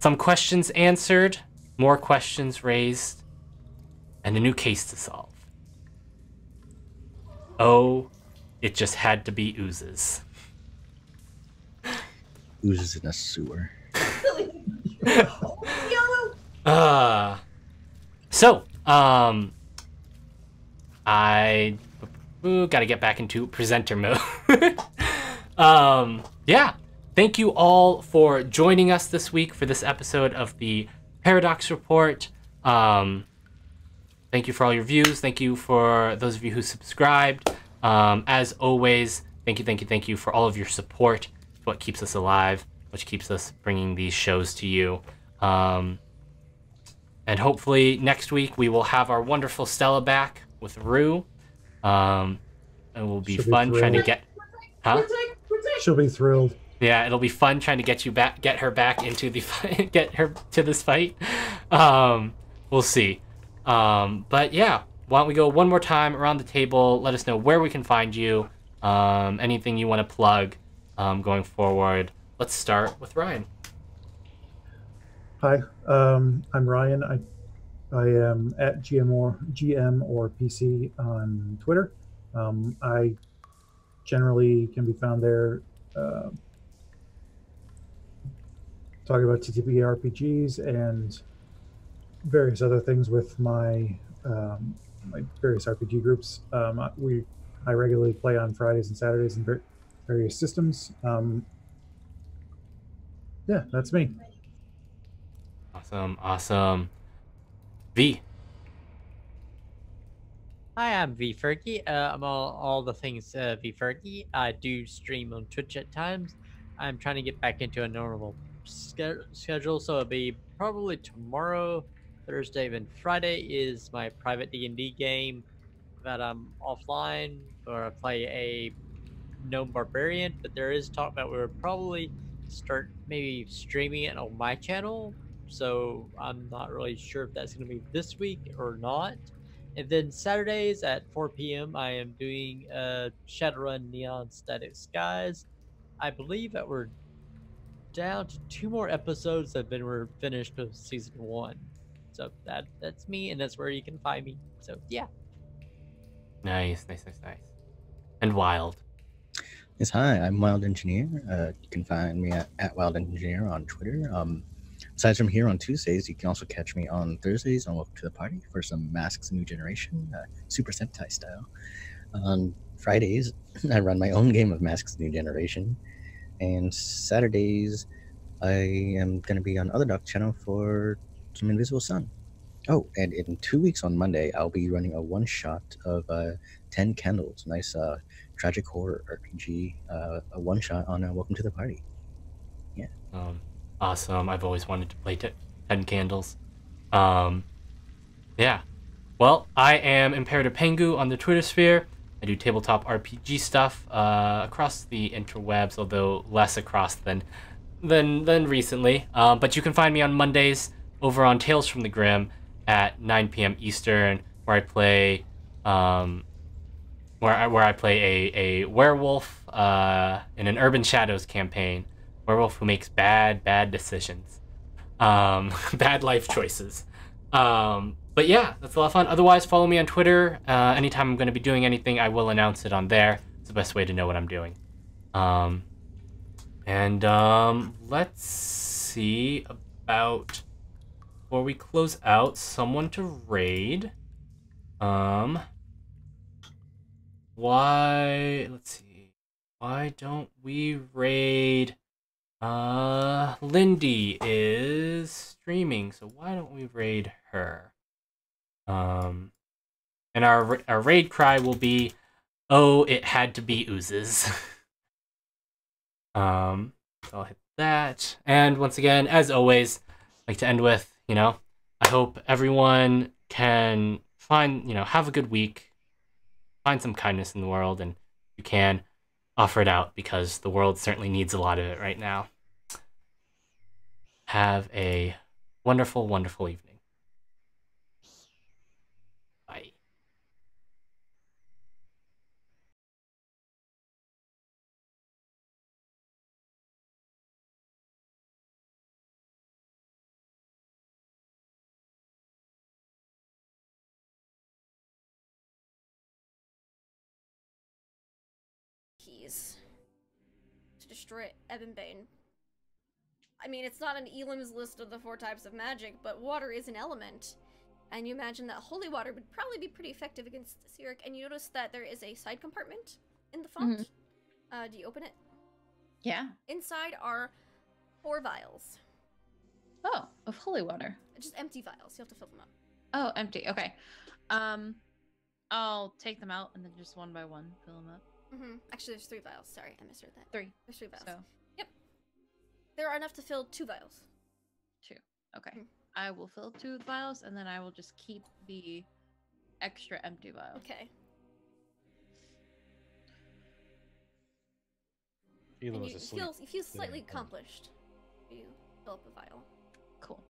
some questions answered, more questions raised, and a new case to solve. Oh, it just had to be oozes. Oozes in a sewer. Yellow. So, I gotta get back into presenter mode. Yeah. Thank you all for joining us this week for this episode of the Paradox Report. Thank you for all your views. Thank you for those of you who subscribed. As always, thank you for all of your support. It's what keeps us alive, which keeps us bringing these shows to you. And hopefully next week we will have our wonderful Stella back with Rue. And it will be fun trying to get... Huh? She'll be thrilled. Yeah, it'll be fun trying to get her back into the fight, get her to this fight. We'll see. But yeah, why don't we go one more time around the table? Let us know where we can find you. Anything you want to plug going forward. Let's start with Ryan. Hi, I'm Ryan. I am at GM or PC on Twitter. I generally can be found there talking about TTP RPGs and various other things with my various RPG groups. I regularly play on Fridays and Saturdays in various systems. Yeah, that's me. Awesome. V. Hi, I'm V Fergie. I'm all the things V Fergie. I do stream on Twitch at times. I'm trying to get back into a normal schedule, so it'll be probably tomorrow, Thursday, and Friday is my private D&D game that I'm offline, or I play a gnome barbarian. But there is talk that we'll probably start maybe streaming it on my channel. So I'm not really sure if that's going to be this week or not. And then Saturdays at 4 p.m. I am doing Shadowrun Neon Static Skies. I believe that we're down to 2 more episodes, and then we're finished with season 1. So that's me, and that's where you can find me. So yeah. Nice. And Wild. Yes, hi, I'm Wild Engineer. You can find me at Wild Engineer on Twitter. Aside from here on Tuesdays, you can also catch me on Thursdays on Welcome to the Party for some Masks New Generation, Super Sentai style. On Fridays, I run my own game of Masks New Generation. And Saturdays, I am going to be on Other Doc channel for some Invisible Sun. Oh, and in 2 weeks on Monday, I'll be running a one-shot of 10 Candles. Nice tragic horror RPG, a one-shot on Welcome to the Party. Yeah. Awesome. I've always wanted to play 10 Candles. Yeah. Well, I am Imperator Pengu on the Twitter sphere. I do tabletop RPG stuff across the interwebs, although less across than recently. But you can find me on Mondays over on Tales from the Grim at 9 p.m. Eastern, where I play where I play a werewolf in an Urban Shadows campaign. Werewolf who makes bad decisions, bad life choices. But yeah, that's a lot of fun. Otherwise, follow me on Twitter. Anytime I'm going to be doing anything, I will announce it on there. It's the best way to know what I'm doing. Let's see about, before we close out, someone to raid. Let's see. Why don't we raid? Lindy is streaming, so why don't we raid her? And our raid cry will be, "Oh, it had to be oozes." So I'll hit that. And once again, as always, I like to end with, I hope everyone can find, have a good week, find some kindness in the world, and if you can, offer it out, because the world certainly needs a lot of it right now. Have a wonderful, wonderful evening. Bye. Keys to destroy Ebonbane. I mean, it's not on Elam's list of the 4 types of magic, but water is an element. And you imagine that holy water would probably be pretty effective against Sirik. And you notice that there is a side compartment in the font. Do you open it? Yeah. Inside are 4 vials. Oh, of holy water. Just empty vials. You have to fill them up. Oh, empty. Okay. I'll take them out and then just one by one fill them up. Actually, there's 3 vials. Sorry, I misread that. 3. There's 3 vials. So. Yep. There are enough to fill 2 vials. 2. Okay. I will fill 2 vials and then I will just keep the extra empty vial. Okay. Ela And was you asleep. feel slightly accomplished. You fill up a vial. Cool.